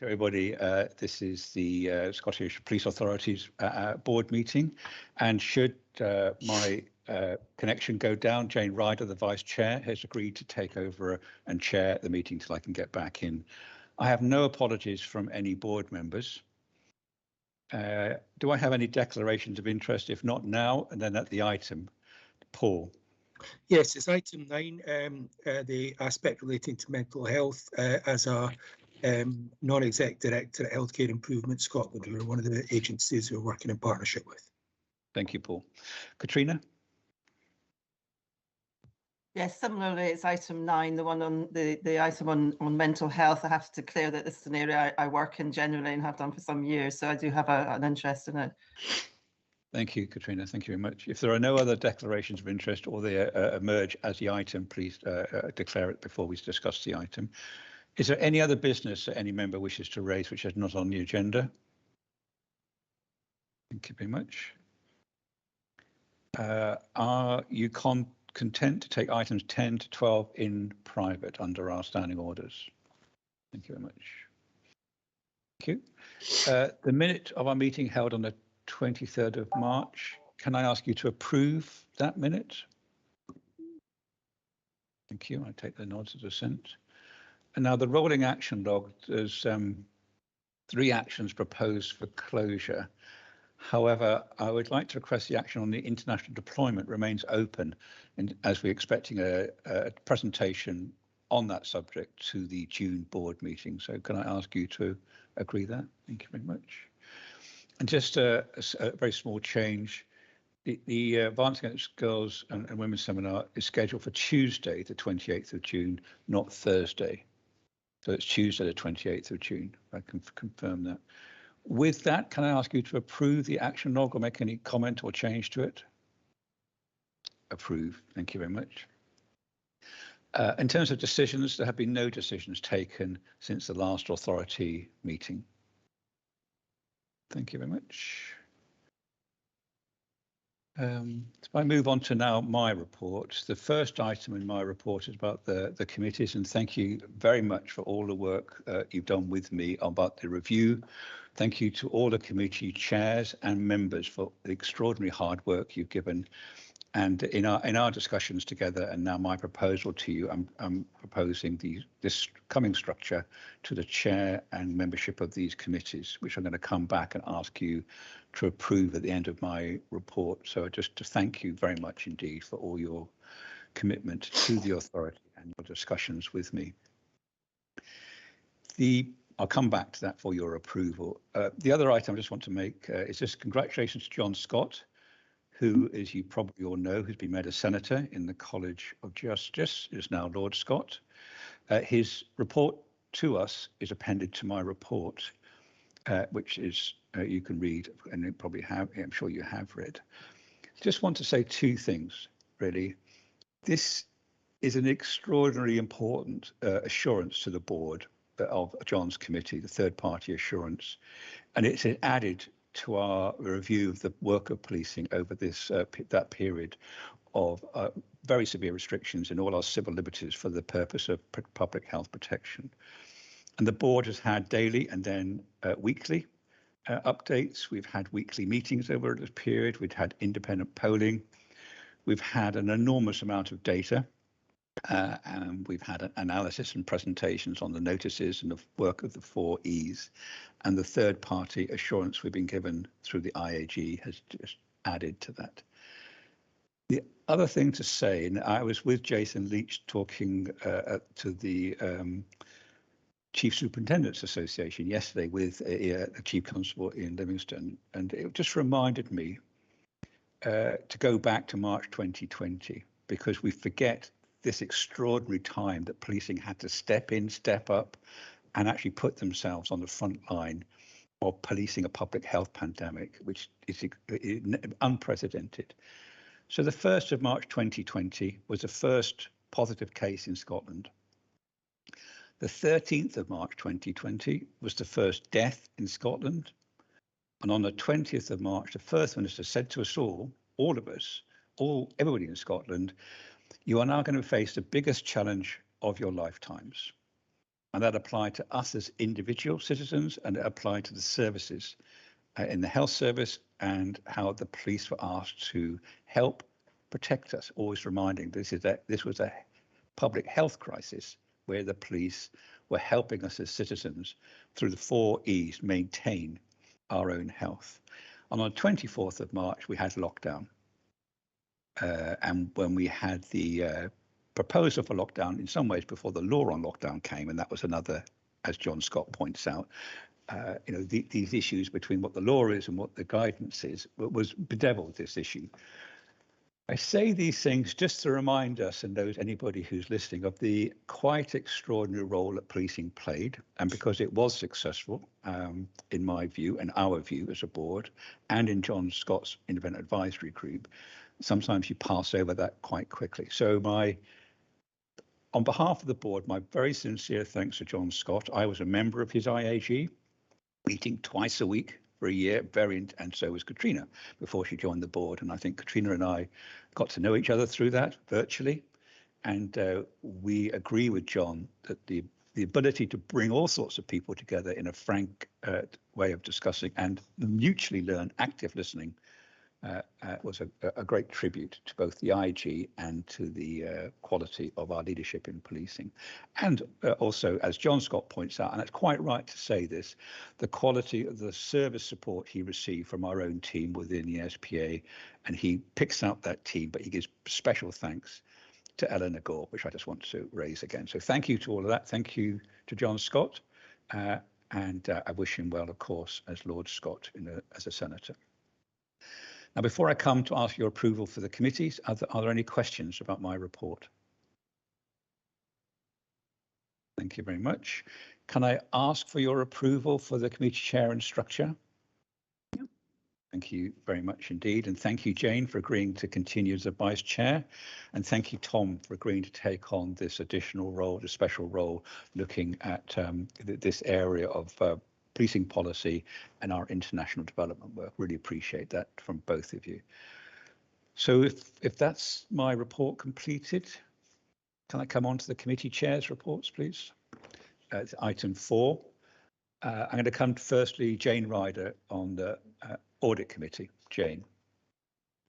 to everybody. This is the Scottish Police Authorities board meeting, and should my connection go down, Jane Ryder, the Vice Chair, has agreed to take over and chair the meeting till I can get back in. I have no apologies from any board members. Do I have any declarations of interest? If not now, and then at the item. Paul. Yes, it's item 9, the aspect relating to mental health as a non-exec director at Healthcare Improvement Scotland, who are one of the agencies we're working in partnership with. Thank you, Paul. Katrina? Yes, similarly, it's item 9, the one on the item on mental health. I have to declare that this is an area I work in generally and have done for some years, so I do have an interest in it. Thank you, Katrina. Thank you very much. If there are no other declarations of interest or they emerge as the item, please declare it before we discuss the item. Is there any other business that any member wishes to raise which is not on the agenda? Thank you very much. Are you content to take items 10 to 12 in private under our standing orders? Thank you very much. Thank you. The minute of our meeting held on the 23rd of March. Can I ask you to approve that minute? Thank you. I take the nods of assent. And now the rolling action log, there's 3 actions proposed for closure. However, I would like to request the action on the international deployment remains open, and as we're expecting a presentation on that subject to the June board meeting. So can I ask you to agree that? Thank you very much. And just a very small change, the Violence Against Girls and Women seminar is scheduled for Tuesday, the 28th of June, not Thursday. So it's Tuesday, the 28th of June. I can confirm that. With that, can I ask you to approve the action log or make any comment or change to it? Approve. Thank you very much. In terms of decisions, there have been no decisions taken since the last authority meeting. Thank you very much. If I move on to now my report, the first item in my report is about the committees, and thank you very much for all the work you've done with me about the review. Thank you to all the committee chairs and members for the extraordinary hard work you've given. And in our discussions together, and now my proposal to you, I'm proposing this coming structure to the chair and membership of these committees, which I'm going to come back and ask you to approve at the end of my report. So just to thank you very much indeed for all your commitment to the authority and your discussions with me. I'll come back to that for your approval. The other item I just want to make is just congratulations to John Scott, who, as you probably all know, has been made a senator in the College of Justice, is now Lord Scott. His report to us is appended to my report, which is you can read, and you probably have, I'm sure you have read. Just want to say 2 things, really. This is an extraordinarily important assurance to the board of John's committee, the third-party assurance, and it's added to our review of the work of policing over that period of very severe restrictions in all our civil liberties for the purpose of public health protection. And the board has had daily and then weekly updates. We've had weekly meetings over this period. We've had independent polling. We've had an enormous amount of data. And we've had an analysis and presentations on the notices and the work of the 4 E's, and the third-party assurance we've been given through the IAG has just added to that. The other thing to say, and I was with Jason Leach talking to the Chief Superintendents Association yesterday with the Chief Constable in Livingston, and it just reminded me to go back to March 2020, because we forget this extraordinary time that policing had to step in, step up, and actually put themselves on the front line of policing a public health pandemic, which is unprecedented. So the 1st of March 2020 was the first positive case in Scotland. The 13th of March 2020 was the first death in Scotland. And on the 20th of March, the First Minister said to us all of us, everybody in Scotland, you are now going to face the biggest challenge of your lifetimes. And that applied to us as individual citizens, and it applied to the services in the health service, and how the police were asked to help protect us, always reminding this was a public health crisis where the police were helping us as citizens through the 4 E's maintain our own health. And on the 24th of March, we had lockdown. And when we had the proposal for lockdown, in some ways before the law on lockdown came, and that was another, as John Scott points out, these issues between what the law is and what the guidance is was bedeviled this issue. I say these things just to remind us and anybody who's listening of the quite extraordinary role that policing played, and because it was successful, in my view and our view as a board, and in John Scott's Independent Advisory Group, sometimes you pass over that quite quickly. So on behalf of the board, my very sincere thanks to John Scott. I was a member of his IAG, meeting twice a week for a year, and so was Katrina before she joined the board. And I think Katrina and I got to know each other through that virtually. And we agree with John that the ability to bring all sorts of people together in a frank way of discussing and mutually learn, active listening, was a great tribute to both the IG and to the quality of our leadership in policing. And also, as John Scott points out, and it's quite right to say this, the quality of the service support he received from our own team within the SPA, and he picks out that team, but he gives special thanks to Eleanor Gore, which I just want to raise again. So thank you to all of that. Thank you to John Scott, and I wish him well, of course, as Lord Scott as a senator. Now, before I come to ask your approval for the committees, are there any questions about my report? Thank you very much. Can I ask for your approval for the committee chair and structure? Yep. Thank you very much indeed. And thank you, Jane, for agreeing to continue as a vice chair. And thank you, Tom, for agreeing to take on this additional role, this special role, looking at this area of policing policy and our international development work. Really appreciate that from both of you. So if that's my report completed, can I come on to the committee chairs reports, please? Item 4. I'm going to come to firstly Jane Ryder on the audit committee. Jane.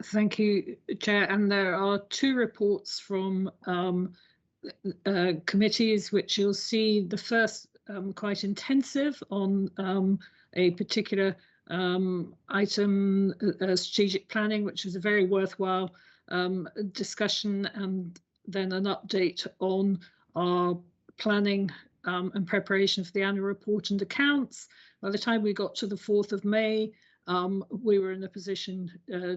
Thank you, Chair. And there are 2 reports from committees, which you'll see. The first quite intensive on a particular item, strategic planning, which is a very worthwhile discussion, and then an update on our planning and preparation for the annual report and accounts. By the time we got to the 4th of May, we were in a position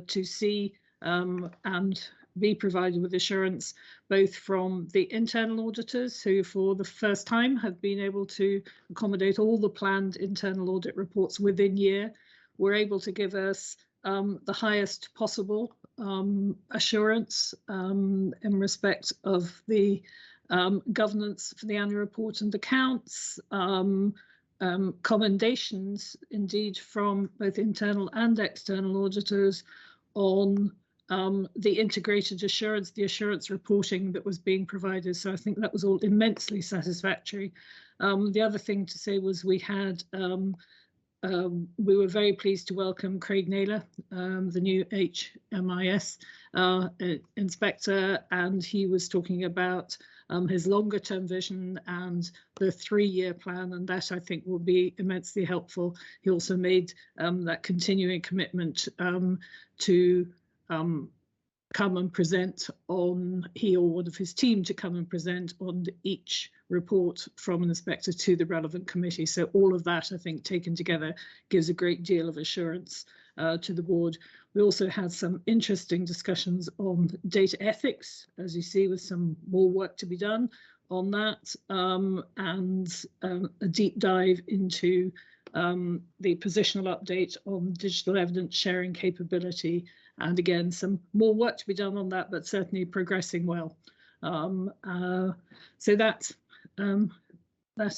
to see and be provided with assurance, both from the internal auditors, who for the first time have been able to accommodate all the planned internal audit reports within year, were able to give us the highest possible assurance in respect of the governance for the annual report and accounts, commendations indeed from both internal and external auditors on the integrated assurance, the assurance reporting that was being provided. So I think that was all immensely satisfactory. The other thing to say was we were very pleased to welcome Craig Naylor, the new HMIS inspector, and he was talking about his longer term vision and the 3-year plan, and that I think will be immensely helpful. He also made that continuing commitment to come and present on, he or one of his team to come and present on each report from an inspector to the relevant committee. So all of that, I think, taken together gives a great deal of assurance to the board. We also had some interesting discussions on data ethics, as you see, with some more work to be done on that, and a deep dive into the positional update on digital evidence sharing capability. And again, some more work to be done on that, but certainly progressing well. So that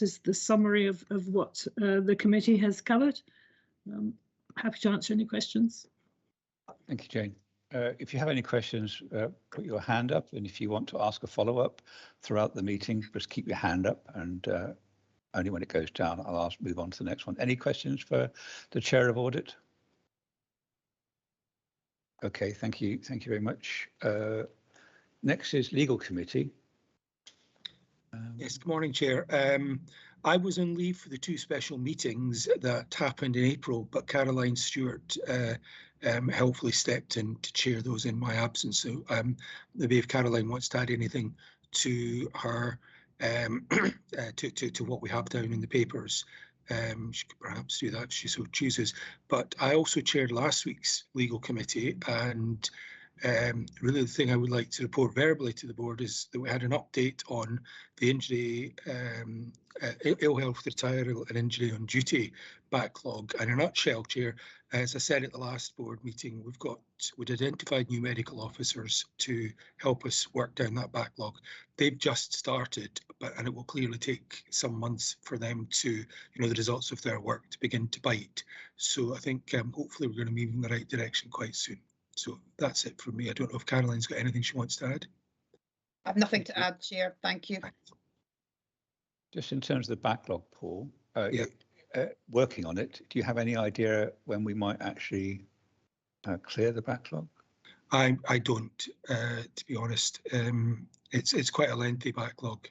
is the summary of what the committee has covered. Happy to answer any questions. Thank you, Jane. If you have any questions, put your hand up, and if you want to ask a follow-up throughout the meeting, just keep your hand up, and only when it goes down, I'll move on to the next one. Any questions for the Chair of Audit? Okay, thank you. Thank you very much. Next is Legal Committee. Yes, good morning, Chair. I was on leave for the two special meetings that happened in April, but Caroline Stewart helpfully stepped in to chair those in my absence. So maybe if Caroline wants to add anything to her, to what we have down in the papers, she could perhaps do that if she so chooses. But I also chaired last week's Legal Committee, and really the thing I would like to report verbally to the board is that we had an update on the injury, ill health, retire and injury on duty backlog. And in a nutshell, Chair, as I said at the last board meeting, we'd identified new medical officers to help us work down that backlog. They've just started, and it will clearly take some months for them to, the results of their work to begin to bite. So I think hopefully we're going to move in the right direction quite soon. So that's it from me. I don't know if Caroline's got anything she wants to add. I have nothing to add, Chair. Thank you. Just in terms of the backlog, Paul, working on it, do you have any idea when we might actually clear the backlog? I don't, to be honest. It's quite a lengthy backlog.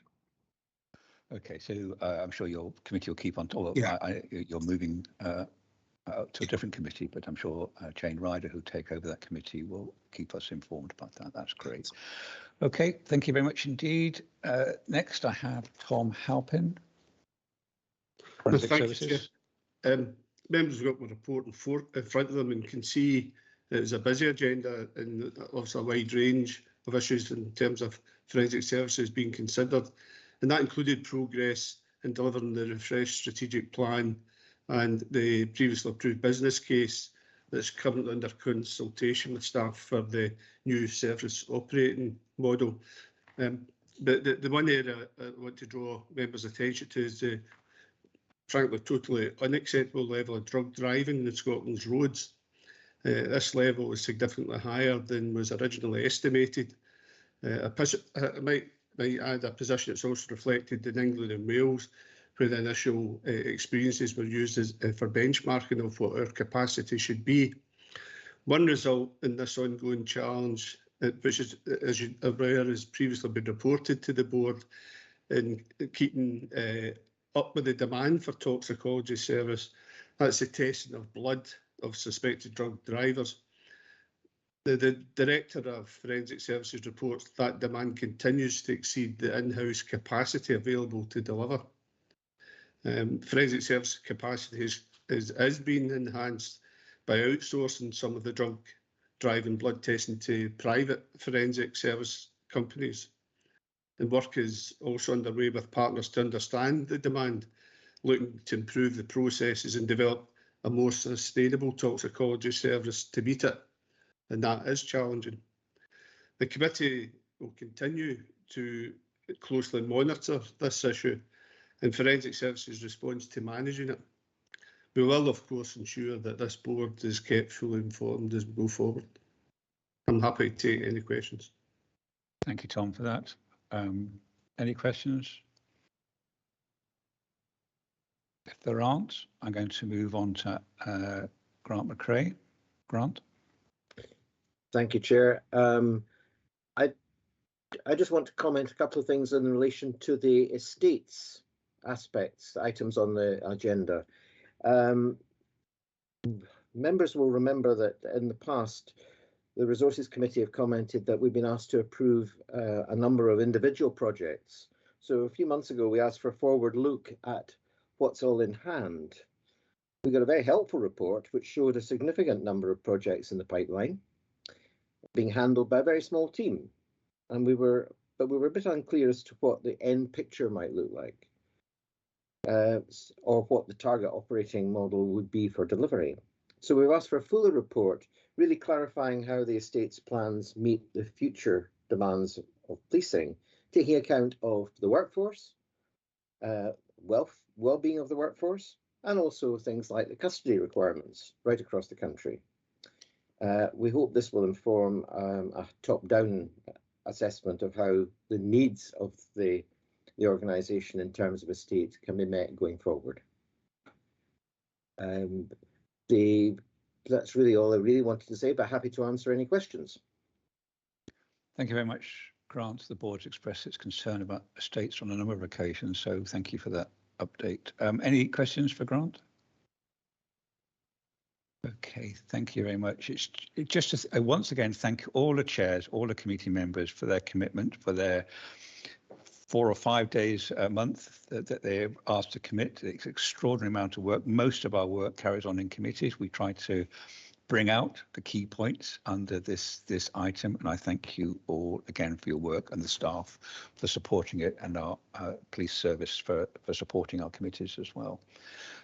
Okay, so I'm sure your committee will keep on top. Yeah. You're moving to a different committee, but I'm sure Jane Ryder, who'll take over that committee, will keep us informed about that. That's great. Okay, thank you very much indeed. Next, I have Tom Halpin. Forensic Services. You, members have got my report in front of them and can see it's a busy agenda and also a wide range of issues in terms of forensic services being considered, and that included progress in delivering the refreshed strategic plan and the previously approved business case that's currently under consultation with staff for the new service operating model. But the one area I want to draw members' attention to is the frankly totally unacceptable level of drug driving in Scotland's roads. This level is significantly higher than was originally estimated. I might add a position that's also reflected in England and Wales, where the initial experiences were used for benchmarking of what our capacity should be. One result in this ongoing challenge, which is, as you're aware, has previously been reported to the board, in keeping up with the demand for toxicology service, that's the testing of blood of suspected drug drivers. The Director of Forensic Services reports that demand continues to exceed the in-house capacity available to deliver. Forensic service capacity is being enhanced by outsourcing some of the drug driving blood testing to private forensic service companies. And work is also underway with partners to understand the demand, looking to improve the processes and develop a more sustainable toxicology service to meet it. And that is challenging. The committee will continue to closely monitor this issue and Forensic Services' response to managing it. We will, of course, ensure that this board is kept fully informed as we go forward. I'm happy to take any questions. Thank you, Tom, for that. Any questions? If there aren't, I'm going to move on to Grant McRae. Grant. Thank you, Chair. I just want to comment a couple of things in relation to the estates aspects, items on the agenda. Members will remember that in the past, the Resources Committee have commented that we've been asked to approve a number of individual projects. So a few months ago, we asked for a forward look at what's all in hand. We got a very helpful report which showed a significant number of projects in the pipeline being handled by a very small team. And we were a bit unclear as to what the end picture might look like, or what the target operating model would be for delivery. So we've asked for a fuller report, really clarifying how the estate's plans meet the future demands of policing, taking account of the workforce, well-being of the workforce, and also things like the custody requirements right across the country. We hope this will inform a top-down assessment of how the needs of the the organisation in terms of estate can be met going forward. That's really all I really wanted to say, but happy to answer any questions. Thank you very much, Grant. The board's expressed its concern about estates on a number of occasions, so thank you for that update. Any questions for Grant? Okay, thank you very much. It's just to once again thank all the chairs, all the committee members for their commitment, for their 4 or 5 days a month that they're asked to commit. It's an extraordinary amount of work. Most of our work carries on in committees. We try to bring out the key points under this item, and I thank you all again for your work, and the staff for supporting it, and our police service for supporting our committees as well.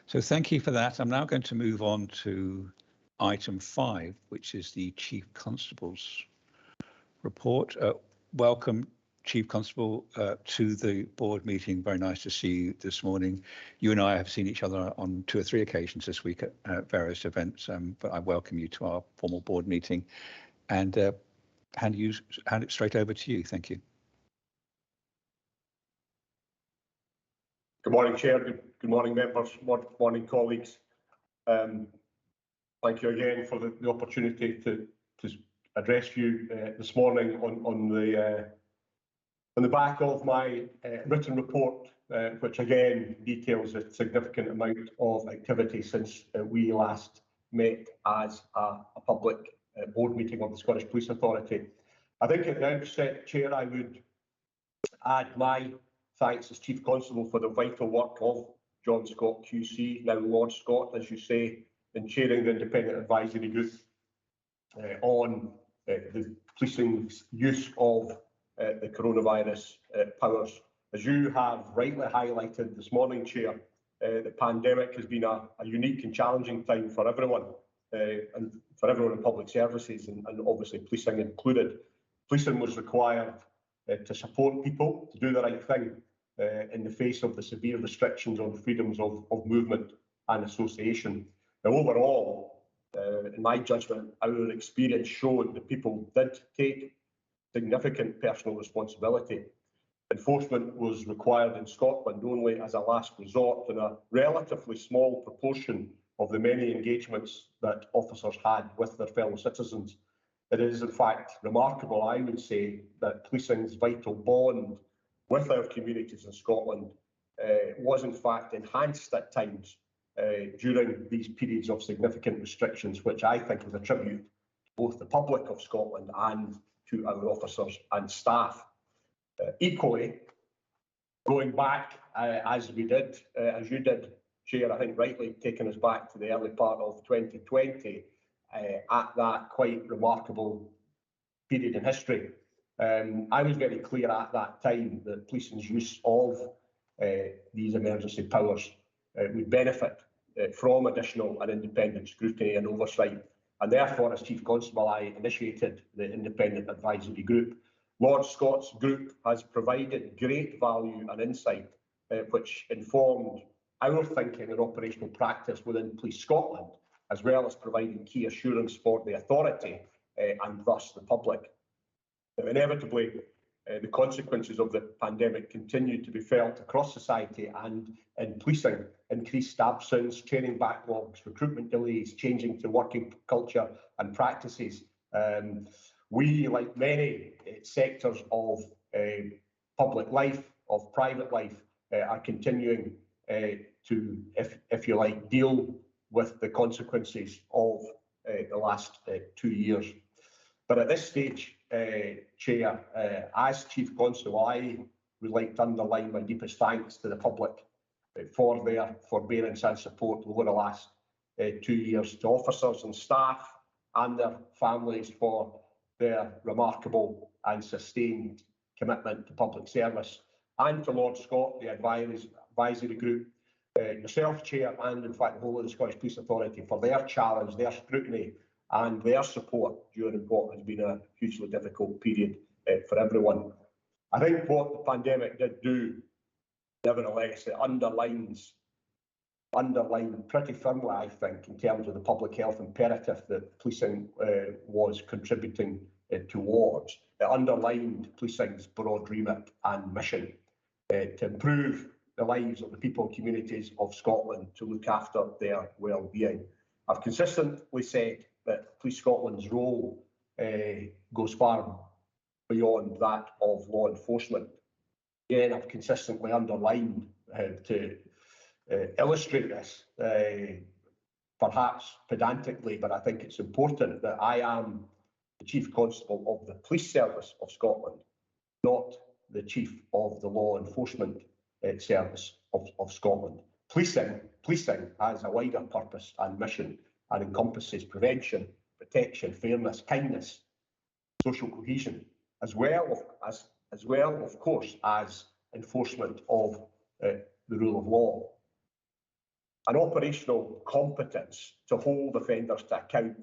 So thank you for that. I'm now going to move on to item 5, which is the Chief Constable's report. Welcome, Chief Constable, to the board meeting. Very nice to see you this morning. You and I have seen each other on 2 or 3 occasions this week at various events, but I welcome you to our formal board meeting and hand it straight over to you. Thank you. Good morning, Chair. Good morning, members. Good morning, colleagues. Thank you again for the opportunity to address you this morning on the back of my written report, which again details a significant amount of activity since we last met as a public board meeting of the Scottish Police Authority. I think at the outset, Chair, I would add my thanks as Chief Constable for the vital work of John Scott QC, now Lord Scott, as you say, in chairing the Independent Advisory Group on the policing's use of the coronavirus powers. As you have rightly highlighted this morning, Chair, the pandemic has been a unique and challenging time for everyone, and for everyone in public services, and obviously policing included. Policing was required to support people, to do the right thing in the face of the severe restrictions on freedoms of movement and association. Now, overall, in my judgment, our experience showed that people did take significant personal responsibility. Enforcement was required in Scotland only as a last resort, and a relatively small proportion of the many engagements that officers had with their fellow citizens. It is, in fact, remarkable, I would say, that policing's vital bond with our communities in Scotland was, in fact, enhanced at times during these periods of significant restrictions, which I think is a tribute to both the public of Scotland and to our officers and staff. Equally, going back as we did, as you did, Chair, I think rightly taking us back to the early part of 2020, at that quite remarkable period in history. I was very clear at that time that policing's use of these emergency powers would benefit from additional and independent scrutiny and oversight. And therefore, as Chief Constable, I initiated the Independent Advisory Group. Lord Scott's group has provided great value and insight, which informed our thinking and operational practice within Police Scotland, as well as providing key assurance for the authority and thus the public. Now, inevitably, the consequences of the pandemic continued to be felt across society and in policing. Increased absence, training backlogs, recruitment delays, changing to working culture and practices. We, like many sectors of public life, of private life, are continuing to, if you like, deal with the consequences of the last 2 years. But at this stage, Chair, as Chief Constable, I would like to underline my deepest thanks to the public for their forbearance and support over the last 2 years, to officers and staff and their families for their remarkable and sustained commitment to public service, and to Lord Scott, the advisory group, yourself, Chair, and in fact the whole of the Scottish Police Authority for their challenge, their scrutiny and their support during what has been a hugely difficult period for everyone. I think what the pandemic did do, nevertheless, it underlined pretty firmly, I think, in terms of the public health imperative that policing was contributing towards. It underlined policing's broad remit and mission. to improve the lives of the people and communities of Scotland, to look after their well-being. I've consistently said that Police Scotland's role goes far beyond that of law enforcement. Again, I've consistently underlined to illustrate this, perhaps pedantically, but I think it's important, that I am the Chief Constable of the Police Service of Scotland, not the Chief of the Law Enforcement Service of Scotland. Policing has a wider purpose and mission and encompasses prevention, protection, fairness, kindness, social cohesion, as well, of course, as enforcement of the rule of law. An operational competence to hold offenders to account,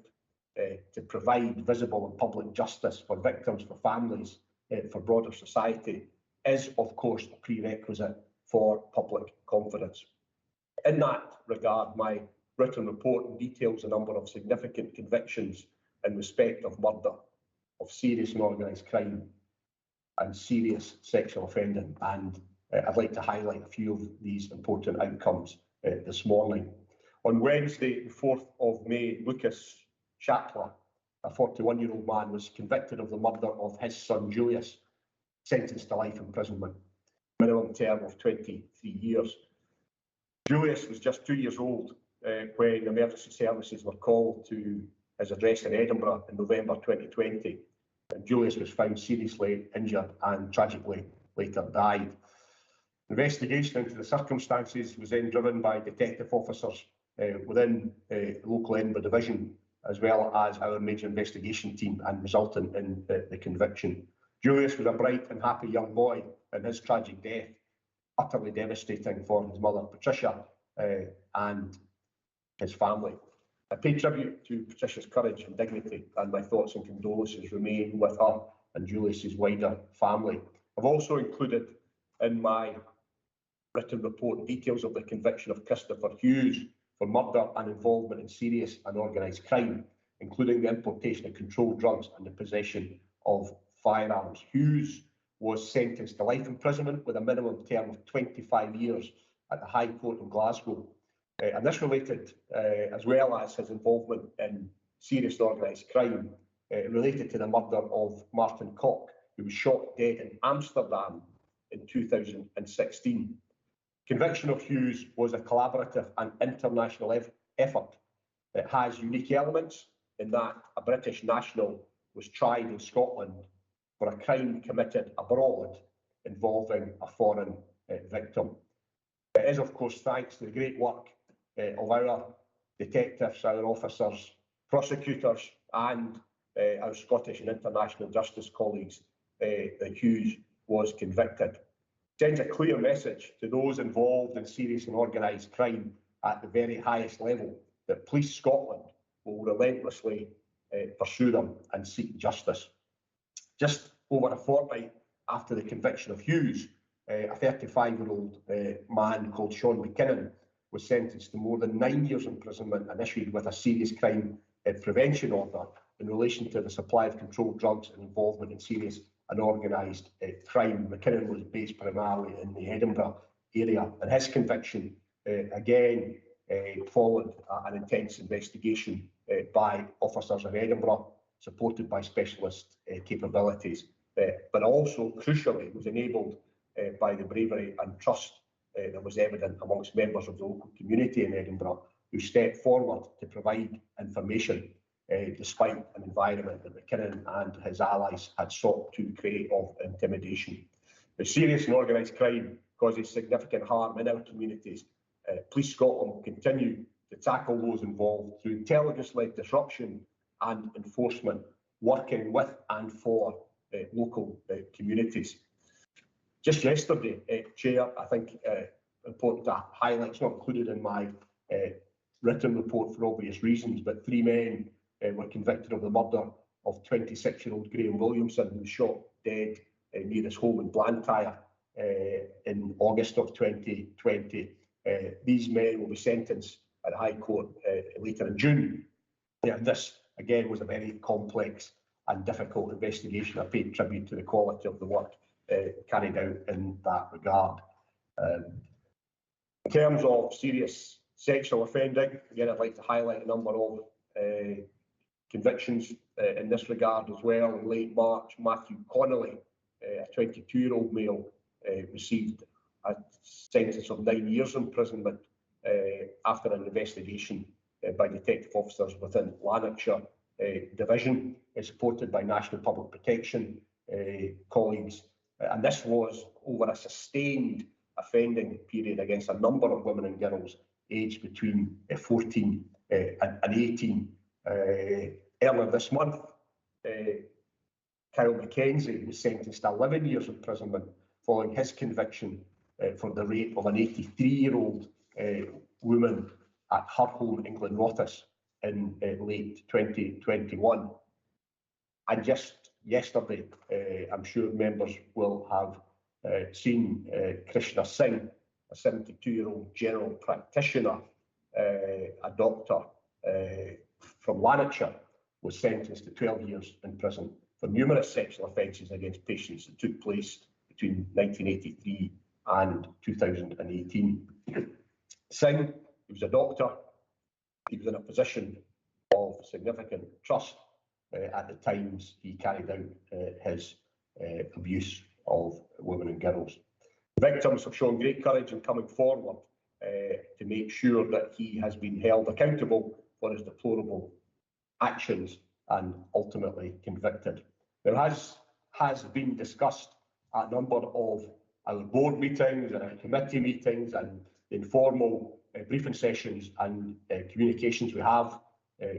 to provide visible and public justice for victims, for families, for broader society, is, of course, a prerequisite for public confidence. In that regard, my written report details a number of significant convictions in respect of murder, of serious and organised crime, and serious sexual offending, and I'd like to highlight a few of these important outcomes this morning. On Wednesday, the 4th of May, Lucas Shapler, a 41-year-old man, was convicted of the murder of his son Julius, sentenced to life imprisonment, minimum term of 23 years. Julius was just 2 years old when emergency services were called to his address in Edinburgh in November 2020. And Julius was found seriously injured and tragically later died. Investigation into the circumstances was then driven by detective officers within the local Edinburgh division, as well as our major investigation team, and resulting in the conviction. Julius was a bright and happy young boy, and his tragic death, utterly devastating for his mother Patricia and his family. I pay tribute to Patricia's courage and dignity, and my thoughts and condolences remain with her and Julius's wider family. I've also included in my written report details of the conviction of Christopher Hughes for murder and involvement in serious and organised crime, including the importation of controlled drugs and the possession of firearms. Hughes was sentenced to life imprisonment with a minimum term of 25 years at the High Court in Glasgow. And this related, as well as his involvement in serious and organised crime, related to the murder of Martin Koch, who was shot dead in Amsterdam in 2016. Conviction of Hughes was a collaborative and international effort. It has unique elements in that a British national was tried in Scotland for a crime committed abroad involving a foreign victim. It is, of course, thanks to the great work of our detectives, our officers, prosecutors, and our Scottish and international justice colleagues that Hughes was convicted. Sends a clear message to those involved in serious and organised crime at the very highest level that Police Scotland will relentlessly pursue them and seek justice. Just over a fortnight after the conviction of Hughes, a 35-year-old man called Sean McKinnon was sentenced to more than 9 years imprisonment and issued with a serious crime prevention order in relation to the supply of controlled drugs and involvement in serious and organised crime. McKinnon was based primarily in the Edinburgh area, and his conviction again followed an intense investigation by officers in Edinburgh, supported by specialist capabilities, but also crucially was enabled by the bravery and trust that was evident amongst members of the local community in Edinburgh, who stepped forward to provide information despite an environment that McKinnon and his allies had sought to create of intimidation. The serious and organised crime causes significant harm in our communities. Police Scotland will continue to tackle those involved through intelligence-led disruption and enforcement, working with and for local communities. Just yesterday, Chair, I think important to highlight, it's not included in my written report for obvious reasons, but 3 men were convicted of the murder of 26-year-old Graham Williamson, who was shot dead near his home in Blantyre in August of 2020. These men will be sentenced at the High Court later in June. This, again, was a very complex and difficult investigation. I paid tribute to the quality of the work carried out in that regard. In terms of serious sexual offending, again, I'd like to highlight a number of convictions in this regard as well. In late March, Matthew Connolly, a 22-year-old male, received a sentence of 9 years imprisonment after an investigation by detective officers within Lanarkshire Division, supported by National Public Protection colleagues. And this was over a sustained offending period against a number of women and girls aged between 14 and 18. Earlier this month, Kyle McKenzie was sentenced to 11 years imprisonment following his conviction for the rape of an 83-year-old woman at her home in Glenrothes in late 2021. And just yesterday, I'm sure members will have seen Krishna Singh, a 72-year-old general practitioner, a doctor from Lanarkshire, was sentenced to 12 years in prison for numerous sexual offences against patients that took place between 1983 and 2018. Singh, he was a doctor, he was in a position of significant trust at the times he carried out his abuse of women and girls. The victims have shown great courage in coming forward to make sure that he has been held accountable for his deplorable actions and ultimately convicted. There has been discussed at a number of our board meetings and our committee meetings and informal briefing sessions and communications we have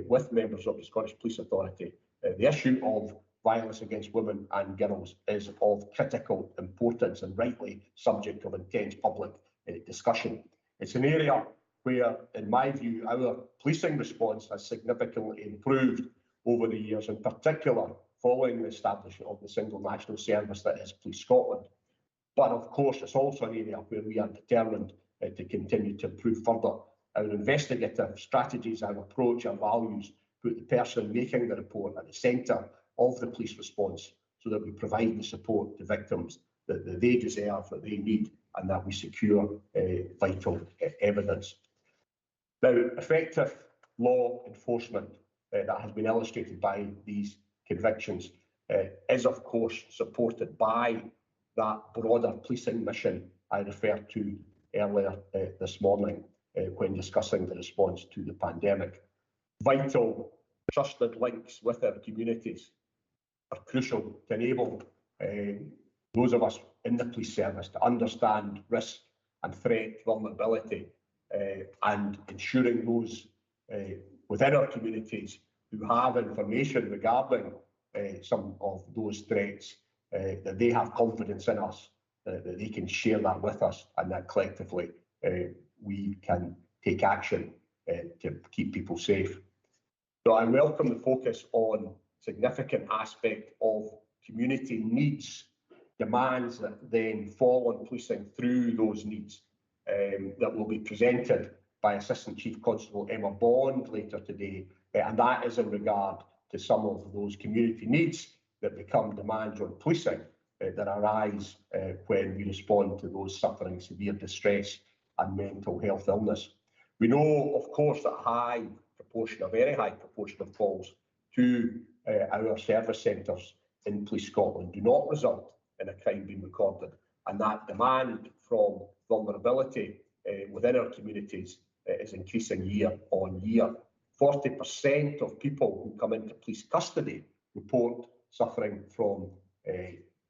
with members of the Scottish Police Authority. The issue of violence against women and girls is of critical importance and rightly subject of intense public discussion. It's an area where, in my view, our policing response has significantly improved over the years, in particular following the establishment of the single national service that is Police Scotland. But of course, it's also an area where we are determined to continue to improve further. Our investigative strategies, our approach, our values put the person making the report at the centre of the police response so that we provide the support to victims that they deserve, that they need, and that we secure vital evidence. Now, effective law enforcement that has been illustrated by these convictions is, of course, supported by that broader policing mission I referred to earlier this morning when discussing the response to the pandemic. Vital, trusted links with our communities are crucial to enable those of us in the police service to understand risk and threat, vulnerability, and ensuring those within our communities who have information regarding some of those threats, that they have confidence in us, that they can share that with us, and that collectively we can take action to keep people safe. So I welcome the focus on significant aspect of community needs, demands that then fall on policing through those needs that will be presented by Assistant Chief Constable Emma Bond later today. And that is in regard to some of those community needs that become demands on policing that arise when we respond to those suffering severe distress and mental health illness. We know, of course, that a very high proportion of calls to our service centres in Police Scotland do not result in a crime being recorded, and that demand from vulnerability within our communities is increasing year on year. 40% of people who come into police custody report suffering from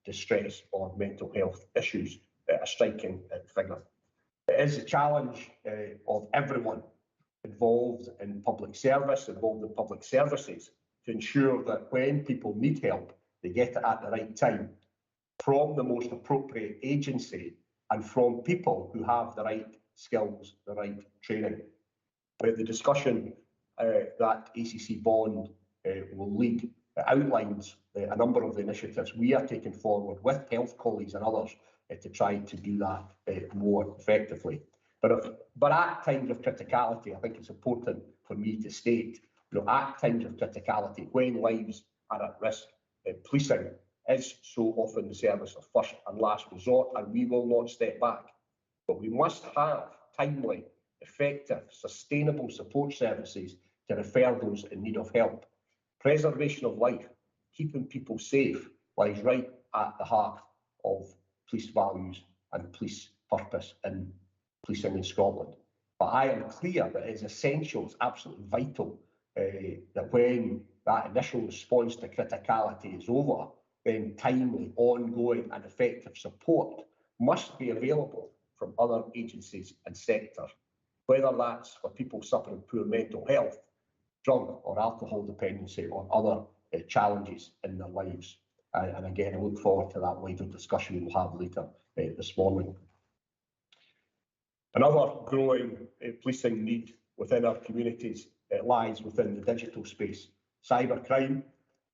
distress or mental health issues, a striking figure. It is a challenge of everyone involved in public service, involved in public services, to ensure that when people need help, they get it at the right time, from the most appropriate agency and from people who have the right skills, the right training. The discussion that ACC Bond will lead outlines a number of the initiatives we are taking forward with health colleagues and others to try to do that more effectively. But at times of criticality, I think it's important for me to state, at times of criticality, when lives are at risk, policing is so often the service of first and last resort, and we will not step back. But we must have timely, effective, sustainable support services to refer those in need of help. Preservation of life, keeping people safe, lies right at the heart of police values and police purpose in policing in Scotland. But I am clear that it is essential, it's absolutely vital that when that initial response to criticality is over, then timely, ongoing and effective support must be available from other agencies and sectors, whether that's for people suffering poor mental health, drug or alcohol dependency, or other challenges in their lives. And again, I look forward to that wider discussion we'll have later this morning. Another growing policing need within our communities lies within the digital space. Cybercrime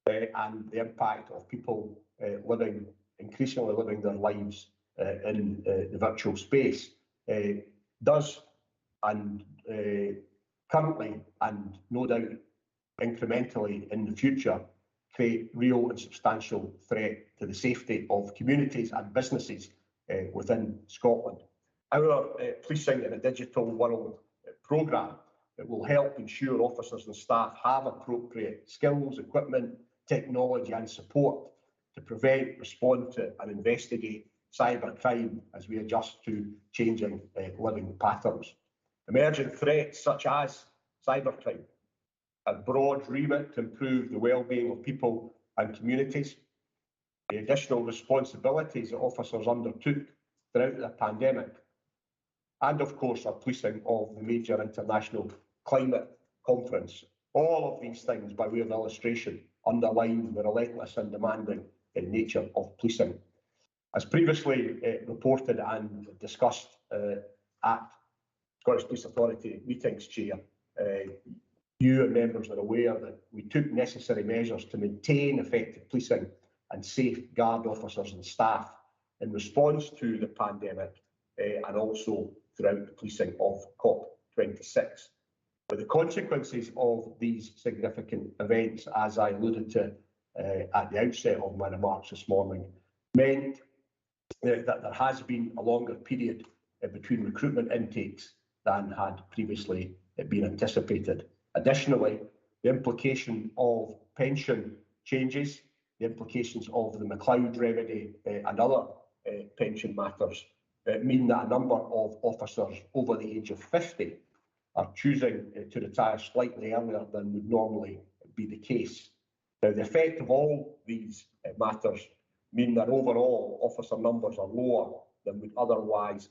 and the impact of people increasingly living their lives in the virtual space does, and currently, and no doubt incrementally in the future, create real and substantial threat to the safety of communities and businesses within Scotland. Our Policing in a Digital World programme will help ensure officers and staff have appropriate skills, equipment, technology and support to prevent, respond to and investigate cybercrime as we adjust to changing living patterns. Emerging threats such as cybercrime, a broad remit to improve the well-being of people and communities, the additional responsibilities that officers undertook throughout the pandemic, and of course our policing of the major international climate conference. All of these things, by way of illustration, underline the relentless and demanding nature of policing. As previously reported and discussed at Scottish Police Authority meetings, Chair, you and members are aware that we took necessary measures to maintain effective policing and safeguard officers and staff in response to the pandemic and also throughout the policing of COP26. But the consequences of these significant events, as I alluded to at the outset of my remarks this morning, meant that there has been a longer period between recruitment intakes than had previously been anticipated. Additionally, the implication of pension changes, the implications of the McLeod remedy and other pension matters mean that a number of officers over the age of 50 are choosing to retire slightly earlier than would normally be the case. Now, the effect of all these matters mean that overall officer numbers are lower than would otherwise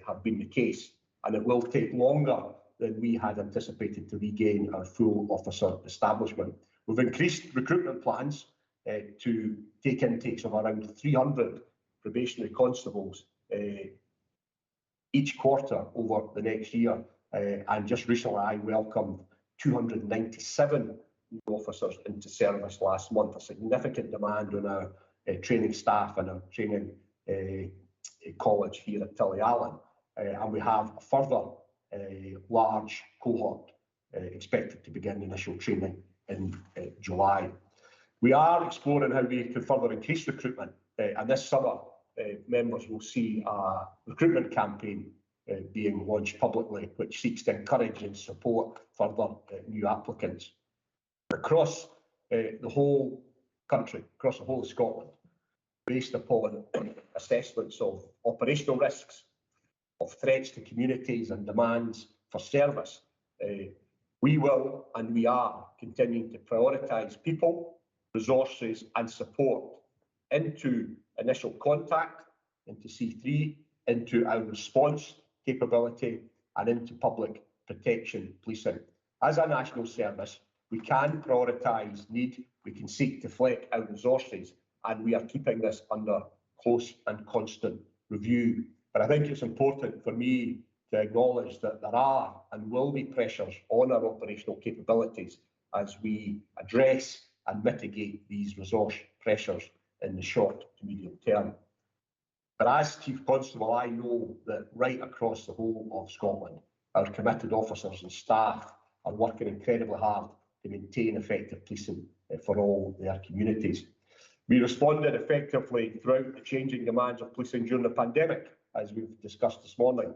have been the case, and it will take longer than we had anticipated to regain our full officer establishment. We've increased recruitment plans to take intakes of around 300 probationary constables each quarter over the next year, and just recently I welcomed 297 new officers into service last month, a significant demand on our training staff and our training college here at Tillyalan, and we have a further large cohort expected to begin initial training in July. We are exploring how we can further increase recruitment, and this summer members will see a recruitment campaign being launched publicly, which seeks to encourage and support further new applicants. Across the whole country, across the whole of Scotland, based upon assessments of operational risks, of threats to communities and demands for service, we will and we are continuing to prioritise people, resources and support into initial contact, into C3, into our response capability and into public protection policing. As a national service, we can prioritise need, we can seek to flex our resources, and we are keeping this under close and constant review. But I think it's important for me to acknowledge that there are and will be pressures on our operational capabilities as we address and mitigate these resource pressures in the short to medium term. But as Chief Constable, I know that right across the whole of Scotland, our committed officers and staff are working incredibly hard to maintain effective policing for all their communities. We responded effectively throughout the changing demands of policing during the pandemic, as we've discussed this morning.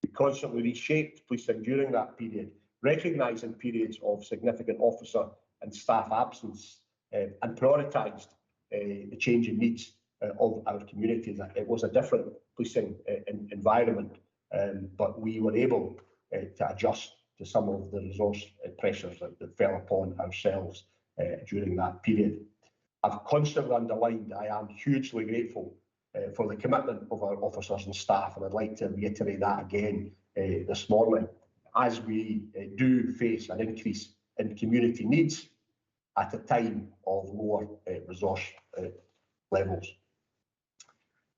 We constantly reshaped policing during that period, recognising periods of significant officer and staff absence, and prioritised the changing needs of our community. It was a different policing environment, but we were able to adjust to some of the resource pressures that fell upon ourselves during that period. I've constantly underlined I am hugely grateful for the commitment of our officers and staff, and I'd like to reiterate that again this morning, as we do face an increase in community needs at a time of lower resource levels.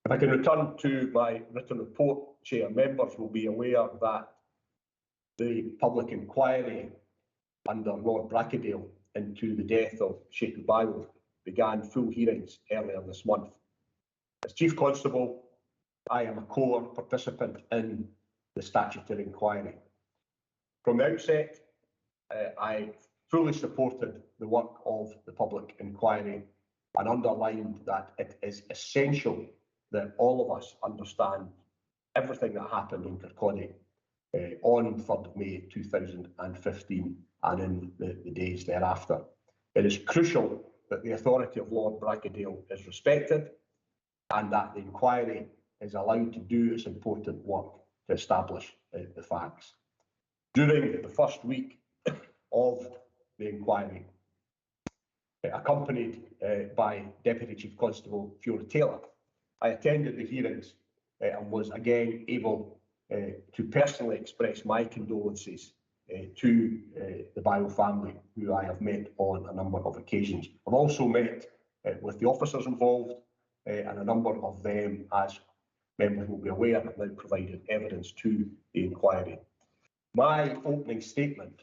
If I can return to my written report, Chair, members will be aware that the public inquiry under Lord Bracadale into the death of Sheikh Ubayo began full hearings earlier this month. As Chief Constable, I am a core participant in the statutory inquiry. From the outset, I fully supported the work of the public inquiry and underlined that it is essential that all of us understand everything that happened in Kirkcaldy on 3rd of May 2015 and in the days thereafter. It is crucial that the authority of Lord Bracadale is respected and that the inquiry is allowed to do its important work to establish the facts. During the first week of the inquiry, accompanied by Deputy Chief Constable Fiona Taylor, I attended the hearings and was again able to personally express my condolences to the Bayo family, who I have met on a number of occasions. I've also met with the officers involved, and a number of them, as members will be aware, have now provided evidence to the inquiry. My opening statement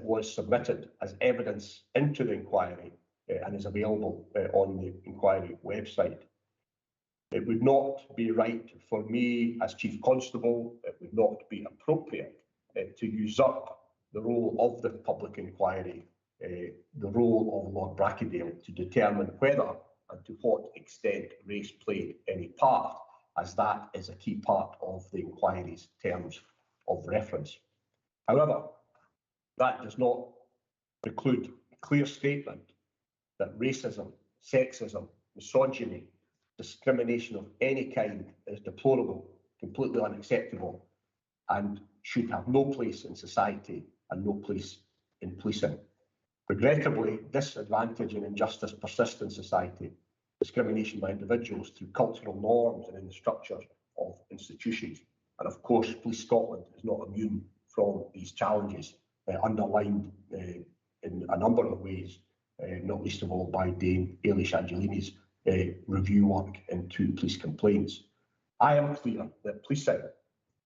was submitted as evidence into the inquiry and is available on the inquiry website. It would not be right for me as Chief Constable, it would not be appropriate to usurp the role of the public inquiry, the role of Lord Bracadale, to determine whether and to what extent race played any part, as that is a key part of the inquiry's terms of reference. However, that does not preclude a clear statement that racism, sexism, misogyny, discrimination of any kind is deplorable, completely unacceptable, and should have no place in society and no place in policing. Regrettably, disadvantage and injustice persist in society. Discrimination by individuals through cultural norms and in the structures of institutions. And of course, Police Scotland is not immune from these challenges, underlined in a number of ways, not least of all by Dame Ailish Angelini's review work into police complaints. I am clear that policing,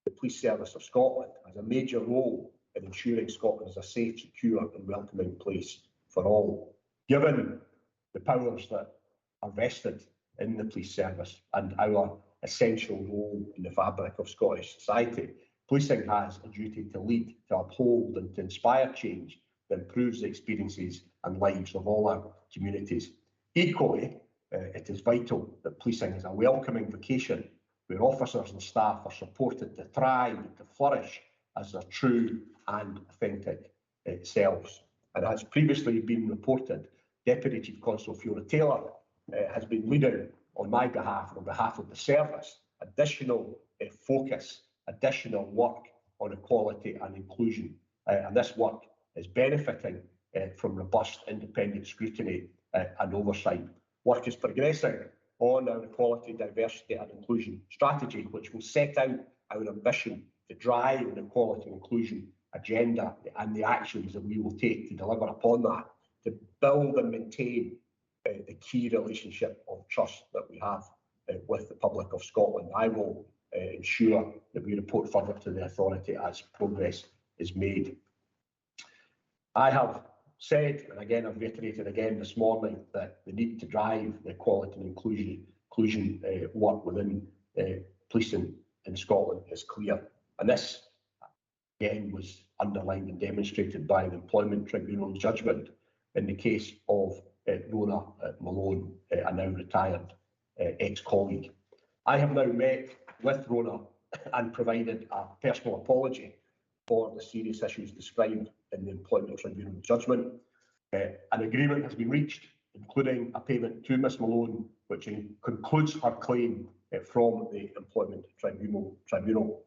the Police Service of Scotland, has a major role in ensuring Scotland is a safe, secure and welcoming place for all. Given the powers that are vested in the police service and our essential role in the fabric of Scottish society, policing has a duty to lead, to uphold and to inspire change that improves the experiences and lives of all our communities. Equally, it is vital that policing is a welcoming vocation where officers and staff are supported to thrive and to flourish as their true and authentic selves. And as previously been reported, Deputy Chief Constable Fiona Taylor has been leading on my behalf and on behalf of the service additional focus, additional work on equality and inclusion. And this work is benefiting from robust independent scrutiny and oversight. Work is progressing on our equality, diversity and inclusion strategy, which will set out our ambition to drive an equality and inclusion agenda and the actions that we will take to deliver upon that, to build and maintain the key relationship of trust that we have with the public of Scotland. I will ensure that we report further to the authority as progress is made. I have said, and again I've reiterated again this morning, that the need to drive the equality and inclusion work within policing in Scotland is clear. And this again was underlined and demonstrated by the Employment Tribunal's judgment in the case of Rona Malone, a now retired ex-colleague. I have now met with Rona and provided a personal apology for the serious issues described in the Employment Tribunal judgment. An agreement has been reached, including a payment to Ms Malone, which concludes her claim from the Employment Tribunal.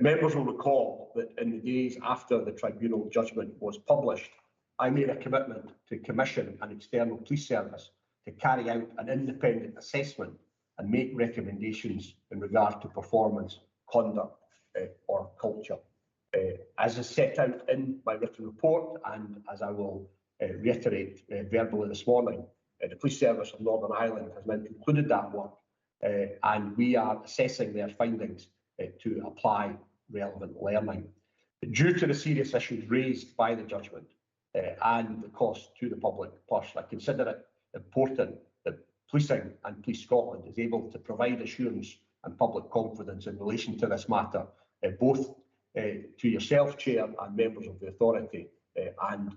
Members will recall that in the days after the Tribunal judgment was published, I made a commitment to commission an external police service to carry out an independent assessment and make recommendations in regard to performance, conduct or culture. As is set out in my written report, and as I will reiterate verbally this morning, the Police Service of Northern Ireland has now concluded that work, and we are assessing their findings to apply relevant learning. But due to the serious issues raised by the judgment and the cost to the public purse, I consider it important that Policing and Police Scotland is able to provide assurance and public confidence in relation to this matter, both to yourself, Chair, and members of the authority, and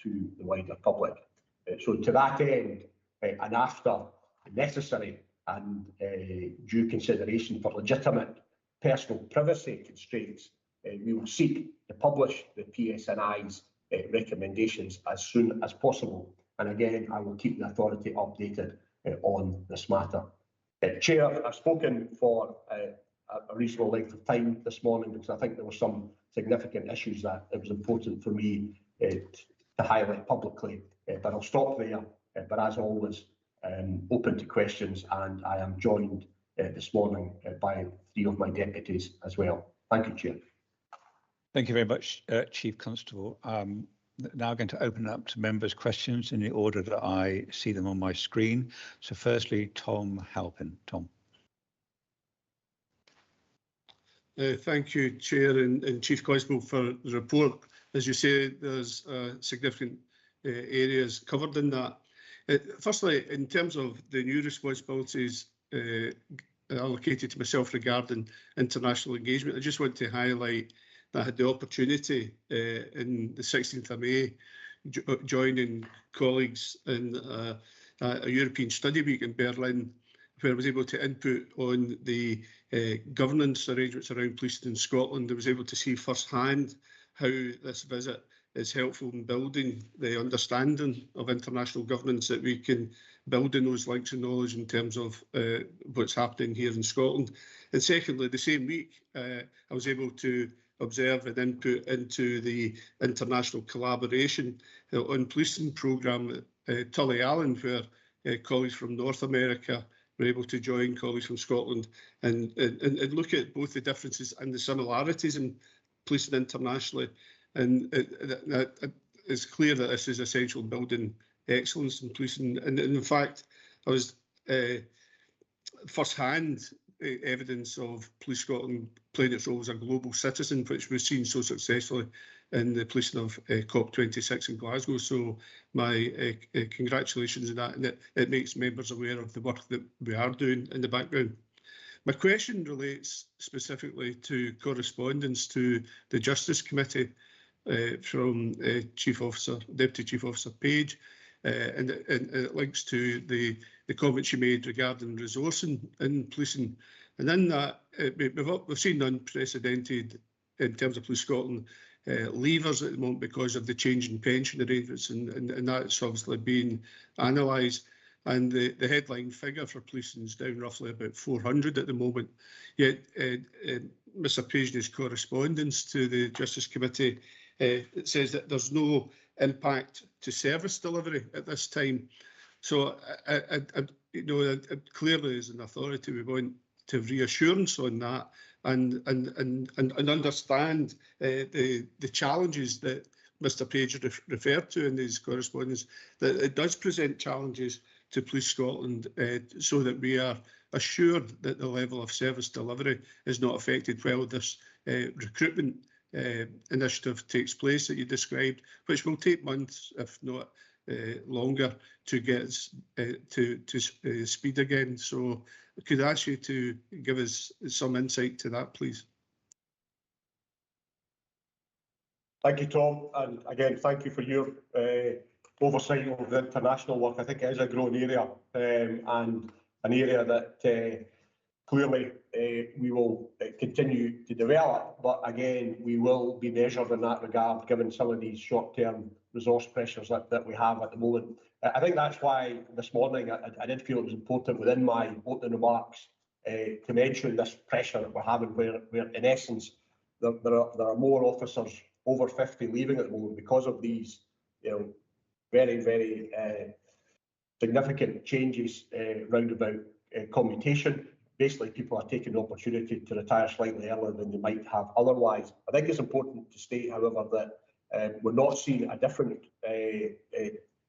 to the wider public. So to that end, and after necessary and due consideration for legitimate personal privacy constraints, we will seek to publish the PSNI's recommendations as soon as possible. And again, I will keep the authority updated on this matter. Chair, I've spoken for a reasonable length of time this morning because I think there were some significant issues that it was important for me to highlight publicly, but I'll stop there. But as always, open to questions, and I am joined this morning by 3 of my deputies as well. Thank you, Chair. Thank you very much, Chief Constable. Now going to open up to members' questions in the order that I see them on my screen. So firstly, Tom Halpin. Tom. Thank you, Chair and Chief Constable, for the report. As you say, there's significant areas covered in that. Firstly, in terms of the new responsibilities allocated to myself regarding international engagement, I just want to highlight that I had the opportunity in the 16th of May joining colleagues in a European Study Week in Berlin, where I was able to input on the governance arrangements around policing in Scotland. I was able to see firsthand how this visit is helpful in building the understanding of international governance that we can build in those links and knowledge in terms of what's happening here in Scotland. And secondly, the same week, I was able to observe and input into the international collaboration on policing programme at Tully Allen, where colleagues from North America were able to join colleagues from Scotland and look at both the differences and the similarities in policing internationally. And it's clear that this is essential in building excellence in policing. And in fact, I was first-hand evidence of Police Scotland playing its role as a global citizen, which was seen so successfully in the policing of COP26 in Glasgow. So my congratulations on that, and it makes members aware of the work that we are doing in the background. My question relates specifically to correspondence to the Justice Committee from Deputy Chief Officer Page, and it links to the comments you made regarding resourcing in policing. And in that, we've seen unprecedented, in terms of Police Scotland, leavers at the moment because of the change in pension arrangements, and that's obviously being analysed. And the headline figure for policing is down roughly about 400 at the moment. Yet, Mr Page's correspondence to the Justice Committee it says that there's no impact to service delivery at this time. So, clearly as an authority, we want to have reassurance on that and understand the challenges that Mr Page referred to in his correspondence, that it does present challenges to Police Scotland, so that we are assured that the level of service delivery is not affected while this recruitment initiative takes place that you described, which will take months, if not longer, to get to speed again. So could I ask you to give us some insight to that, please? Thank you, Tom, and again, thank you for your oversight of the international work. I think it is a growing area, and an area that clearly we will continue to develop. But again, we will be measured in that regard, given some of these short-term resource pressures that we have at the moment. I think that's why this morning I did feel it was important within my opening remarks to mention this pressure that we're having, where in essence there are more officers over 50 leaving at the moment because of these, very, very significant changes round about commutation. Basically, people are taking the opportunity to retire slightly earlier than they might have otherwise. I think it's important to state, however, that we're not seeing a different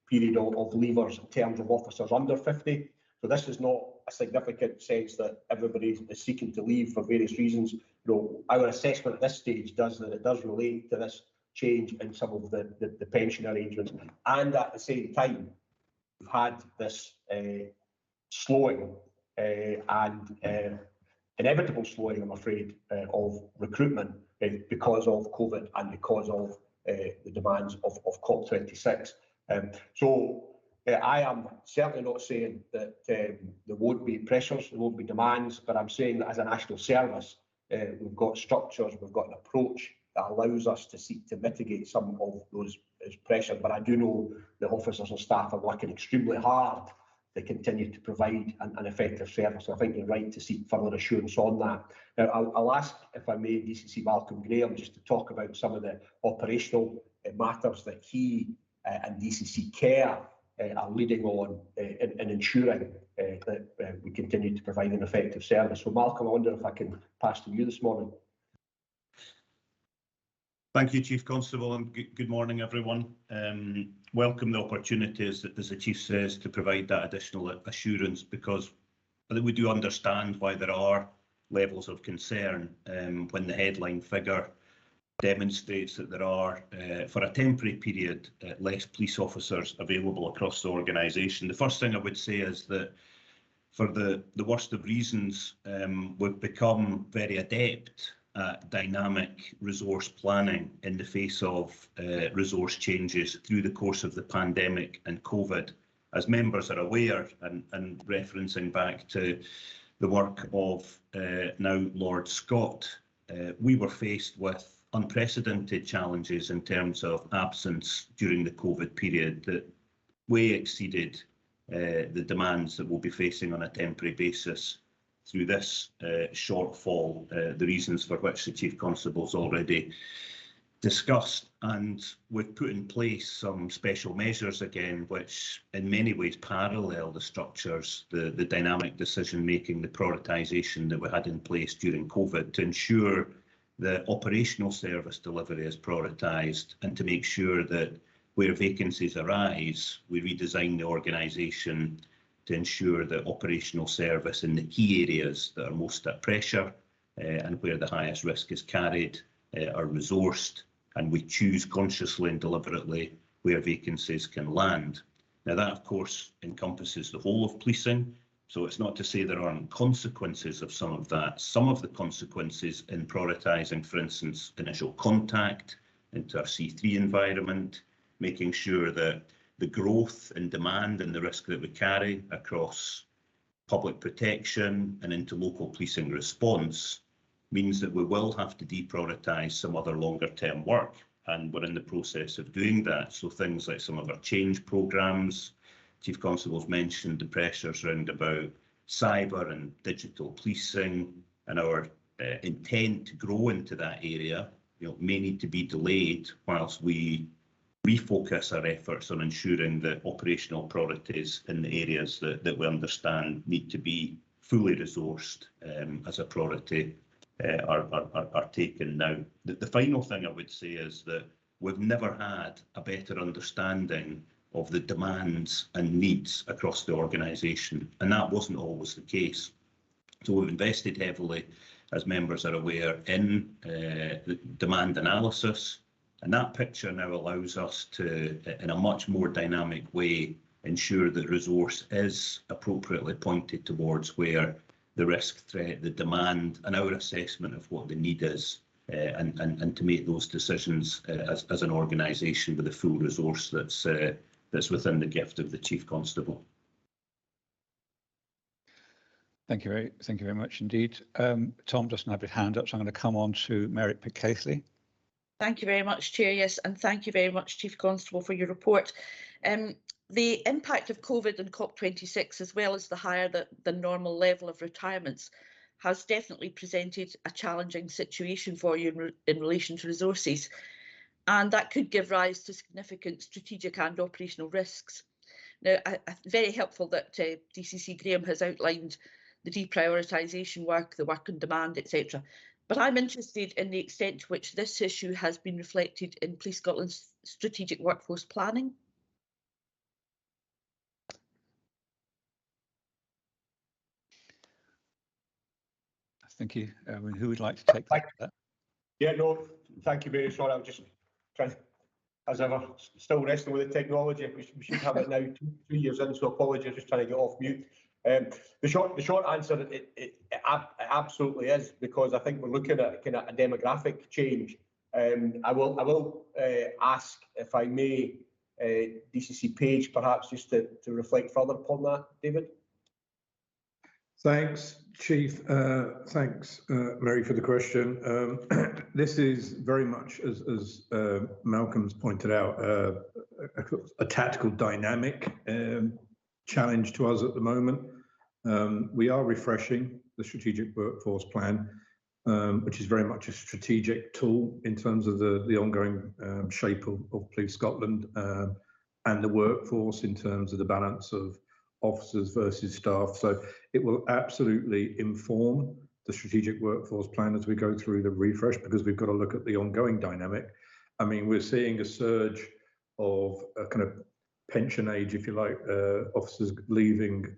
period of leavers in terms of officers under 50. So this is not a significant sense that everybody is seeking to leave for various reasons. Our assessment at this stage does that it does relate to this change in some of the pension arrangements, and at the same time we've had this slowing and inevitable slowing, I'm afraid, of recruitment because of COVID and because of the demands of COP26. So I am certainly not saying that there won't be pressures, there won't be demands, but I'm saying that as a national service, we've got structures, we've got an approach that allows us to seek to mitigate some of those pressures. But I do know the officers and staff are working extremely hard to continue to provide an effective service. So I think you're right to seek further assurance on that. Now, I'll ask, if I may, DCC Malcolm Graham just to talk about some of the operational matters that he and DCC Care are leading on in ensuring that we continue to provide an effective service. So Malcolm, I wonder if I can pass to you this morning. Thank you, Chief Constable, and good morning, everyone. Welcome the opportunity, as the Chief says, to provide that additional assurance, because I think we do understand why there are levels of concern when the headline figure demonstrates that there are, for a temporary period, less police officers available across the organisation. The first thing I would say is that for the worst of reasons, we've become very adept at dynamic resource planning in the face of resource changes through the course of the pandemic and COVID. As members are aware, and referencing back to the work of now Lord Scott, we were faced with unprecedented challenges in terms of absence during the COVID period that way exceeded the demands that we'll be facing on a temporary basis through this shortfall, the reasons for which the Chief Constable's already discussed. And we've put in place some special measures again, which in many ways parallel the structures, the dynamic decision making, the prioritisation that we had in place during COVID to ensure the operational service delivery is prioritised, and to make sure that where vacancies arise, we redesign the organisation to ensure that operational service in the key areas that are most at pressure and where the highest risk is carried are resourced, and we choose consciously and deliberately where vacancies can land. Now that of course encompasses the whole of policing, so it's not to say there aren't consequences of some of that. Some of the consequences in prioritising, for instance, initial contact into our C3 environment, making sure that the growth in demand and the risk that we carry across public protection and into local policing response means that we will have to deprioritise some other longer term work, and we're in the process of doing that. So things like some of our change programmes, Chief Constable's mentioned the pressures around about cyber and digital policing, and our intent to grow into that area may need to be delayed whilst we refocus our efforts on ensuring that operational priorities in the areas that we understand need to be fully resourced as a priority are taken now. The final thing I would say is that we've never had a better understanding of the demands and needs across the organisation, and that wasn't always the case. So we've invested heavily, as members are aware, in the demand analysis, and that picture now allows us to, in a much more dynamic way, ensure that resource is appropriately pointed towards where the risk, threat, the demand, and our assessment of what the need is, and to make those decisions as an organisation with the full resource that's within the gift of the Chief Constable. Thank you very much indeed. Tom doesn't have his hand up, so I'm going to come on to Merrick Pitt-Caithley. Thank you very much, Chair. Yes, and thank you very much, Chief Constable, for your report. The impact of COVID and COP26, as well as the higher than normal level of retirements, has definitely presented a challenging situation for you in relation to resources, and that could give rise to significant strategic and operational risks. Now, very helpful that DCC Graham has outlined the deprioritisation work, the work on demand, etc. But I'm interested in the extent to which this issue has been reflected in Police Scotland's strategic workforce planning. Thank you. Who would like to take that? Yeah, no, thank you very much. I'm just trying, as ever, still wrestling with the technology. We should have it now 2 years in, so apologies, just trying to get off mute. The short answer, it absolutely is, because I think we're looking at kind of a demographic change. I will ask, if I may, DCC Page perhaps just to reflect further upon that, David. Thanks, Chief. Thanks, Mary, for the question. This is very much, as Malcolm's pointed out, a tactical dynamic challenge to us at the moment. We are refreshing the strategic workforce plan, which is very much a strategic tool in terms of the ongoing shape of Police Scotland and the workforce in terms of the balance of officers versus staff. So it will absolutely inform the strategic workforce plan as we go through the refresh, because we've got to look at the ongoing dynamic. I mean, we're seeing a surge of a kind of pension age, if you like, officers leaving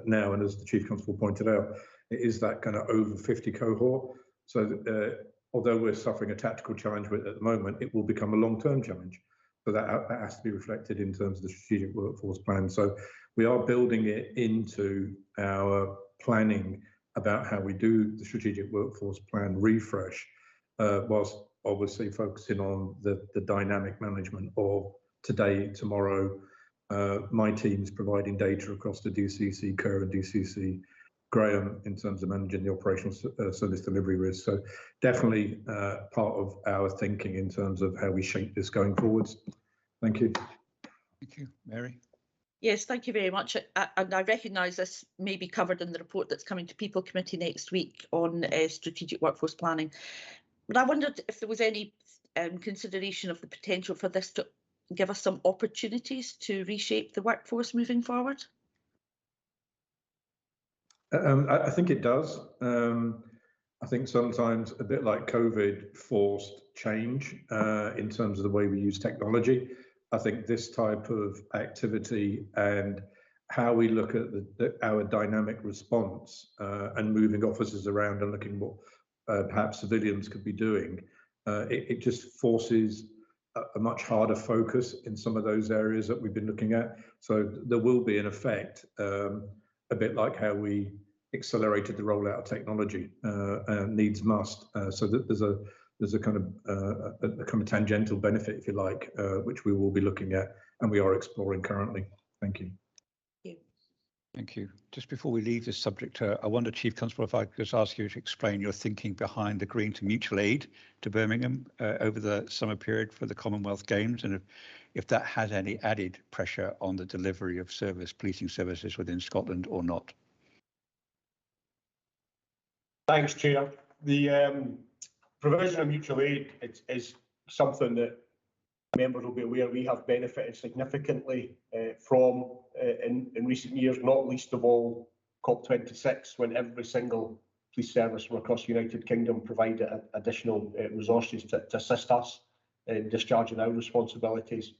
now, and as the Chief Constable pointed out, it is that kind of over 50 cohort. So although we're suffering a tactical challenge with it at the moment, it will become a long-term challenge. So that has to be reflected in terms of the strategic workforce plan. So we are building it into our planning about how we do the strategic workforce plan refresh, whilst obviously focusing on the dynamic management of today, tomorrow. My team's providing data across the DCC Kerr and DCC Graham in terms of managing the operational service delivery risk. So definitely part of our thinking in terms of how we shape this going forwards. Thank you. Thank you. Mary? Yes, thank you very much. And I recognise this may be covered in the report that's coming to People Committee next week on strategic workforce planning. But I wondered if there was any consideration of the potential for this to give us some opportunities to reshape the workforce moving forward. I think it does. I think sometimes a bit like COVID forced change in terms of the way we use technology. I think this type of activity and how we look at our dynamic response and moving officers around and looking what perhaps civilians could be doing, it just forces a much harder focus in some of those areas that we've been looking at. So there will be an effect, a bit like how we accelerated the rollout of technology, needs must. So that there's a kind of tangential benefit, if you like, which we will be looking at and we are exploring currently. Thank you. Thank you. Just before we leave this subject, I wonder, Chief Constable, if I could just ask you to explain your thinking behind agreeing to mutual aid to Birmingham over the summer period for the Commonwealth Games, and if that has any added pressure on the delivery of policing services within Scotland or not. Thanks, Chair. The provision of mutual aid is something that members will be aware we have benefited significantly from in recent years, not least of all COP26, when every single police service from across the United Kingdom provided additional resources to assist us in discharging our responsibilities.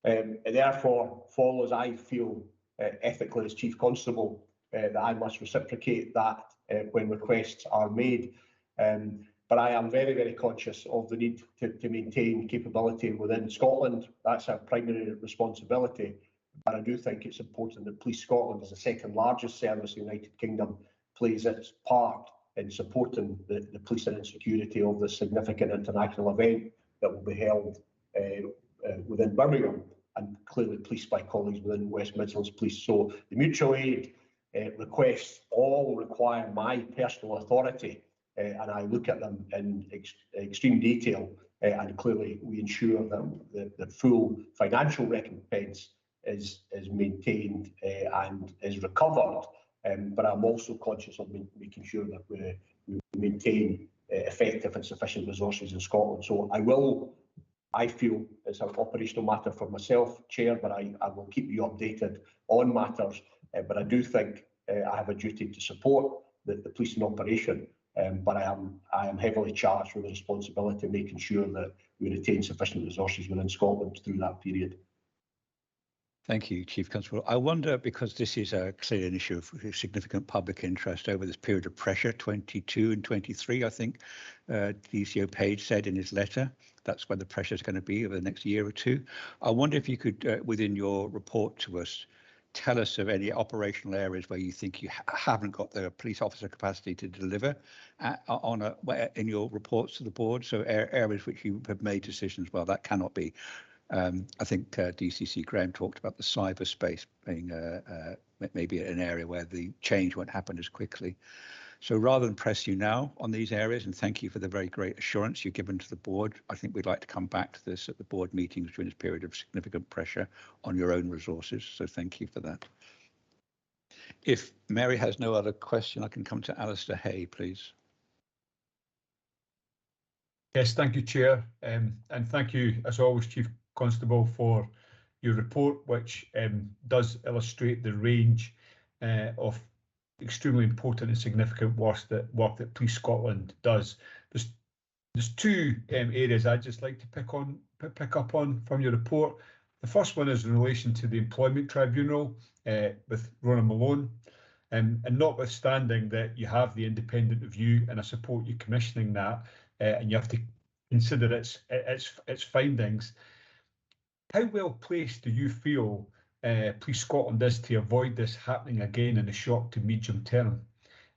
It therefore follows, I feel, ethically as Chief Constable, that I must reciprocate that when requests are made. But I am very, very conscious of the need to maintain capability within Scotland. That's our primary responsibility. But I do think it's important that Police Scotland, as the second largest service in the United Kingdom, plays its part in supporting the policing and security of the significant international event that will be held within Birmingham. And clearly clearly policed by colleagues within West Midlands Police. So the mutual aid requests all require my personal authority, and I look at them in extreme detail, and clearly we ensure that the full financial recompense is maintained and is recovered. But I'm also conscious of making sure that we maintain effective and sufficient resources in Scotland. So I feel it's an operational matter for myself, Chair, but I will keep you updated on matters. But I do think I have a duty to support the policing operation. But I am heavily charged with the responsibility of making sure that we retain sufficient resources within Scotland through that period. Thank you, Chief Constable. I wonder, because this is clearly an issue of significant public interest over this period of pressure, 22 and 23, I think DCO Page said in his letter, that's where the pressure is going to be over the next year or two. I wonder if you could, within your report to us, tell us of any operational areas where you think you haven't got the police officer capacity to deliver in your reports to the board. So areas which you have made decisions, well, that cannot be. I think DCC Graham talked about the cyberspace being maybe an area where the change won't happen as quickly. So rather than press you now on these areas, and thank you for the very great assurance you've given to the board, I think we'd like to come back to this at the board meetings during this period of significant pressure on your own resources. So thank you for that. If Mary has no other question, I can come to Alistair Hay, please. Yes, thank you, Chair. And thank you, as always, Chief Constable, for your report, which does illustrate the range of extremely important and significant work that Police Scotland does. There's two areas I'd just like to pick up on from your report. The first one is in relation to the Employment Tribunal with Rona Malone, and notwithstanding that you have the independent review, and I support you commissioning that, and you have to consider its findings. How well placed do you feel Police Scotland is to avoid this happening again in the short to medium term?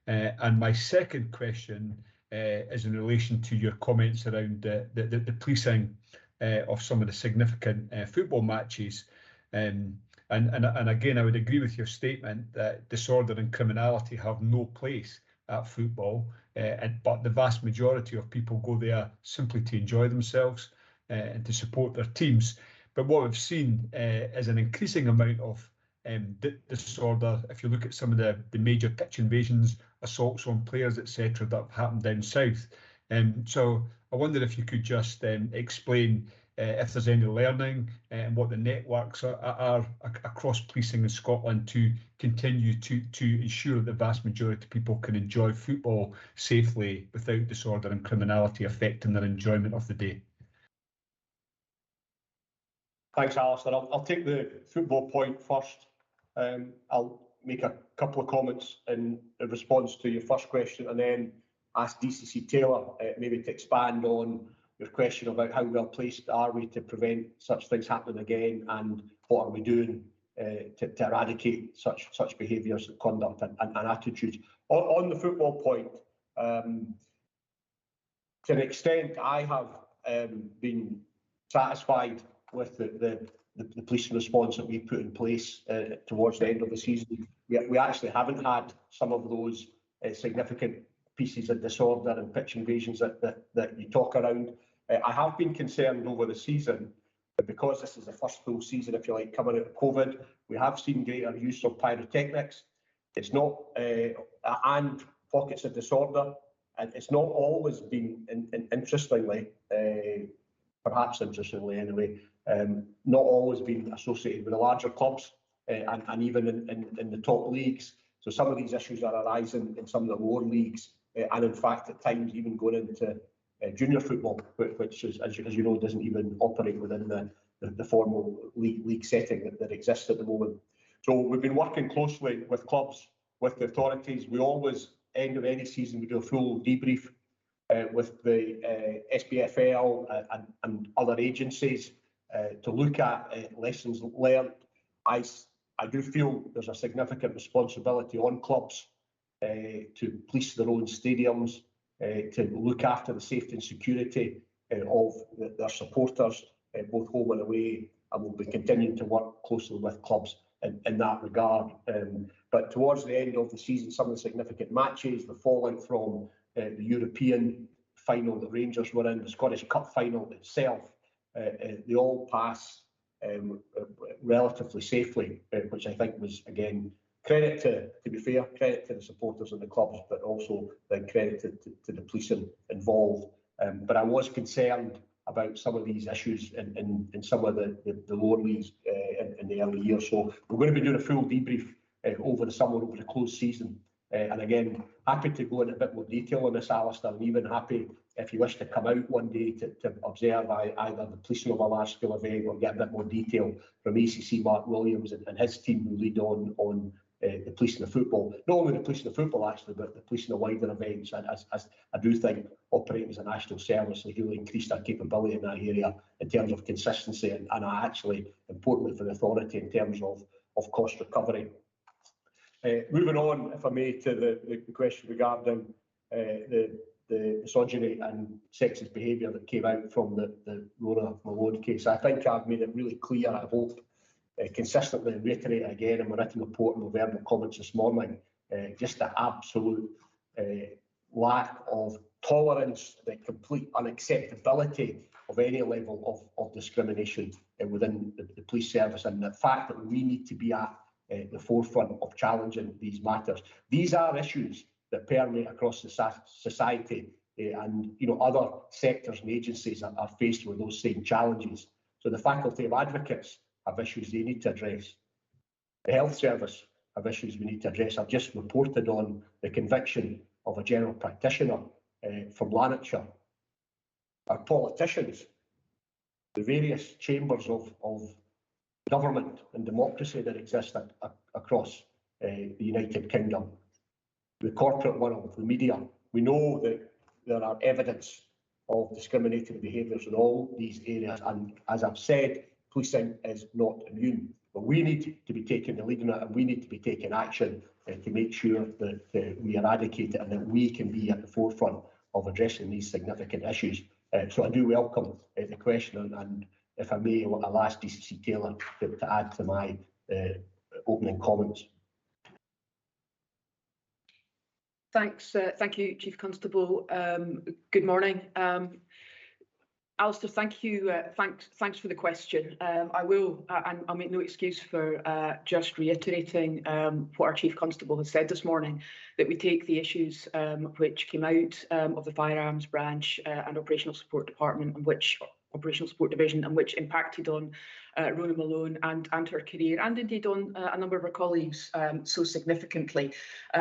And my second question is in relation to your comments around the policing of some of the significant football matches. And again, I would agree with your statement that disorder and criminality have no place at football, but the vast majority of people go there simply to enjoy themselves and to support their teams. But what we've seen is an increasing amount of disorder. If you look at some of the major pitch invasions, assaults on players, etc., that have happened down south. So I wonder if you could just explain if there's any learning and what the networks are across policing in Scotland to continue to ensure that the vast majority of people can enjoy football safely without disorder and criminality affecting their enjoyment of the day. Thanks, Alistair. I'll take the football point first. I'll make a couple of comments in response to your first question, and then ask DCC Taylor maybe to expand on your question about how well placed are we to prevent such things happening again, and what are we doing to eradicate such behaviours, conduct and attitudes. On the football point, to an extent I have been satisfied with the policing response that we put in place towards the end of the season. We actually haven't had some of those significant pieces of disorder and pitch invasions that you talk around. I have been concerned over the season, but because this is the first full season, if you like, coming out of COVID, we have seen greater use of pyrotechnics. It's not, and pockets of disorder, and it's not always been, interestingly anyway, not always been associated with the larger clubs and even in the top leagues. So some of these issues are arising in some of the lower leagues, and in fact at times even going into junior football, which is, as you know, doesn't even operate within the formal league setting that exists at the moment. So we've been working closely with clubs, with the authorities. We always, end of any season, we do a full debrief with the SPFL and other agencies to look at lessons learned. I do feel there's a significant responsibility on clubs to police their own stadiums, to look after the safety and security of their supporters, both home and away, and we'll be continuing to work closely with clubs in that regard. But towards the end of the season, some of the significant matches, the fallout from the European final that Rangers were in, the Scottish Cup final itself, they all pass relatively safely, which I think was, again, credit to be fair, credit to the supporters and the clubs, but also then credit to the policing involved. But I was concerned about some of these issues in some of the lower leagues in the early years. So we're going to be doing a full debrief over the summer, over the closed season. And again, happy to go into a bit more detail on this, Alistair, and even happy if you wish to come out one day to observe either the policing of a large scale event or get a bit more detail from ACC Mark Williams and his team who lead on the policing of football. Not only the policing of football actually, but the policing of wider events. As I do think operating as a national service has really increased our capability in that area in terms of consistency and actually, importantly for the authority, in terms of cost recovery. Moving on, if I may, to the question regarding the misogyny and sexist behaviour that came out from the Rona Malone case. I think I've made it really clear, I hope, consistently, and reiterate again in my written report and my verbal comments this morning, just the absolute lack of tolerance, the complete unacceptability of any level of discrimination within the police service, and the fact that we need to be at the forefront of challenging these matters. These are issues that permeate across the society, and other sectors and agencies are faced with those same challenges. So the Faculty of Advocates have issues they need to address. The Health Service have issues we need to address. I've just reported on the conviction of a general practitioner from Lanarkshire. Our politicians, the various chambers of government and democracy that exist across the United Kingdom, the corporate world, the media, we know that there are evidence of discriminatory behaviours in all these areas, and as I've said, policing is not immune, but we need to be taking the lead in it, and we need to be taking action to make sure that we eradicate it and that we can be at the forefront of addressing these significant issues. So I do welcome the question, and if I may, I'll ask DCC Taylor to add to my opening comments. Thanks. Thank you, Chief Constable. Good morning. Alistair, thank you. Thanks for the question. I will, and I'll make no excuse for just reiterating what our Chief Constable has said this morning, that we take the issues which came out of the Firearms Branch and Operational Support Department, and which Operational Support Division, and which impacted on Rona Malone and her career, and indeed on a number of our colleagues so significantly.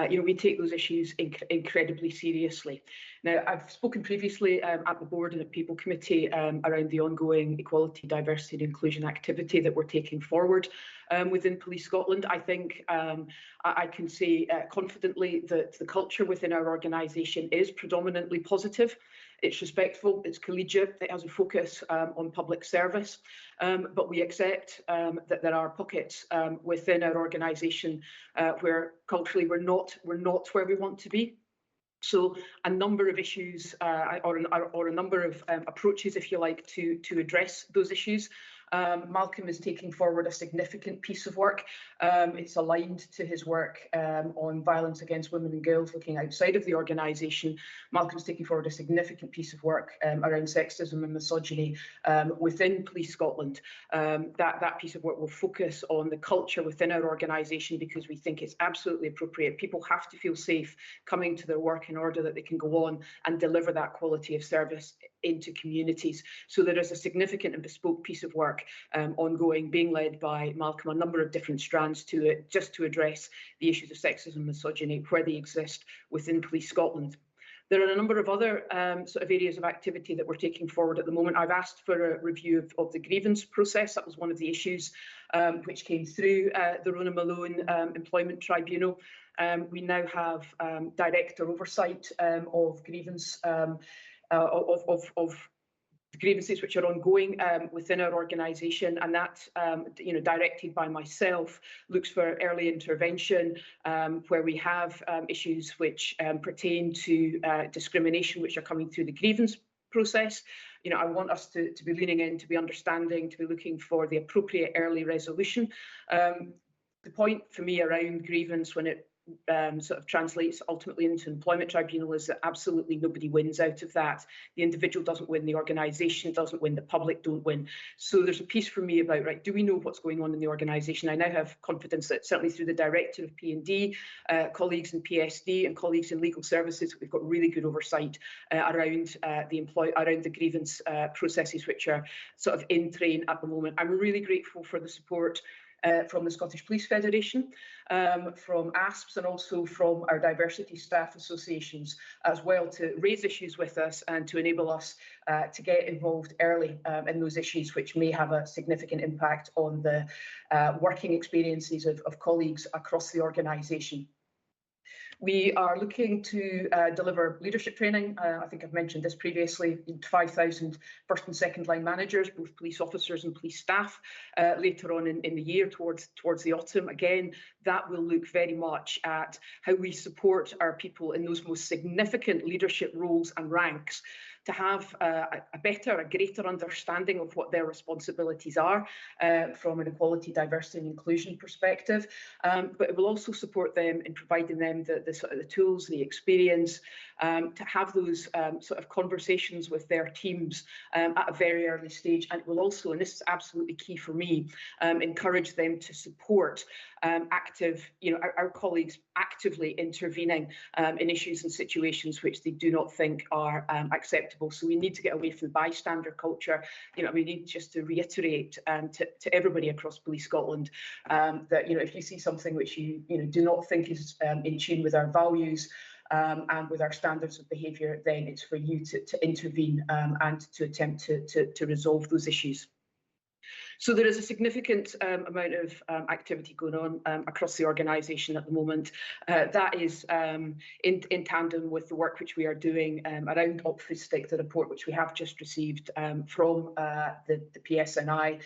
We take those issues incredibly seriously. Now, I've spoken previously at the board and at People Committee around the ongoing equality, diversity and inclusion activity that we're taking forward within Police Scotland. I think I can say confidently that the culture within our organisation is predominantly positive. It's respectful, it's collegiate, it has a focus on public service, but we accept that there are pockets within our organisation where culturally we're not where we want to be. So a number of issues or a number of approaches, if you like, to address those issues. Malcolm is taking forward a significant piece of work. It's aligned to his work on violence against women and girls looking outside of the organisation. Malcolm's taking forward a significant piece of work around sexism and misogyny within Police Scotland. That piece of work will focus on the culture within our organisation, because we think it's absolutely appropriate. People have to feel safe coming to their work in order that they can go on and deliver that quality of service into communities. So there is a significant and bespoke piece of work ongoing, being led by Malcolm, a number of different strands to it, just to address the issues of sexism and misogyny where they exist within Police Scotland. There are a number of other sort of areas of activity that we're taking forward at the moment. I've asked for a review of the grievance process. That was one of the issues which came through the Rona Malone Employment Tribunal. We now have director oversight of grievance of grievances which are ongoing within our organisation, and that, directed by myself, looks for early intervention where we have issues which pertain to discrimination which are coming through the grievance process. You know, I want us to be leaning in, to be understanding, to be looking for the appropriate early resolution. The point for me around grievance when it sort of translates ultimately into employment tribunal is that absolutely nobody wins out of that. The individual doesn't win, the organisation doesn't win, the public don't win. So there's a piece for me about, right, do we know what's going on in the organisation? I now have confidence that certainly through the Director of P&D, colleagues in PSD and colleagues in legal services, we've got really good oversight around the grievance processes which are sort of in train at the moment. I'm really grateful for the support from the Scottish Police Federation, from ASPS, and also from our diversity staff associations as well, to raise issues with us and to enable us to get involved early in those issues which may have a significant impact on the working experiences of colleagues across the organisation. We are looking to deliver leadership training. I think I've mentioned this previously, 5,000 first and second line managers, both police officers and police staff, later on in the year towards the autumn. Again, that will look very much at how we support our people in those most significant leadership roles and ranks to have a greater understanding of what their responsibilities are from an equality, diversity and inclusion perspective. But it will also support them in providing them the sort of the tools, the experience to have those sort of conversations with their teams at a very early stage. And it will also, and this is absolutely key for me, encourage them to support our colleagues actively intervening in issues and situations which they do not think are acceptable. So we need to get away from the bystander culture. You know, we need just to reiterate to everybody across Police Scotland that, you know, if you see something which you do not think is in tune with our values and with our standards of behaviour, then it's for you to intervene and to attempt to resolve those issues. So there is a significant amount of activity going on across the organisation at the moment. That is in tandem with the work which we are doing around Opfustic, the report which we have just received from the PSNI.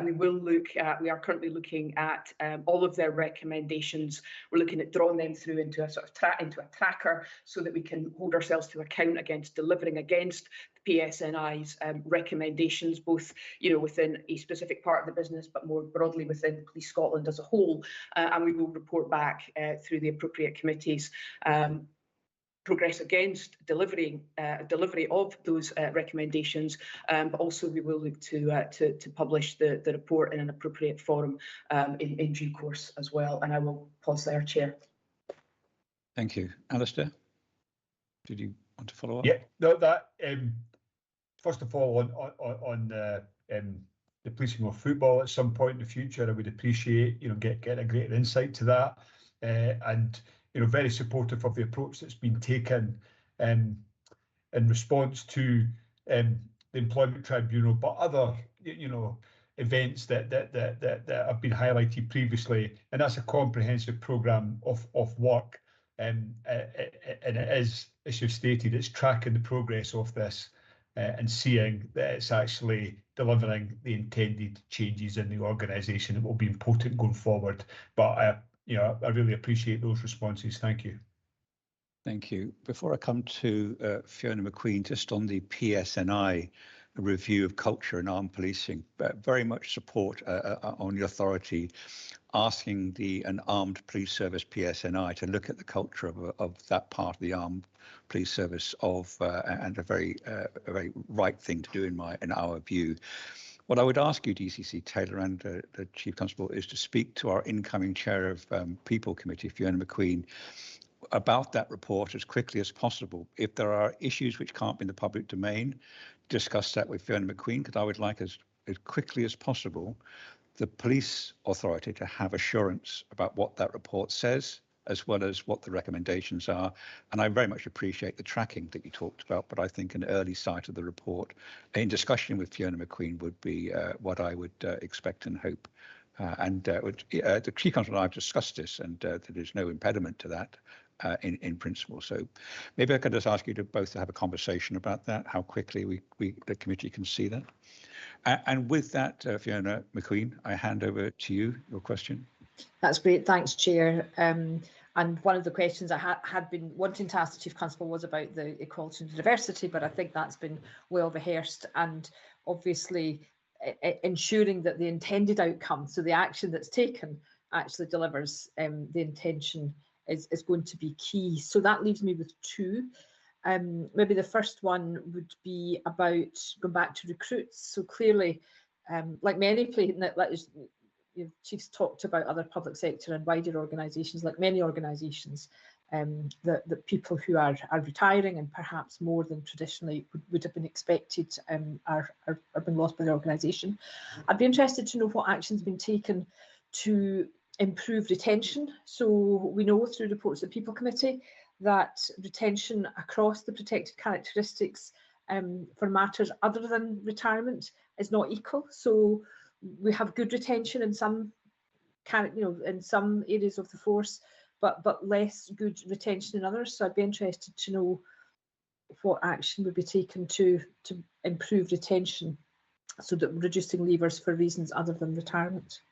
We are currently looking at all of their recommendations. We're looking at drawing them through into a sort of tracker so that we can hold ourselves to account against delivering against PSNI's recommendations, both within a specific part of the business, but more broadly within Police Scotland as a whole. And we will report back through the appropriate committees progress against delivery of those recommendations, but also we will look to publish the report in an appropriate forum in due course as well. And I will pause there, Chair. Thank you. Alistair, did you want to follow up? Yeah, no, that first of all, on the policing of football at some point in the future, I would appreciate getting a greater insight to that, and very supportive of the approach that's been taken in response to the employment tribunal, but other events that have been highlighted previously, and that's a comprehensive programme of work, and it is, as you've stated, it's tracking the progress of this. And seeing that it's actually delivering the intended changes in the organisation that will be important going forward. But I really appreciate those responses. Thank you. Thank you. Before I come to Fiona McQueen, just on the PSNI review of culture and armed policing, very much support on the authority asking an armed police service PSNI to look at the culture of that part of the armed police service and a very right thing to do in our view. What I would ask you, DCC Taylor and the Chief Constable, is to speak to our incoming chair of People Committee, Fiona McQueen, about that report as quickly as possible. If there are issues which can't be in the public domain, discuss that with Fiona McQueen, because I would like as quickly as possible the police authority to have assurance about what that report says, as well as what the recommendations are. And I very much appreciate the tracking that you talked about, but I think an early sight of the report in discussion with Fiona McQueen would be what I would expect and hope. The Chief Constable and I have discussed this, and there's no impediment to that in principle. So maybe I could just ask you to both have a conversation about that, how quickly the committee can see that. And with that, Fiona McQueen, I hand over to you, your question. That's great. Thanks, Chair. And one of the questions I had been wanting to ask the Chief Constable was about the equality and diversity, but I think that's been well rehearsed, and obviously ensuring that the intended outcome, so the action that's taken, actually delivers the intention is going to be key. So that leaves me with two. Maybe the first one would be about going back to recruits. So clearly, like many places, Chief's talked about other public sector and wider organisations, like many organisations, that people who are retiring and perhaps more than traditionally would have been expected are being lost by the organisation. I'd be interested to know what action's been taken to improve retention. So we know through reports of the People Committee that retention across the protected characteristics for matters other than retirement is not equal. So we have good retention in some, in some areas of the force, but less good retention in others. So I'd be interested to know what action would be taken to improve retention, so that we're reducing leavers for reasons other than retirement.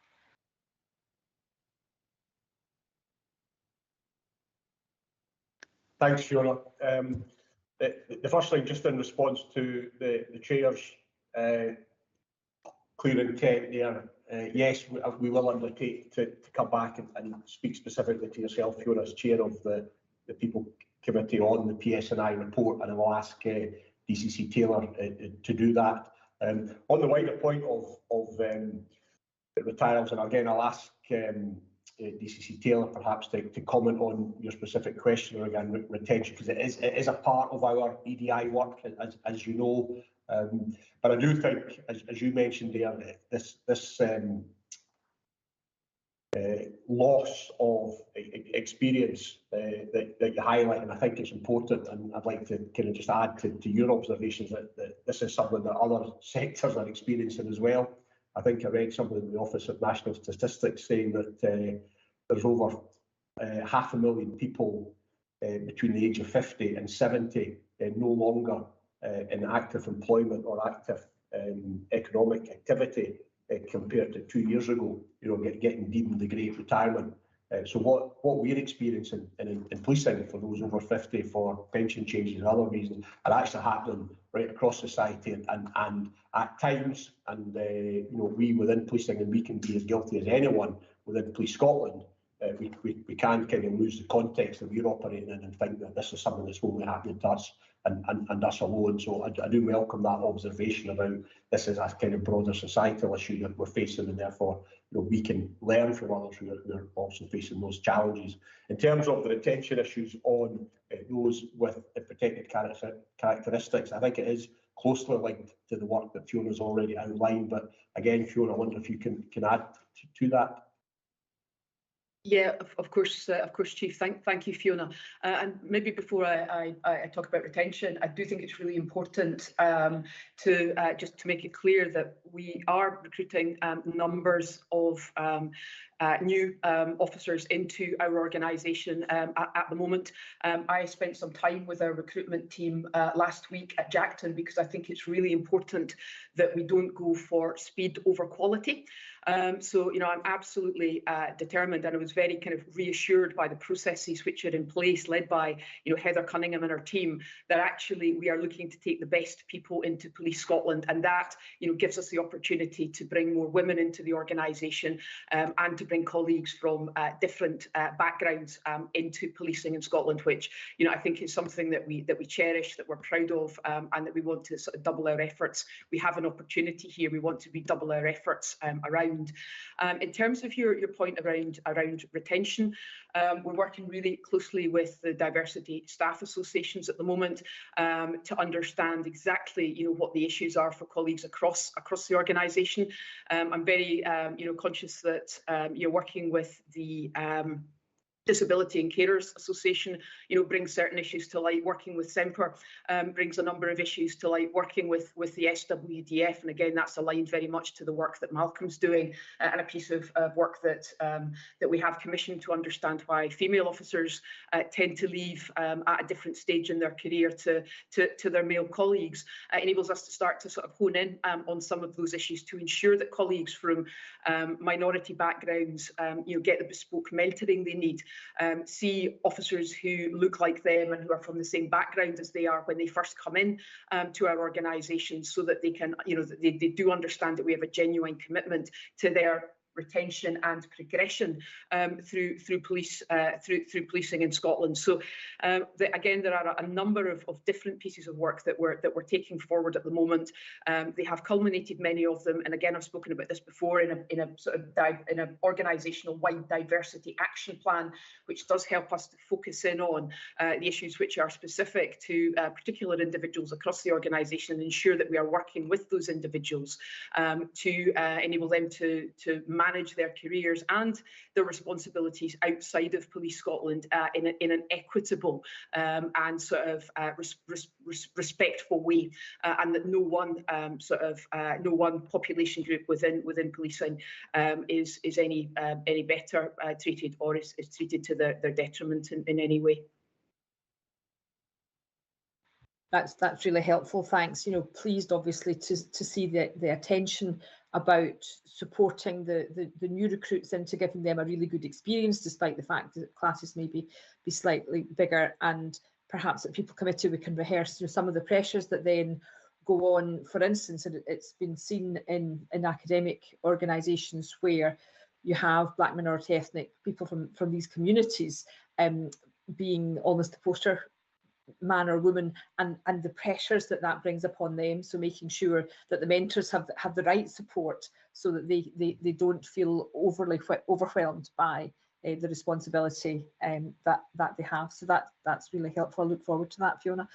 Thanks, Fiona. The first thing, just in response to the Chair's clear intent there, yes, we will undertake to come back and speak specifically to yourself, Fiona, as Chair of the People Committee on the PSNI report, and I will ask DCC Taylor to do that. On the wider point of retirals, and again, I'll ask DCC Taylor perhaps to comment on your specific question regarding retention, because it is a part of our EDI work, as you know. But I do think, as you mentioned there, this loss of experience that you highlight, and I think it's important, and I'd like to kind of just add to your observations that this is something that other sectors are experiencing as well. I think I read something in the Office of National Statistics saying that there's over 500,000 people between the age of 50 and 70 no longer in active employment or active economic activity compared to 2 years ago, getting deemed the Great Retirement. So what we're experiencing in policing for those over 50 for pension changes and other reasons are actually happening right across society, and at times, and we within policing, and we can be as guilty as anyone within Police Scotland, we can kind of lose the context that we're operating in and think that this is something that's only happening to us and us alone. So I do welcome that observation about this is a kind of broader societal issue that we're facing, and therefore we can learn from others who are also facing those challenges. In terms of the retention issues on those with protected characteristics, I think it is closely linked to the work that Fiona's already outlined. But again, Fiona, I wonder if you can add to that. Yeah, of course, Chief. Thank you, Fiona. And maybe before I talk about retention, I do think it's really important to just to make it clear that we are recruiting numbers of new officers into our organisation at the moment. I spent some time with our recruitment team last week at Jackton, because I think it's really important that we don't go for speed over quality. So, I'm absolutely determined, and I was very kind of reassured by the processes which are in place, led by, Heather Cunningham and her team, that actually we are looking to take the best people into Police Scotland, and that, gives us the opportunity to bring more women into the organisation and to bring colleagues from different backgrounds into policing in Scotland, which, I think is something that we cherish, that we're proud of, and that we want to sort of double our efforts. We have an opportunity here. We want to double our efforts around. In terms of your point around retention, we're working really closely with the diversity staff associations at the moment to understand exactly what the issues are for colleagues across the organisation. I'm very conscious that you're working with the Disability and Carers Association, brings certain issues to light. Working with SEMPR brings a number of issues to light. Working with the SWDF, and again, that's aligned very much to the work that Malcolm's doing, and a piece of work that we have commissioned to understand why female officers tend to leave at a different stage in their career to their male colleagues. Enables us to start to sort of hone in on some of those issues to ensure that colleagues from minority backgrounds, get the bespoke mentoring they need. see officers who look like them and who are from the same background as they are when they first come in to our organisation, so that they can, they do understand that we have a genuine commitment to their retention and progression through policing in Scotland. So again, there are a number of different pieces of work that we're taking forward at the moment. They have culminated, many of them, and again, I've spoken about this before, in an organisational wide diversity action plan, which does help us to focus in on the issues which are specific to particular individuals across the organisation, and ensure that we are working with those individuals to enable them to manage their careers and their responsibilities outside of Police Scotland in an equitable and sort of respectful way, and that no one population group within policing is any better treated or is treated to their detriment in any way. That's really helpful. Thanks. Pleased obviously to see the attention about supporting the new recruits into giving them a really good experience, despite the fact that classes may be slightly bigger, and perhaps at People Committee we can rehearse some of the pressures that then go on. For instance, it's been seen in academic organisations where you have Black minority ethnic people from these communities being almost the poster man or woman, and the pressures that brings upon them. So making sure that the mentors have the right support, so that they don't feel overly overwhelmed by the responsibility that they have. So that's really helpful. I look forward to that, Fiona.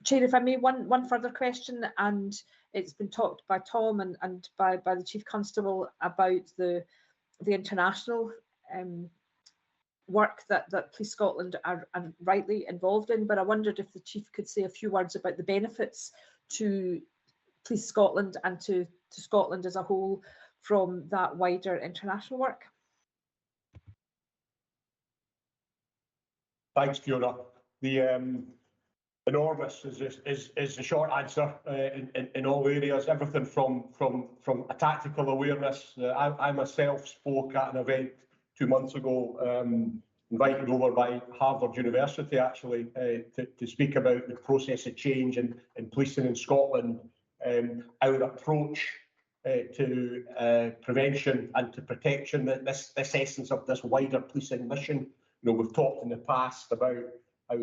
Chair, if I may, one further question, and it's been talked by Tom and by the Chief Constable about the international work that Police Scotland are rightly involved in, but I wondered if the Chief could say a few words about the benefits to Police Scotland and to Scotland as a whole from that wider international work. Thanks, Fiona. The enormous is the short answer in all areas. Everything from a tactical awareness. I myself spoke at an event 2 months ago, invited over by Harvard University actually to speak about the process of change in policing in Scotland, our approach to prevention and to protection, this essence of this wider policing mission. We've talked in the past about how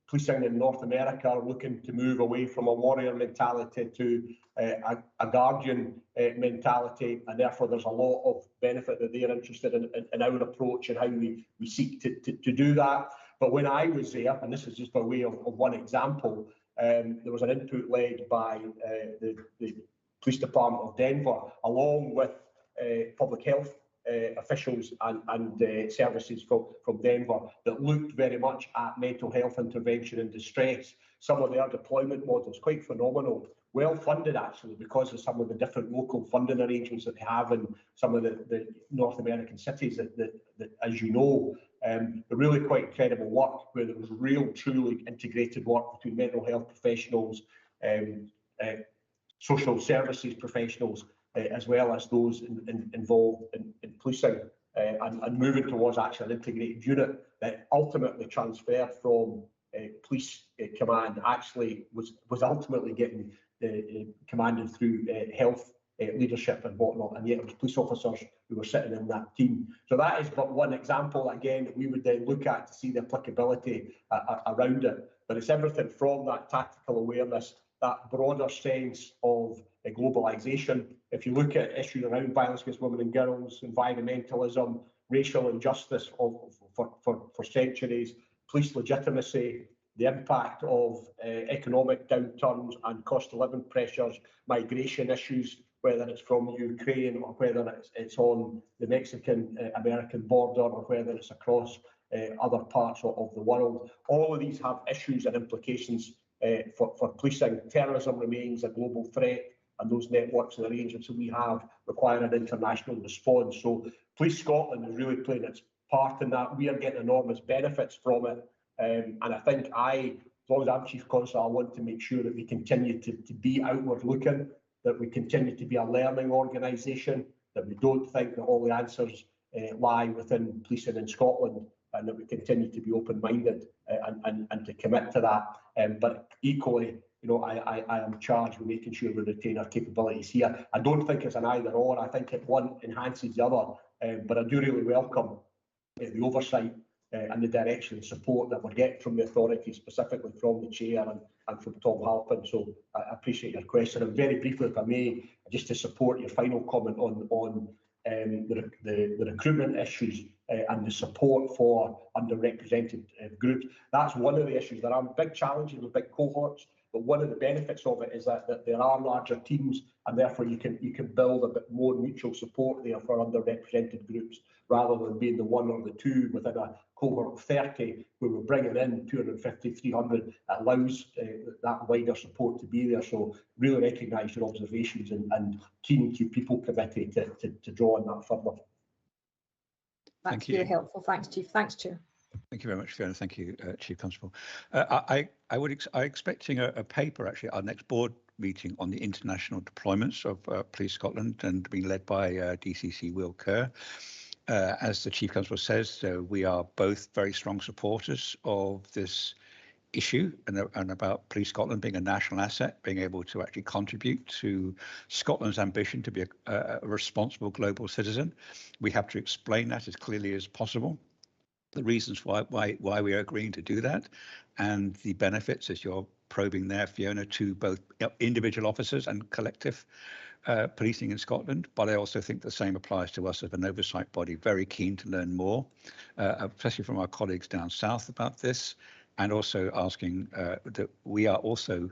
policing in North America are looking to move away from a warrior mentality to a guardian mentality, and therefore there's a lot of benefit that they're interested in our approach and how we seek to do that. But when I was there, and this is just by way of one example, there was an input led by the Police Department of Denver, along with public health officials and services from Denver, that looked very much at mental health intervention and distress. Some of their deployment models, quite phenomenal, well funded actually, because of some of the different local funding arrangements that they have in some of the North American cities that as you know, really quite incredible work, where there was real, truly integrated work between mental health professionals, social services professionals, as well as those involved in policing, and moving towards actually an integrated unit that ultimately transferred from police command, actually was ultimately getting commanded through health leadership and whatnot, and yet it was police officers who were sitting in that team. So that is but one example, again, that we would then look at to see the applicability around it. But it's everything from that tactical awareness, that broader sense of globalisation. If you look at issues around violence against women and girls, environmentalism, racial injustice for centuries, police legitimacy, the impact of economic downturns and cost of living pressures, migration issues, whether it's from Ukraine or whether it's on the Mexican-American border or whether it's across other parts of the world. All of these have issues and implications for policing. Terrorism remains a global threat, and those networks and arrangements that we have require an international response. So Police Scotland is really playing its part in that. We are getting enormous benefits from it. And I think as long as I'm Chief Constable, I want to make sure that we continue to be outward looking, that we continue to be a learning organisation, that we don't think that all the answers lie within policing in Scotland, and that we continue to be open-minded and to commit to that. But equally, you know, I am charged with making sure we retain our capabilities here. I don't think it's an either-or. I think one enhances the other, but I do really welcome the oversight and the direction and support that we're getting from the authority, specifically from the chair and from Tom Halpin. So I appreciate your question. And very briefly, if I may, just to support your final comment on the recruitment issues and the support for underrepresented groups. That's one of the issues. There are big challenges with big cohorts, but one of the benefits of it is that there are larger teams, and therefore you can build a bit more mutual support there for underrepresented groups, rather than being the one or the two within a cohort of 30, where we're bringing in 250, 300. It allows that wider support to be there. So really recognise your observations and keen to people committee to draw on that further. That's really helpful. Thanks, Chief. Thanks, Chair. Thank you very much, Fiona. Thank you, Chief Constable. I'm expecting a paper, actually, our next board meeting on the international deployments of Police Scotland, and being led by DCC Will Kerr. As the Chief Constable says, we are both very strong supporters of this issue and about Police Scotland being a national asset, being able to actually contribute to Scotland's ambition to be a responsible global citizen. We have to explain that as clearly as possible, the reasons why we are agreeing to do that, and the benefits, as you're probing there, Fiona, to both individual officers and collective policing in Scotland. But I also think the same applies to us as an oversight body. Very keen to learn more, especially from our colleagues down south about this, and also asking that we are also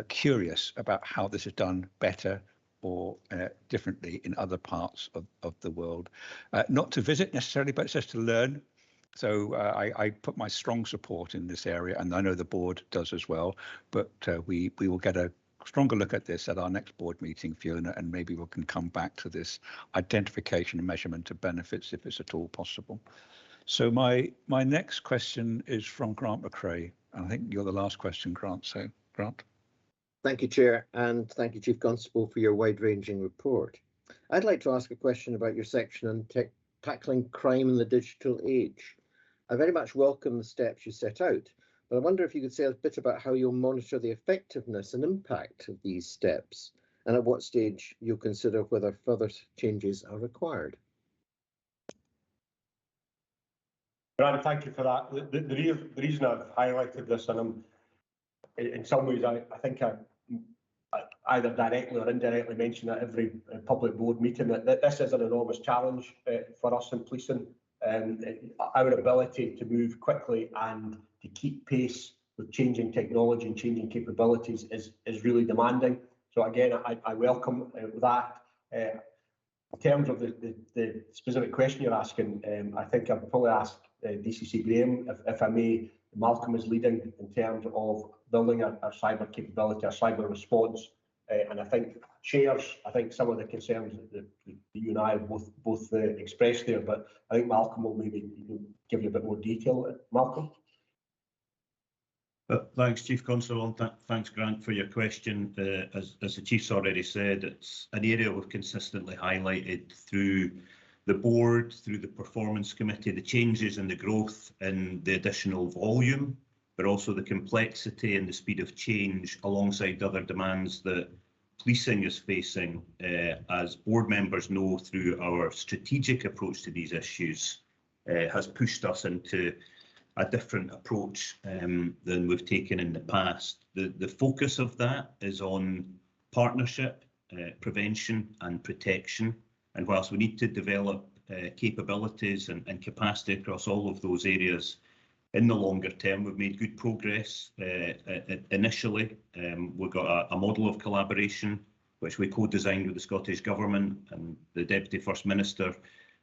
curious about how this is done better or differently in other parts of the world. Not to visit necessarily, but just to learn. So I put my strong support in this area, and I know the board does as well, but we will get a stronger look at this at our next board meeting, Fiona, and maybe we can come back to this identification and measurement of benefits if it's at all possible. So my next question is from Grant McRae. I think you're the last question, Grant. So, Grant. Thank you, Chair, and thank you, Chief Constable, for your wide-ranging report. I'd like to ask a question about your section on tackling crime in the digital age. I very much welcome the steps you set out, but I wonder if you could say a bit about how you'll monitor the effectiveness and impact of these steps, and at what stage you'll consider whether further changes are required. Grant, thank you for that. The reason I've highlighted this, and in some ways I think I either directly or indirectly mention at every public board meeting, that this is an enormous challenge for us in policing. Our ability to move quickly and to keep pace with changing technology and changing capabilities is really demanding. So again, I welcome that. In terms of the specific question you're asking, I think I'll probably ask DCC Graham, if I may. Malcolm is leading in terms of building our cyber capability, our cyber response, and I think shares, some of the concerns that you and I have both expressed there, but I think Malcolm will maybe give you a bit more detail. Malcolm? Thanks, Chief Constable, and thanks, Grant, for your question. As the Chief's already said, it's an area we've consistently highlighted through the board, through the performance committee, the changes and the growth in the additional volume, but also the complexity and the speed of change alongside other demands that policing is facing. As board members know, through our strategic approach to these issues, has pushed us into a different approach than we've taken in the past. The focus of that is on partnership, prevention and protection. And whilst we need to develop capabilities and capacity across all of those areas in the longer term, we've made good progress. Initially, we've got a model of collaboration, which we co-designed with the Scottish Government, and the Deputy First Minister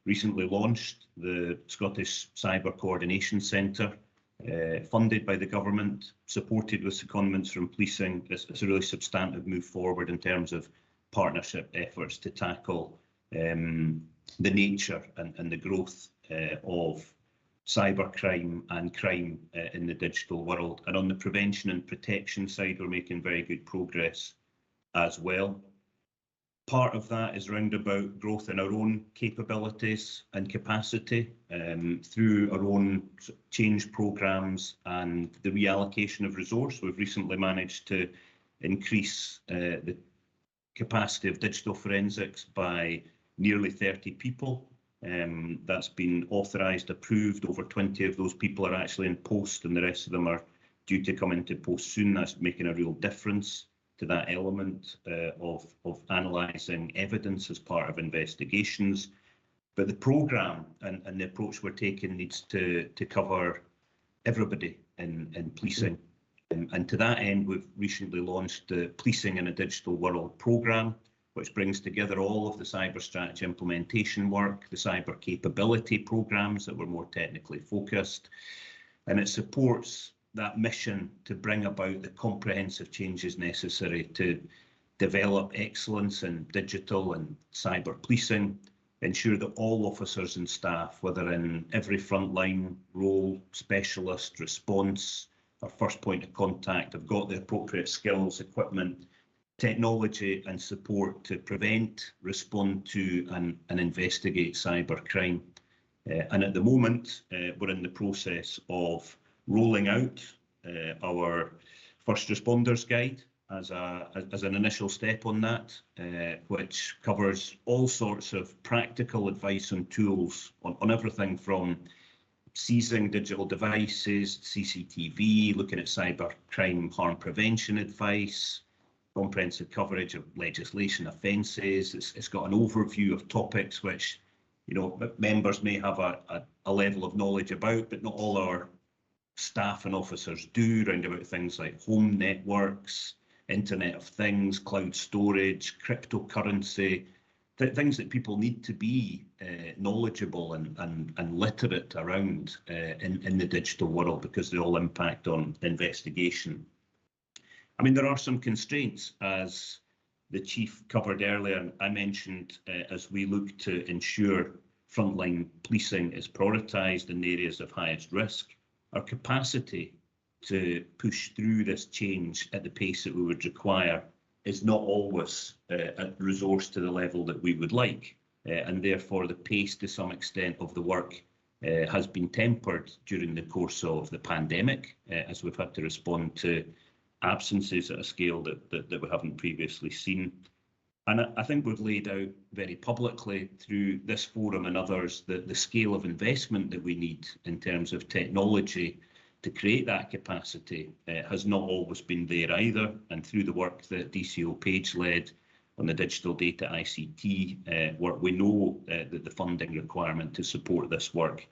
recently launched the Scottish Cyber Coordination Centre, funded by the government, supported with secondments from policing. It's a really substantive move forward in terms of partnership efforts to tackle the nature and the growth of cybercrime and crime in the digital world. And on the prevention and protection side, we're making very good progress as well. Part of that is round about growth in our own capabilities and capacity through our own change programmes and the reallocation of resource. We've recently managed to increase the capacity of digital forensics by nearly 30 people. That's been authorised, approved. Over 20 of those people are actually in post, and the rest of them are due to come into post soon. That's making a real difference to that element of analysing evidence as part of investigations. But the programme and the approach we're taking needs to cover everybody in policing. And to that end, we've recently launched the Policing in a Digital World programme, which brings together all of the cyber strategy implementation work, the cyber capability programmes that were more technically focused, and it supports that mission to bring about the comprehensive changes necessary to develop excellence in digital and cyber policing, ensure that all officers and staff, whether in every frontline role, specialist, response, or first point of contact, have got the appropriate skills, equipment, technology and support to prevent, respond to and investigate cyber crime. And at the moment, we're in the process of rolling out our first responders guide as an initial step on that, which covers all sorts of practical advice and tools on everything from seizing digital devices, CCTV, looking at cyber crime harm prevention advice, comprehensive coverage of legislation offences. It's got an overview of topics which, you know, members may have a level of knowledge about, but not all our staff and officers do, round about things like home networks, Internet of Things, cloud storage, cryptocurrency, things that people need to be knowledgeable and literate around in the digital world, because they all impact on investigation. I mean, there are some constraints, as the Chief covered earlier, and I mentioned, as we look to ensure frontline policing is prioritised in the areas of highest risk. Our capacity to push through this change at the pace that we would require is not always resourced to the level that we would like, and therefore the pace to some extent of the work has been tempered during the course of the pandemic, as we've had to respond to absences at a scale that we haven't previously seen. And I think we've laid out very publicly through this forum and others the scale of investment that we need in terms of technology to create that capacity has not always been there either. And through the work that DCO Page led on the digital data ICT work, we know that the funding requirement to support this work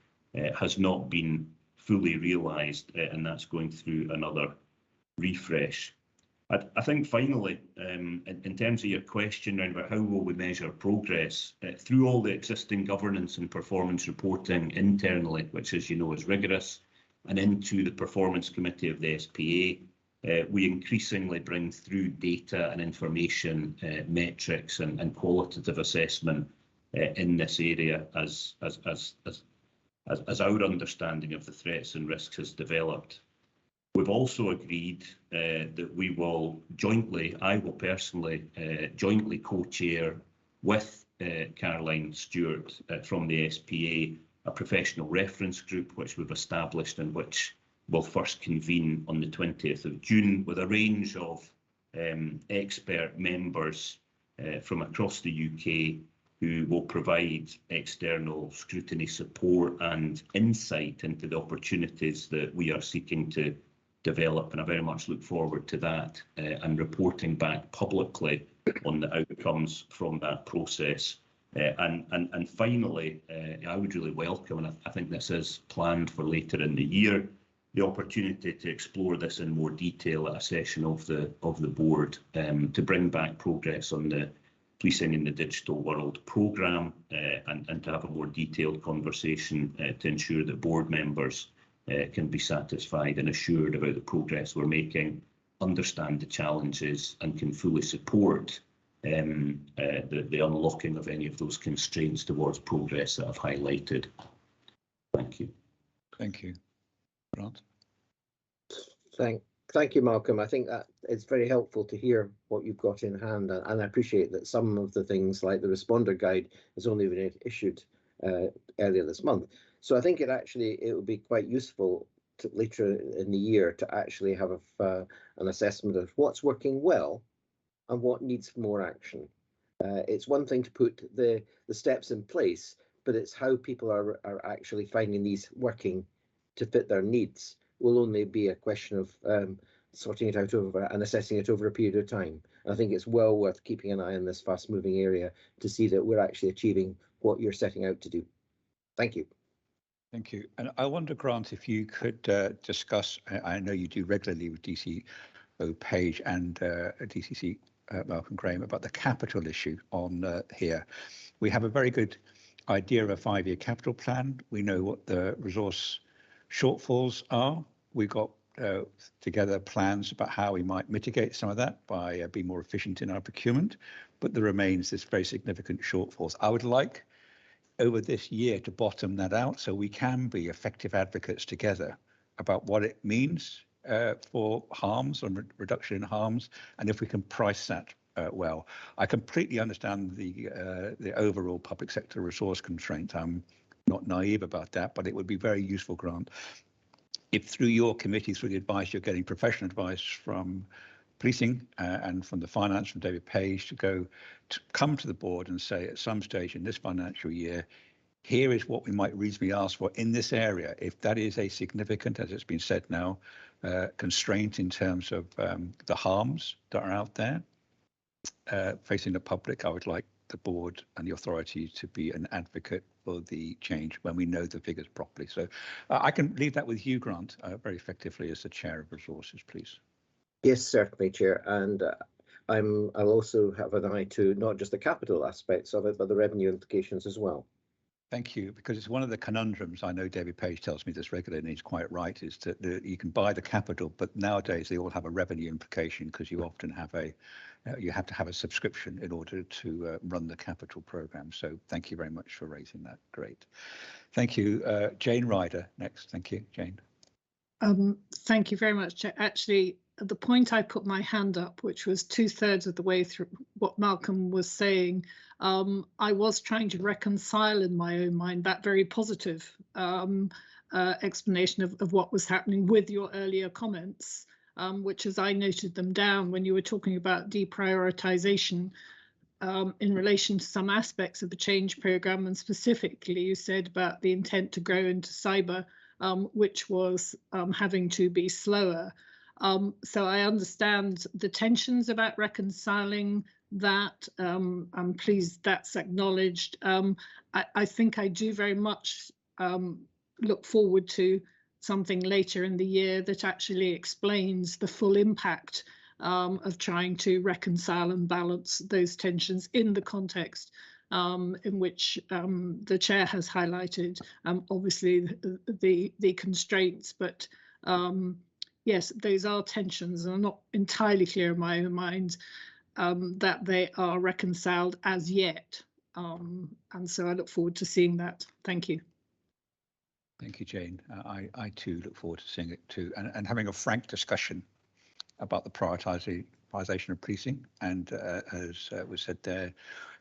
has not been fully realised, and that's going through another refresh. I think finally, in terms of your question around about how will we measure progress, through all the existing governance and performance reporting internally, which, as you know, is rigorous, and into the performance committee of the SPA, we increasingly bring through data and information, metrics and qualitative assessment in this area as our understanding of the threats and risks has developed. We've also agreed that we will jointly, I will personally jointly co-chair with Caroline Stewart from the SPA, a professional reference group which we've established and which will first convene on the 20th of June with a range of expert members from across the UK who will provide external scrutiny support and insight into the opportunities that we are seeking to develop, and I very much look forward to that and reporting back publicly on the outcomes from that process. And finally, I would really welcome, and I think this is planned for later in the year, the opportunity to explore this in more detail at a session of the board to bring back progress on the Policing in the Digital World programme and to have a more detailed conversation to ensure that board members can be satisfied and assured about the progress we're making, understand the challenges and can fully support the unlocking of any of those constraints towards progress that I've highlighted. Thank you. Thank you. Grant. Thank you, Malcolm. I think that it's very helpful to hear what you've got in hand, and I appreciate that some of the things like the responder guide has only been issued earlier this month. So I think it would be quite useful later in the year to actually have an assessment of what's working well and what needs more action. It's one thing to put the steps in place, but it's how people are actually finding these working to fit their needs will only be a question of sorting it out over and assessing it over a period of time. I think it's well worth keeping an eye on this fast-moving area to see that we're actually achieving what you're setting out to do. Thank you. Thank you. And I wonder, Grant, if you could discuss, I know you do regularly with DCO Page and DCC Malcolm Graham, about the capital issue on here. We have a very good idea of a 5-year capital plan. We know what the resource shortfalls are. We got together plans about how we might mitigate some of that by being more efficient in our procurement, but there remains this very significant shortfalls. I would like over this year to bottom that out so we can be effective advocates together about what it means for harms and reduction in harms, and if we can price that well. I completely understand the overall public sector resource constraint. I'm not naive about that, but it would be very useful, Grant, if through your committee, through the advice you're getting, professional advice from policing and from the finance, from David Page, to come to the board and say at some stage in this financial year, here is what we might reasonably ask for in this area. If that is a significant, as it's been said now, constraint in terms of the harms that are out there facing the public, I would like the board and the authority to be an advocate for the change when we know the figures properly. So I can leave that with you, Grant, very effectively as the chair of resources, please. Yes, certainly, Chair. And I'll also have an eye to not just the capital aspects of it, but the revenue implications as well. Thank you, because it's one of the conundrums. I know David Page tells me this regularly, and he's quite right, is that you can buy the capital, but nowadays they all have a revenue implication because you often have you have to have a subscription in order to run the capital program. So thank you very much for raising that. Great. Thank you. Jane Ryder next. Thank you, Jane. Thank you very much. Actually, at the point I put my hand up, which was 2/3 of the way through what Malcolm was saying, I was trying to reconcile in my own mind that very positive explanation of what was happening with your earlier comments, which, as I noted them down when you were talking about deprioritization in relation to some aspects of the change programme, and specifically you said about the intent to grow into cyber, which was having to be slower. So I understand the tensions about reconciling that. I'm pleased that's acknowledged. I think I do very much look forward to something later in the year that actually explains the full impact of trying to reconcile and balance those tensions in the context in which the chair has highlighted, obviously the constraints, but yes, those are tensions, and I'm not entirely clear in my own mind that they are reconciled as yet. And so I look forward to seeing that. Thank you. Thank you, Jane. I too look forward to seeing it too, and having a frank discussion about the prioritisation of policing, and as was said there,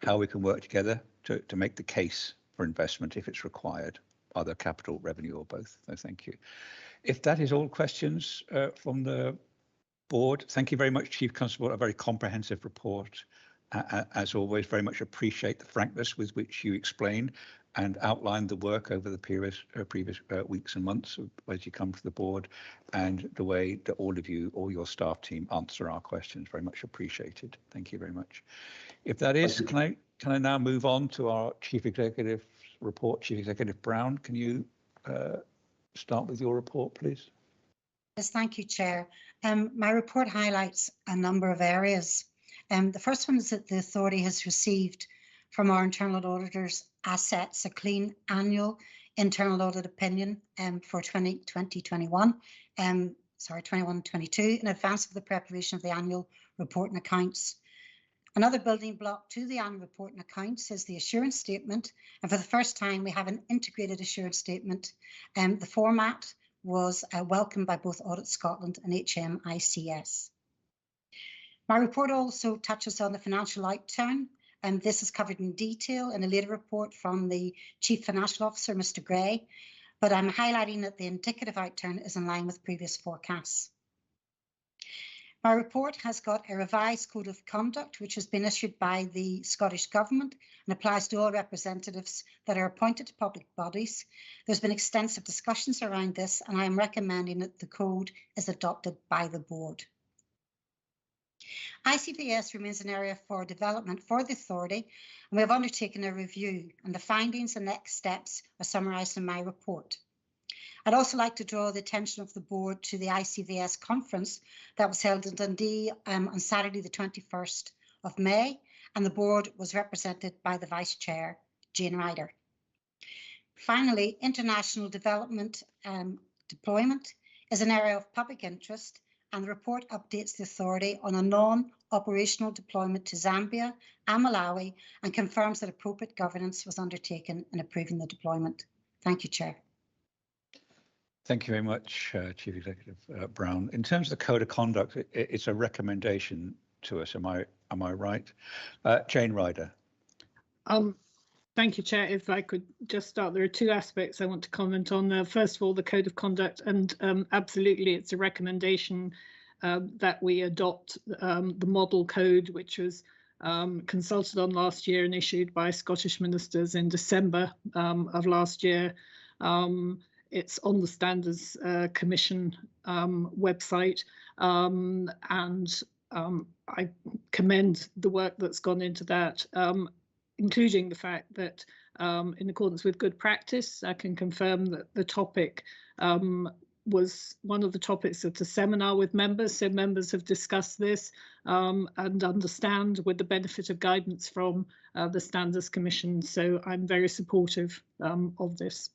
how we can work together to make the case for investment if it's required, either capital, revenue, or both. So thank you. If that is all questions from the board, thank you very much, Chief Constable. A very comprehensive report. As always, very much appreciate the frankness with which you explained and outlined the work over the previous weeks and months as you come to the board, and the way that all of you, all your staff team, answer our questions. Very much appreciated. Thank you very much. If that is, can I now move on to our Chief Executive report? Chief Executive Brown, can you start with your report, please? Yes, thank you, Chair. My report highlights a number of areas. The first one is that the authority has received from our internal auditors assets a clean annual internal audit opinion for 21-22 in advance of the preparation of the annual report and accounts. Another building block to the annual report and accounts is the assurance statement, and for the first time we have an integrated assurance statement. The format was welcomed by both Audit Scotland and HMICS. My report also touches on the financial outturn, and this is covered in detail in a later report from the Chief Financial Officer, Mr. Gray, but I'm highlighting that the indicative outturn is in line with previous forecasts. My report has got a revised code of conduct, which has been issued by the Scottish Government and applies to all representatives that are appointed to public bodies. There's been extensive discussions around this, and I am recommending that the code is adopted by the board. ICVS remains an area for development for the authority, and we have undertaken a review, and the findings and next steps are summarised in my report. I'd also like to draw the attention of the board to the ICVS conference that was held in Dundee on Saturday the 21st of May, and the board was represented by the Vice Chair, Jane Ryder. Finally, international development deployment is an area of public interest, and the report updates the authority on a non-operational deployment to Zambia and Malawi and confirms that appropriate governance was undertaken in approving the deployment. Thank you, Chair. Thank you very much, Chief Executive Brown. In terms of the code of conduct, it's a recommendation to us. Am I right? Jane Ryder. Thank you, Chair. If I could just start, there are two aspects I want to comment on. First of all, the code of conduct, and absolutely, it's a recommendation that we adopt the model code, which was consulted on last year and issued by Scottish ministers in December of last year. It's on the Standards Commission website, and I commend the work that's gone into that, including the fact that in accordance with good practice, I can confirm that the topic was one of the topics at a seminar with members. So members have discussed this and understand with the benefit of guidance from the Standards Commission. So I'm very supportive of this.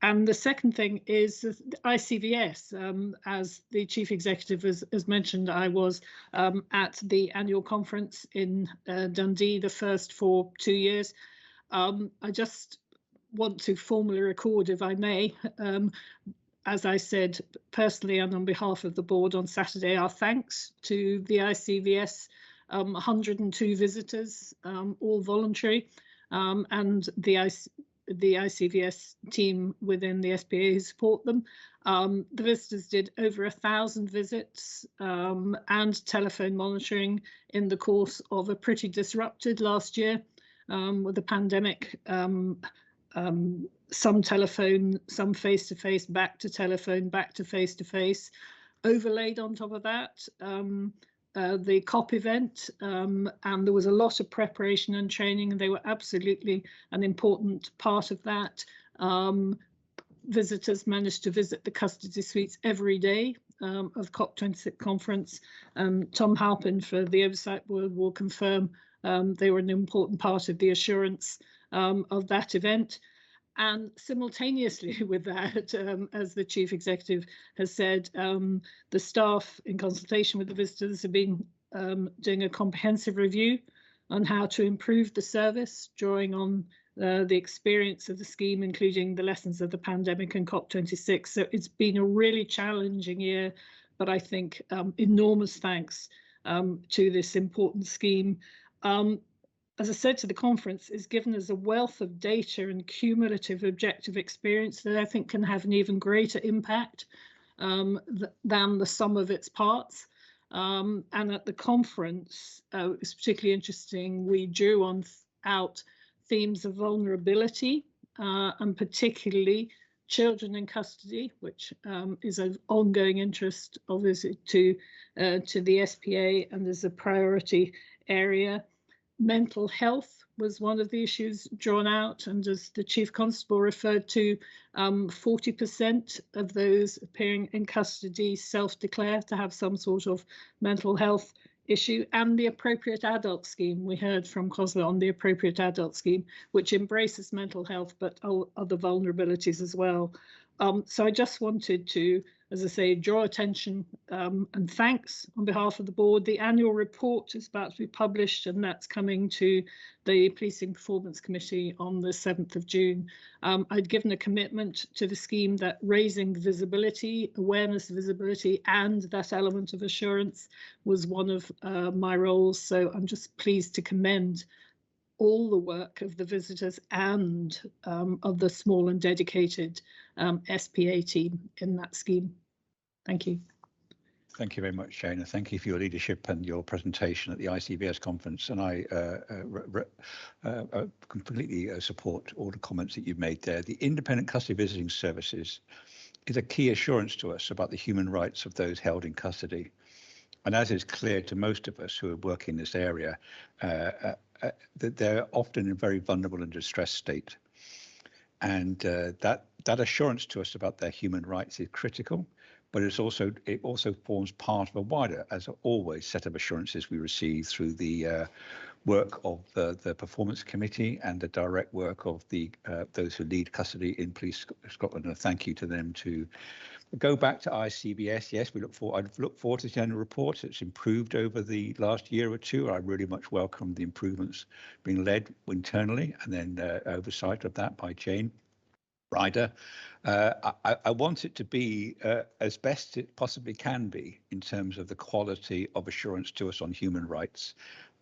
And the second thing is ICVS. As the Chief Executive has mentioned, I was at the annual conference in Dundee, the first for 2 years. I just want to formally record, if I may, as I said personally and on behalf of the board on Saturday, our thanks to the ICVS, 102 visitors, all voluntary, and the ICVS team within the SPA who support them. The visitors did over 1,000 visits and telephone monitoring in the course of a pretty disrupted last year with the pandemic. Some telephone, some face-to-face, back to telephone, back to face-to-face. Overlaid on top of that, the COP event, and there was a lot of preparation and training, and they were absolutely an important part of that. Visitors managed to visit the custody suites every day of COP26 conference. Tom Halpin for the Oversight Board will confirm they were an important part of the assurance of that event. And simultaneously with that, as the Chief Executive has said, the staff in consultation with the visitors have been doing a comprehensive review on how to improve the service, drawing on the experience of the scheme, including the lessons of the pandemic and COP26. So it's been a really challenging year, but I think enormous thanks to this important scheme. As I said to the conference, is given us a wealth of data and cumulative objective experience that I think can have an even greater impact than the sum of its parts. And at the conference, it was particularly interesting, we drew out themes of vulnerability and particularly children in custody, which is of ongoing interest, obviously, to the SPA and is a priority area. Mental health was one of the issues drawn out, and as the Chief Constable referred to, 40% of those appearing in custody self-declare to have some sort of mental health issue, and the appropriate adult scheme. We heard from COSLA on the appropriate adult scheme, which embraces mental health but other vulnerabilities as well. So I just wanted to as I say, draw attention and thanks on behalf of the board. The annual report is about to be published, and that's coming to the Policing Performance Committee on the 7th of June. I'd given a commitment to the scheme that raising visibility, awareness, visibility, and that element of assurance was one of my roles. So I'm just pleased to commend all the work of the visitors and of the small and dedicated SPA team in that scheme. Thank you. Thank you very much, Jane, and thank you for your leadership and your presentation at the ICBS conference. And I completely support all the comments that you've made there. The Independent Custody Visiting Services is a key assurance to us about the human rights of those held in custody. And as is clear to most of us who are working in this area, that they're often in a very vulnerable and distressed state. And that assurance to us about their human rights is critical, but it also forms part of a wider, as always, set of assurances we receive through the work of the Performance Committee and the direct work of those who lead custody in Police Scotland. And thank you to them to go back to ICBS. Yes, I've looked forward to the annual report. It's improved over the last year or two. I really much welcome the improvements being led internally and then oversight of that by Jane Ryder. I want it to be as best it possibly can be in terms of the quality of assurance to us on human rights.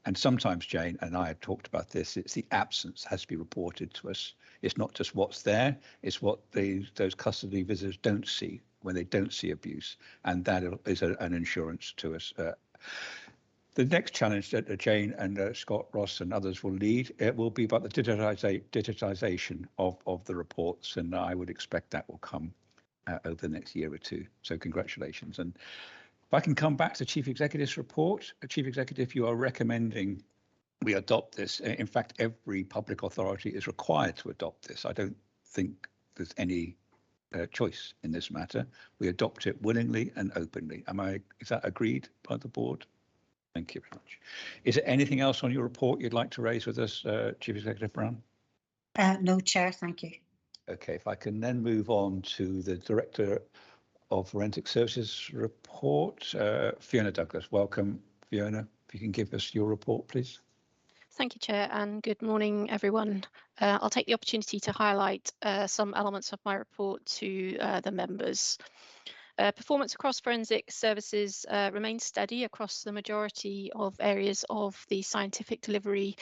And sometimes, Jane and I have talked about this, it's the absence has to be reported to us. It's not just what's there, it's what those custody visitors don't see when they don't see abuse. And that is an insurance to us. The next challenge that Jane and Scott Ross and others will lead, it will be about the digitization of the reports. And I would expect that will come over the next year or two. So congratulations. And if I can come back to Chief Executive's report, Chief Executive, you are recommending we adopt this. In fact, every public authority is required to adopt this. I don't think there's any choice in this matter. We adopt it willingly and openly. Is that agreed by the board? Thank you very much. Is there anything else on your report you'd like to raise with us, Chief Executive Brown? No, Chair, thank you. Okay, if I can then move on to the Director of Forensic Services report, Fiona Douglas. Welcome, Fiona. If you can give us your report, please. Thank you, Chair, and good morning, everyone. I'll take the opportunity to highlight some elements of my report to the members. Performance across forensic services remains steady across the majority of areas of the scientific delivery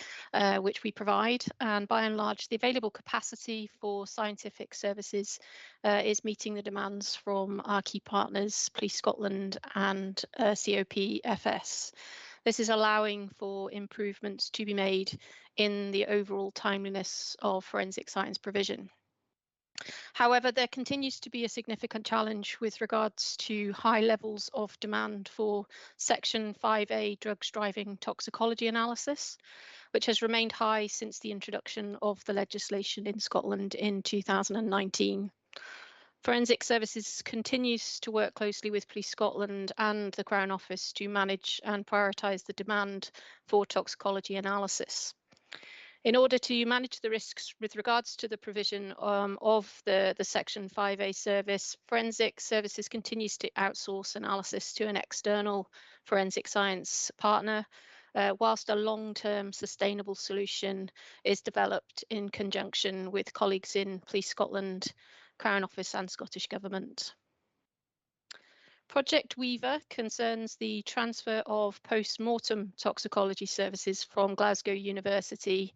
which we provide, and by and large the available capacity for scientific services is meeting the demands from our key partners, Police Scotland and COPFS. This is allowing for improvements to be made in the overall timeliness of forensic science provision. However, there continues to be a significant challenge with regards to high levels of demand for Section 5A drugs driving toxicology analysis, which has remained high since the introduction of the legislation in Scotland in 2019. Forensic Services continues to work closely with Police Scotland and the Crown Office to manage and prioritise the demand for toxicology analysis. In order to manage the risks with regards to the provision of the Section 5A service, Forensic Services continues to outsource analysis to an external forensic science partner, whilst a long-term sustainable solution is developed in conjunction with colleagues in Police Scotland, Crown Office and Scottish Government. Project Weaver concerns the transfer of post-mortem toxicology services from Glasgow University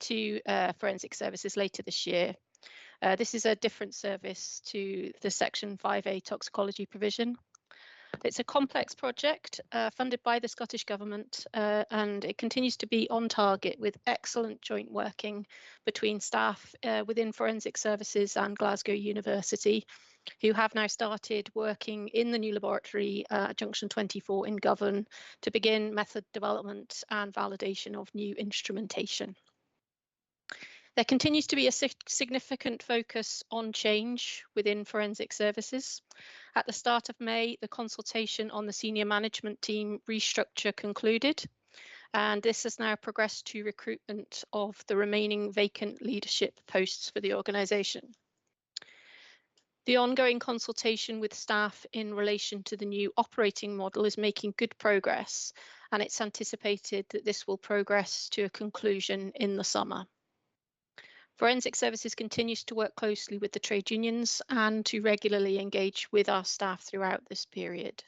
to Forensic Services later this year. This is a different service to the Section 5A toxicology provision. It's a complex project funded by the Scottish Government and it continues to be on target with excellent joint working between staff within Forensic Services and Glasgow University, who have now started working in the new laboratory Junction 24 in Govan to begin method development and validation of new instrumentation. There continues to be a significant focus on change within Forensic Services. At the start of May, the consultation on the senior management team restructure concluded, and this has now progressed to recruitment of the remaining vacant leadership posts for the organisation. The ongoing consultation with staff in relation to the new operating model is making good progress, and it's anticipated that this will progress to a conclusion in the summer. Forensic Services continues to work closely with the trade unions and to regularly engage with our staff throughout this period.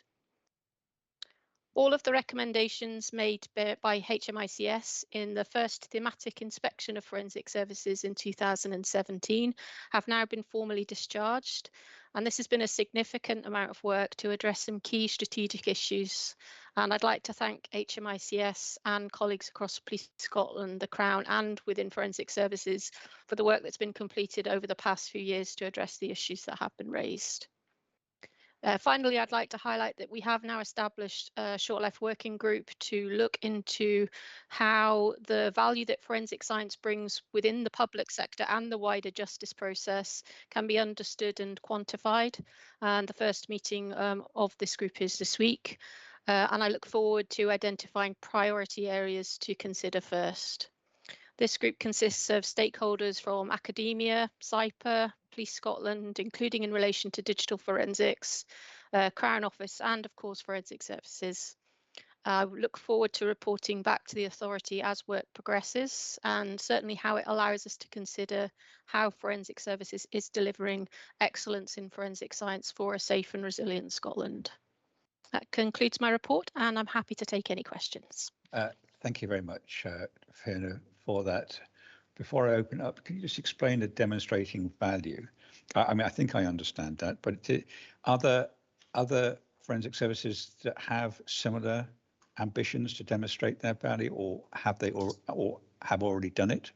All of the recommendations made by HMICS in the first thematic inspection of forensic services in 2017 have now been formally discharged, and this has been a significant amount of work to address some key strategic issues. And I'd like to thank HMICS and colleagues across Police Scotland, the Crown and within Forensic Services for the work that's been completed over the past few years to address the issues that have been raised. Finally, I'd like to highlight that we have now established a short life working group to look into how the value that forensic science brings within the public sector and the wider justice process can be understood and quantified. And the first meeting of this group is this week. And I look forward to identifying priority areas to consider first. This group consists of stakeholders from academia, CIPA, Police Scotland, including in relation to digital forensics, Crown Office, and of course Forensic Services. I look forward to reporting back to the authority as work progresses, and certainly how it allows us to consider how Forensic Services is delivering excellence in forensic science for a safe and resilient Scotland. That concludes my report, and I'm happy to take any questions. Thank you very much, Fiona, for that. Before I open up, can you just explain the demonstrating value? I mean, I think I understand that, but are there other forensic services that have similar ambitions to demonstrate their value, or have they or have already done it,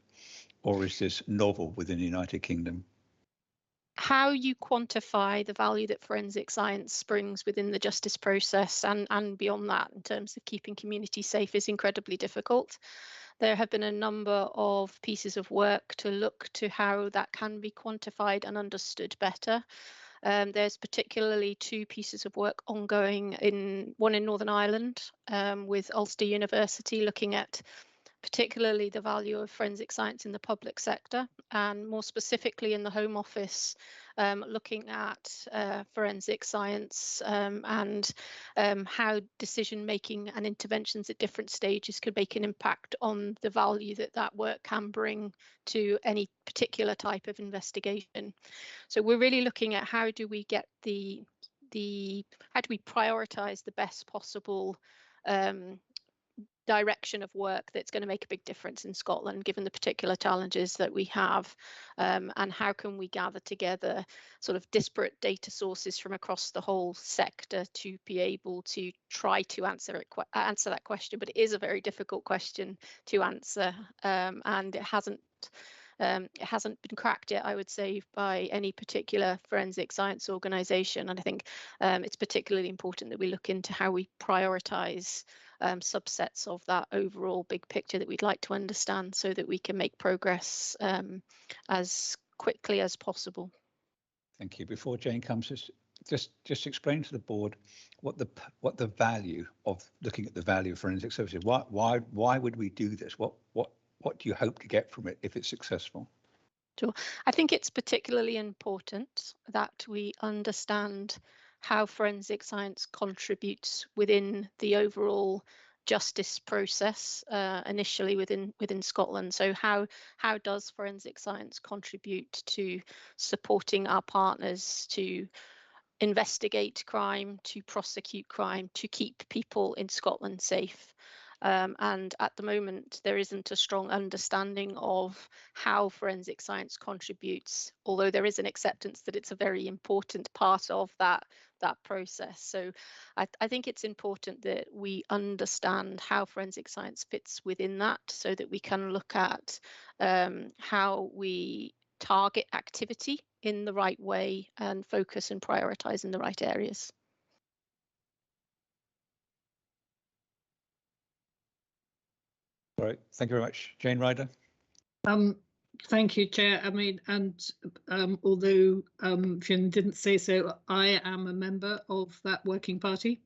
or is this novel within the United Kingdom? How you quantify the value that forensic science brings within the justice process and beyond that in terms of keeping communities safe is incredibly difficult. There have been a number of pieces of work to look to how that can be quantified and understood better. There's particularly two pieces of work ongoing, one in Northern Ireland with Ulster University, looking at particularly the value of forensic science in the public sector, and more specifically in the Home Office, looking at forensic science and how decision making and interventions at different stages could make an impact on the value that that work can bring to any particular type of investigation. So we're really looking at how do we get how do we prioritize the best possible direction of work that's going to make a big difference in Scotland, given the particular challenges that we have, and how can we gather together sort of disparate data sources from across the whole sector to be able to try to answer that question. But it is a very difficult question to answer, and it hasn't been cracked yet, I would say, by any particular forensic science organisation. And I think it's particularly important that we look into how we prioritise subsets of that overall big picture that we'd like to understand, so that we can make progress as quickly as possible. Thank you. Before Jane comes, just explain to the board what the value of looking at the value of forensic services. Why would we do this? What do you hope to get from it if it's successful? Sure. I think it's particularly important that we understand how forensic science contributes within the overall justice process, initially within Scotland. So how does forensic science contribute to supporting our partners to investigate crime, to prosecute crime, to keep people in Scotland safe? And at the moment, there isn't a strong understanding of how forensic science contributes, although there is an acceptance that it's a very important part of that process. So I think it's important that we understand how forensic science fits within that, so that we can look at how we target activity in the right way and focus and prioritise in the right areas. All right, thank you very much. Jane Ryder. Thank you, Chair. I mean, and although Fiona didn't say so, I am a member of that working party.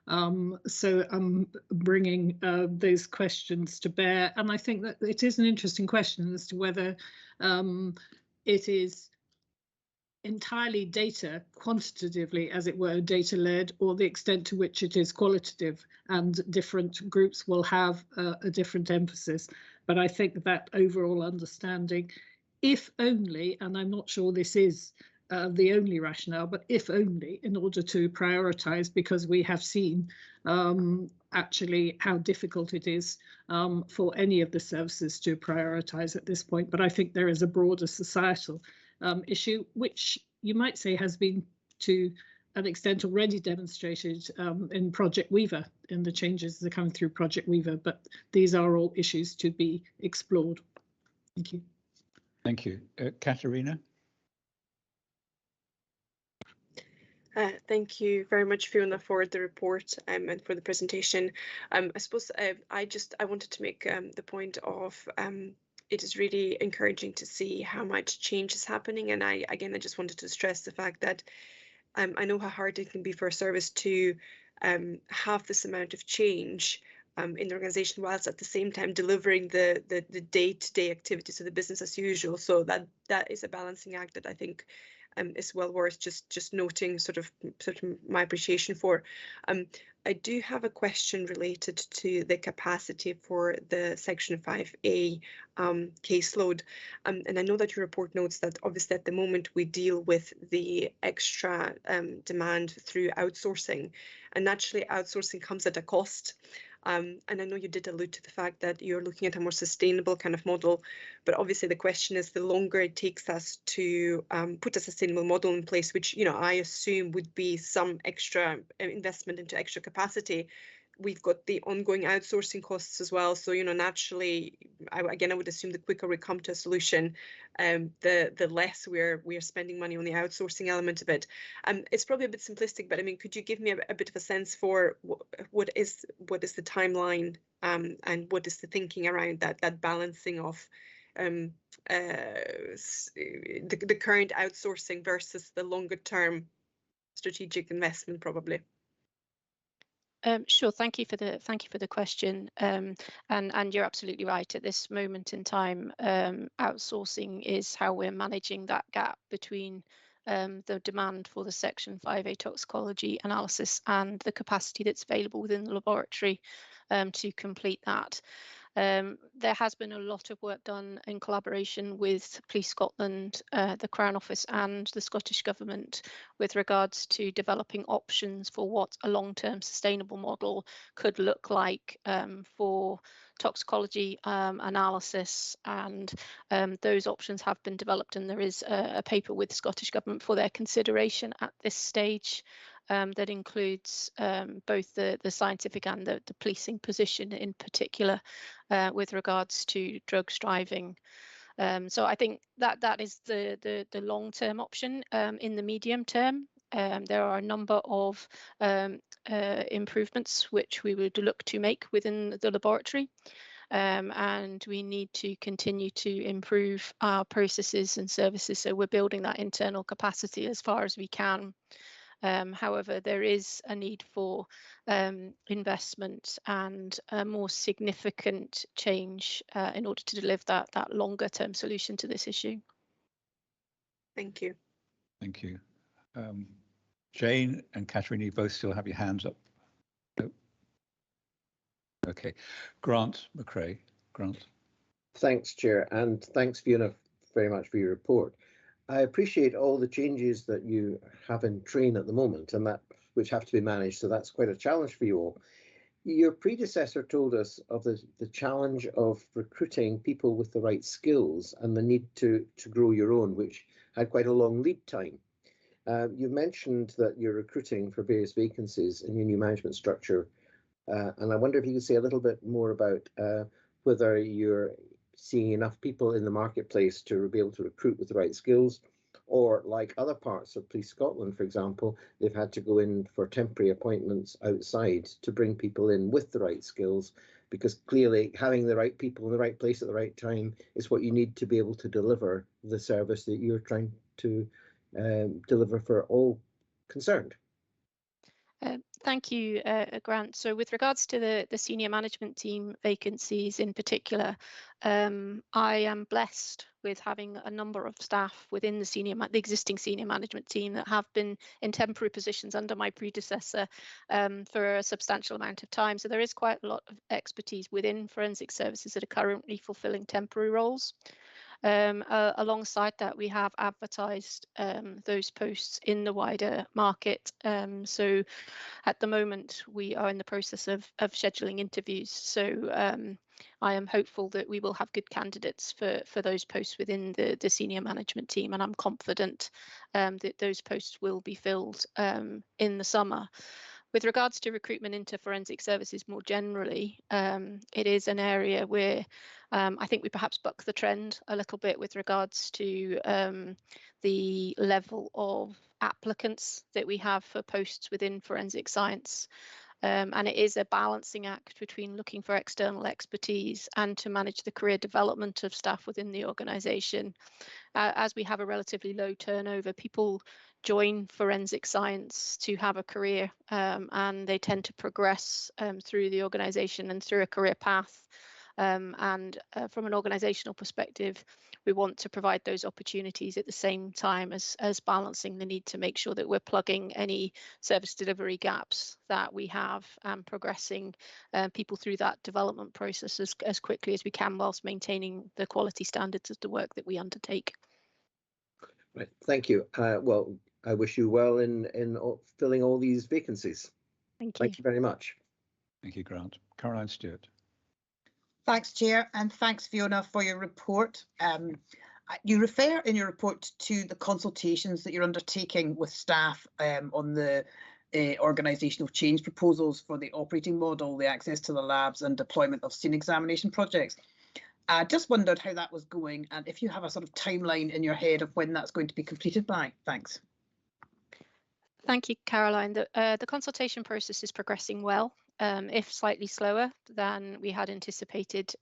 So I'm bringing those questions to bear. And I think that it is an interesting question as to whether it is entirely data quantitatively, as it were, data led, or the extent to which it is qualitative, and different groups will have a different emphasis. But I think that overall understanding, if only, and I'm not sure this is the only rationale, but if only in order to prioritise, because we have seen actually how difficult it is for any of the services to prioritise at this point. But I think there is a broader societal issue, which you might say has been to an extent already demonstrated in Project Weaver, in the changes that are coming through Project Weaver, but these are all issues to be explored. Thank you. Thank you. Katerina? Thank you very much, Fiona, for the report and for the presentation. I suppose I wanted to make the point of it is really encouraging to see how much change is happening. And I just wanted to stress the fact that I know how hard it can be for a service to have this amount of change in the organisation, whilst at the same time delivering the day-to-day activities of the business as usual. So that is a balancing act that I think is well worth just noting sort of my appreciation for. I do have a question related to the capacity for the Section 5A caseload. And I know that your report notes that obviously at the moment we deal with the extra demand through outsourcing, and naturally outsourcing comes at a cost. And I know you did allude to the fact that you're looking at a more sustainable kind of model, but obviously the question is the longer it takes us to put a sustainable model in place, which, you know, I assume would be some extra investment into extra capacity. We've got the ongoing outsourcing costs as well. So, you know, naturally, I would assume the quicker we come to a solution, the less we're spending money on the outsourcing element of it. It's probably a bit simplistic, but I mean, could you give me a bit of a sense for what is the timeline and what is the thinking around that balancing of the current outsourcing versus the longer term strategic investment, probably? Sure. Thank you for the question. And you're absolutely right. At this moment in time, outsourcing is how we're managing that gap between the demand for the Section 5A toxicology analysis and the capacity that's available within the laboratory to complete that. There has been a lot of work done in collaboration with Police Scotland, the Crown Office and the Scottish Government with regards to developing options for what a long-term sustainable model could look like for toxicology analysis, and those options have been developed, and there is a paper with the Scottish Government for their consideration at this stage. That includes both the scientific and the policing position in particular with regards to drugs driving. So I think that is the long-term option. In the medium term, there are a number of improvements which we would look to make within the laboratory. And we need to continue to improve our processes and services. So we're building that internal capacity as far as we can. However, there is a need for investment and a more significant change in order to deliver that longer term solution to this issue. Thank you. Thank you. Jane and Katerina, you both still have your hands up. No? Okay. Grant McCrae. Grant. Thanks, Chair, and thanks, Fiona, very much for your report. I appreciate all the changes that you have in train at the moment and that which have to be managed, so that's quite a challenge for you all. Your predecessor told us of the challenge of recruiting people with the right skills and the need to grow your own, which had quite a long lead time. You mentioned that you're recruiting for various vacancies in your new management structure, and I wonder if you could say a little bit more about whether you're seeing enough people in the marketplace to be able to recruit with the right skills, or like other parts of Police Scotland, for example, they've had to go in for temporary appointments outside to bring people in with the right skills, because clearly having the right people in the right place at the right time is what you need to be able to deliver the service that you're trying to deliver for all concerned. Thank you, Grant. So with regards to the senior management team vacancies in particular, I am blessed with having a number of staff within the existing senior management team that have been in temporary positions under my predecessor for a substantial amount of time. So there is quite a lot of expertise within forensic services that are currently fulfilling temporary roles. Alongside that, we have advertised those posts in the wider market. So at the moment, we are in the process of scheduling interviews. So I am hopeful that we will have good candidates for those posts within the senior management team, and I'm confident that those posts will be filled in the summer. With regards to recruitment into forensic services more generally, it is an area where I think we perhaps buck the trend a little bit with regards to the level of applicants that we have for posts within forensic science. And it is a balancing act between looking for external expertise and to manage the career development of staff within the organisation. As we have a relatively low turnover, people join forensic science to have a career, and they tend to progress through the organisation and through a career path. And from an organisational perspective, we want to provide those opportunities at the same time as balancing the need to make sure that we're plugging any service delivery gaps that we have and progressing people through that development process as quickly as we can, whilst maintaining the quality standards of the work that we undertake. Right, thank you. Well, I wish you well in filling all these vacancies. Thank you. Thank you very much. Thank you, Grant. Caroline Stewart. Thanks, Chair, and thanks, Fiona, for your report. You refer in your report to the consultations that you're undertaking with staff on the organisational change proposals for the operating model, the access to the labs and deployment of scene examination projects. I just wondered how that was going and if you have a sort of timeline in your head of when that's going to be completed by. Thanks. Thank you, Caroline. The consultation process is progressing well, if slightly slower than we had anticipated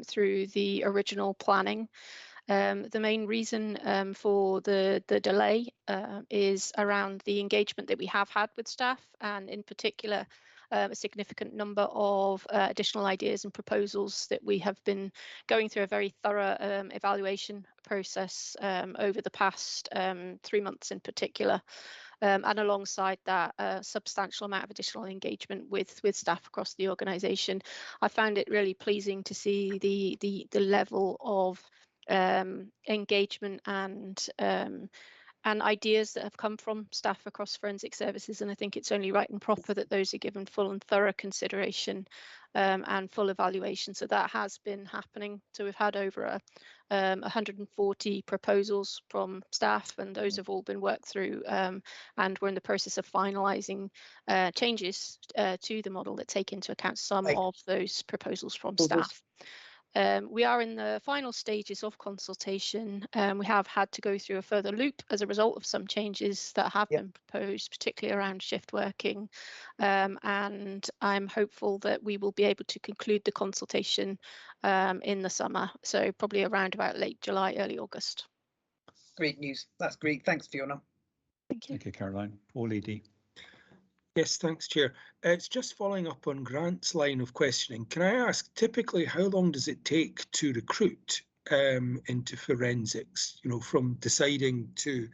through the original planning. The main reason for the delay is around the engagement that we have had with staff, and in particular a significant number of additional ideas and proposals that we have been going through a very thorough evaluation process over the past 3 months in particular. And alongside that, a substantial amount of additional engagement with staff across the organisation. I found it really pleasing to see the level of engagement and ideas that have come from staff across forensic services, and I think it's only right and proper that those are given full and thorough consideration and full evaluation. So that has been happening. So we've had over 140 proposals from staff, and those have all been worked through, and we're in the process of finalising changes to the model that take into account some of those proposals from staff. We are in the final stages of consultation. We have had to go through a further loop as a result of some changes that have been proposed, particularly around shift working. And I'm hopeful that we will be able to conclude the consultation in the summer. So probably around about late July, early August. Great news. That's great. Thanks, Fiona. Thank you. Thank you, Caroline. Paul Eady. Yes, thanks, Chair. It's just following up on Grant's line of questioning. Can I ask, typically, how long does it take to recruit into forensics, you know, from deciding to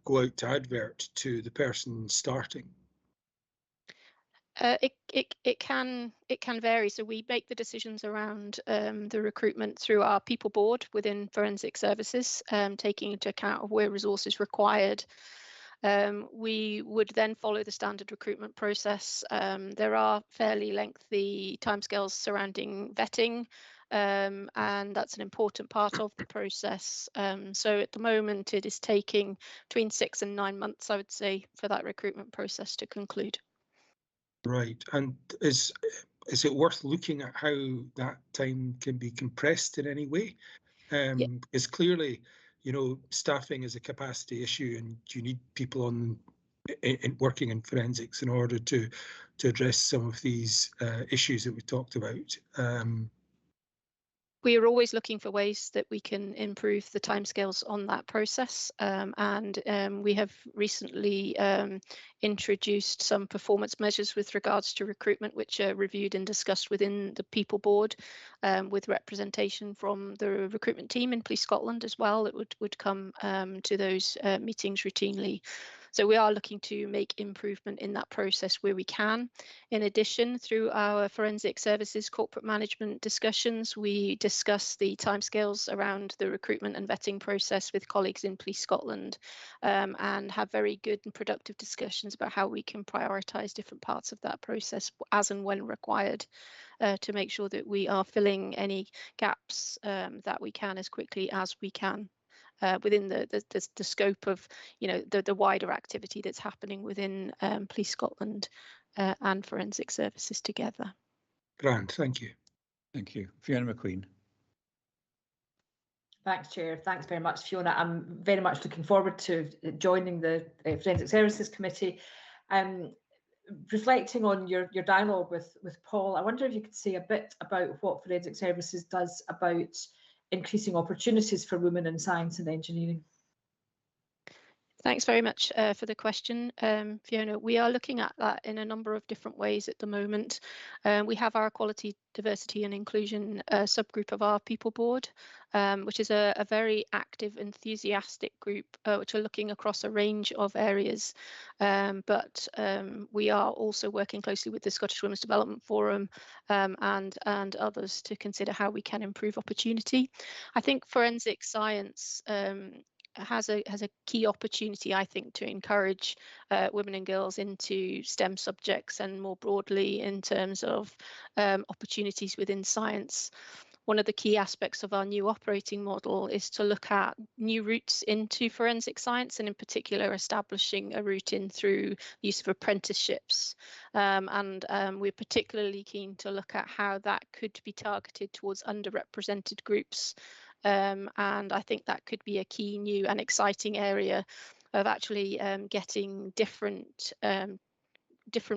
go out to advert to the person starting? It can vary. So we make the decisions around the recruitment through our people board within forensic services, taking into account of where resources required. We would then follow the standard recruitment process. There are fairly lengthy timescales surrounding vetting, and that's an important part of the process. So at the moment, it is taking between 6 and 9 months, I would say, for that recruitment process to conclude. Right. And is it worth looking at how that time can be compressed in any way? Because clearly, you know, staffing is a capacity issue, and you need people working in forensics in order to address some of these issues that we talked about. We are always looking for ways that we can improve the timescales on that process, and we have recently introduced some performance measures with regards to recruitment, which are reviewed and discussed within the People Board, with representation from the recruitment team in Police Scotland as well. It would come to those meetings routinely. So we are looking to make improvement in that process where we can. In addition, through our forensic services corporate management discussions, we discuss the timescales around the recruitment and vetting process with colleagues in Police Scotland, and have very good and productive discussions about how we can prioritise different parts of that process as and when required, to make sure that we are filling any gaps that we can as quickly as we can. Within the scope of, you know, the wider activity that's happening within Police Scotland and forensic services together. Grant, thank you. Thank you. Fiona McQueen. Thanks, Chair. Thanks very much, Fiona. I'm very much looking forward to joining the Forensic Services Committee. Reflecting on your dialogue with Paul, I wonder if you could say a bit about what Forensic Services does about increasing opportunities for women in science and engineering. Thanks very much for the question, Fiona. We are looking at that in a number of different ways at the moment. We have our Equality, Diversity and Inclusion subgroup of our People Board, which is a very active, enthusiastic group, which are looking across a range of areas. But we are also working closely with the Scottish Women's Development Forum and others to consider how we can improve opportunity. I think forensic science has a key opportunity, I think, to encourage women and girls into STEM subjects and more broadly in terms of opportunities within science. One of the key aspects of our new operating model is to look at new routes into forensic science, and in particular establishing a route in through the use of apprenticeships. We're particularly keen to look at how that could be targeted towards underrepresented groups. And I think that could be a key new and exciting area of actually getting different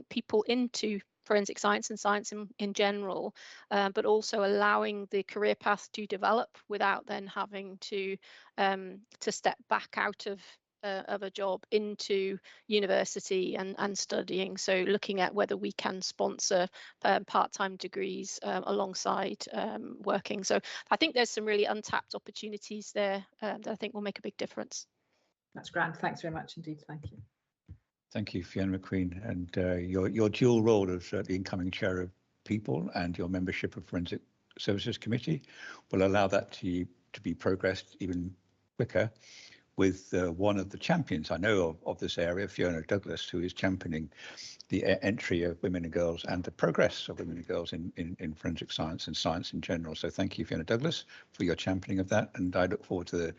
people into forensic science and science in general, but also allowing the career path to develop without then having to step back out of a job into university and studying. So looking at whether we can sponsor part-time degrees alongside working. So I think there's some really untapped opportunities there that I think will make a big difference. That's grand. Thanks very much indeed. Thank you. Thank you, Fiona McQueen. And your dual role as the incoming chair of People and your membership of Forensic Services Committee will allow that to be progressed even quicker, with one of the champions I know of this area, Fiona Douglas, who is championing the entry of women and girls and the progress of women and girls in forensic science and science in general. So thank you, Fiona Douglas, for your championing of that. And I look forward to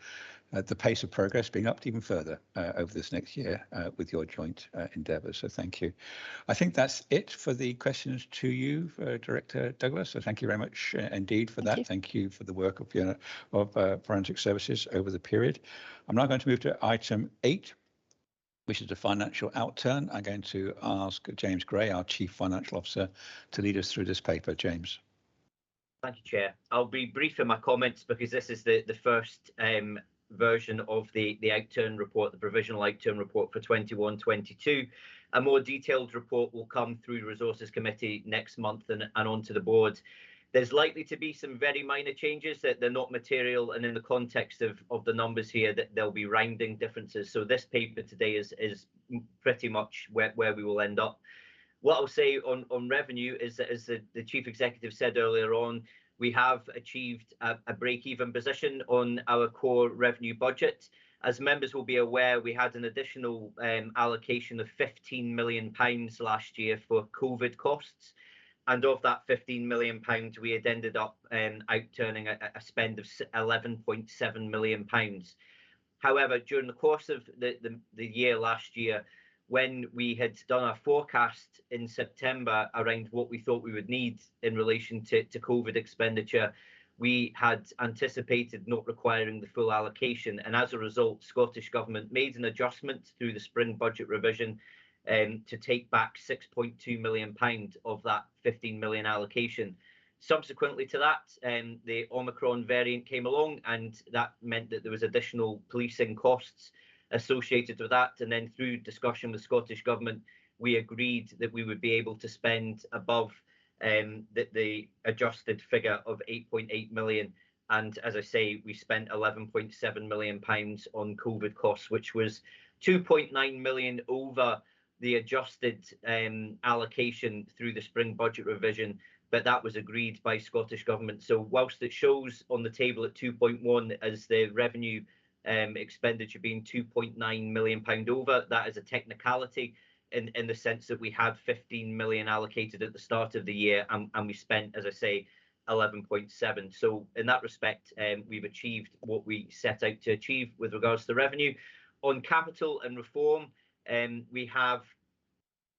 the pace of progress being upped even further over this next year with your joint endeavours. So thank you. I think that's it for the questions to you, Director Douglas. So thank you very much indeed for that. Thank you for the work of Fiona of Forensic Services over the period. I'm now going to move to item 8, which is the financial outturn. I'm going to ask James Gray, our Chief Financial Officer, to lead us through this paper. James. Thank you, Chair. I'll be brief in my comments because this is the first version of the outturn report, the provisional outturn report for 21-22. A more detailed report will come through the Resources Committee next month and onto the board. There's likely to be some very minor changes that they're not material, and in the context of the numbers here, that there'll be rounding differences. So this paper today is pretty much where we will end up. What I'll say on revenue is that, as the Chief Executive said earlier on, we have achieved a break-even position on our core revenue budget. As members will be aware, we had an additional allocation of £15 million last year for COVID costs. And of that £15 million, we had ended up outturning a spend of £11.7 million. However, during the course of the year last year, when we had done our forecast in September around what we thought we would need in relation to COVID expenditure, we had anticipated not requiring the full allocation. And as a result, Scottish Government made an adjustment through the spring budget revision to take back £6.2 million of that £15 million allocation. Subsequently to that, the Omicron variant came along, and that meant that there was additional policing costs associated with that. And then through discussion with Scottish Government, we agreed that we would be able to spend above the adjusted figure of 8.8 million. And as I say, we spent £11.7 million on COVID costs, which was 2.9 million over the adjusted allocation through the spring budget revision. But that was agreed by Scottish Government. So whilst it shows on the table at 2.1 as the revenue expenditure being £2.9 million over, that is a technicality in the sense that we had 15 million allocated at the start of the year, and we spent, as I say, 11.7. So in that respect, we've achieved what we set out to achieve with regards to revenue. On capital and reform, we have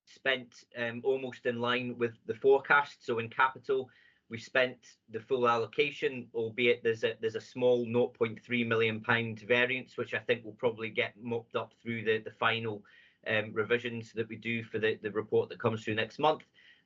spent almost in line with the forecast. So in capital, we spent the full allocation, albeit there's a small £0.3 million variance, which I think will probably get mopped up through the final revisions that we do for the report that comes through next month.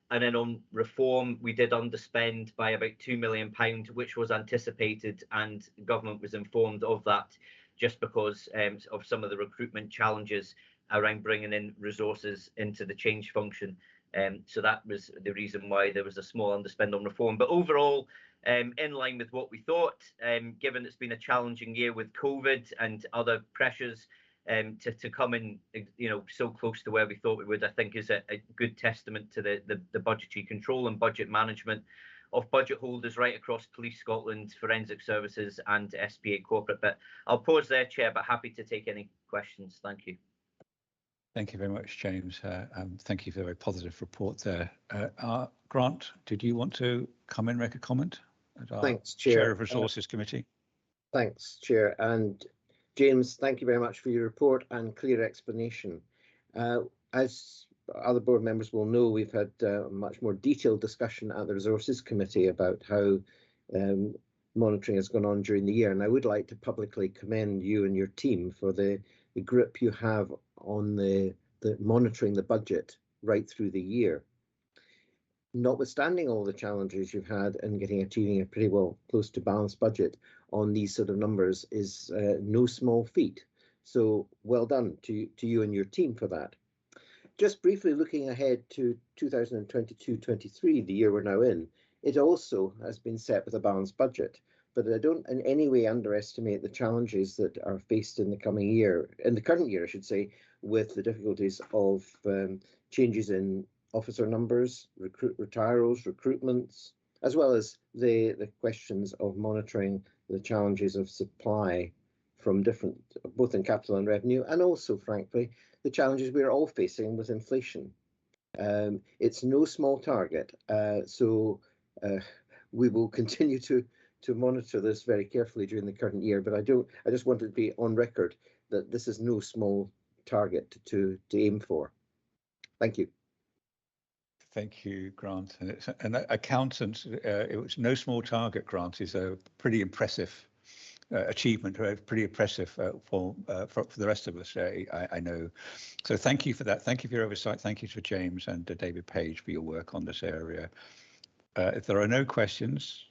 And then on reform, we did underspend by about £2 million, which was anticipated, and government was informed of that just because of some of the recruitment challenges around bringing in resources into the change function. So that was the reason why there was a small underspend on reform. But overall, in line with what we thought, given it's been a challenging year with COVID and other pressures, to come in, so close to where we thought we would, I think is a good testament to the budgetary control and budget management of budget holders right across Police Scotland, Forensic Services and SPA Corporate. But I'll pause there, Chair, but happy to take any questions. Thank you. Thank you very much, James. Thank you for a very positive report there. Grant, did you want to come in, make a comment? Thanks, Chair. Chair of Resources Committee. Thanks, Chair. And James, thank you very much for your report and clear explanation. As other board members will know, we've had a much more detailed discussion at the Resources Committee about how monitoring has gone on during the year. And I would like to publicly commend you and your team for the grip you have on the monitoring the budget right through the year. Notwithstanding all the challenges you've had in achieving a pretty well close to balanced budget on these sort of numbers is no small feat. So well done to you and your team for that. Just briefly looking ahead to 2022-23, the year we're now in, it also has been set with a balanced budget. But I don't in any way underestimate the challenges that are faced in the current year, I should say, with the difficulties of changes in officer numbers, retirals, recruitments, as well as the questions of monitoring the challenges of supply from different, both in capital and revenue, and also, frankly, the challenges we're all facing with inflation. It's no small target, so we will continue to monitor this very carefully during the current year, but I just wanted to be on record that this is no small target to aim for. Thank you. Thank you, Grant. And accountants, it was no small target, Grant, is a pretty impressive achievement, pretty impressive for the rest of us, I know. So thank you for that. Thank you for your oversight. Thank you to James and David Page for your work on this area. If there are no questions,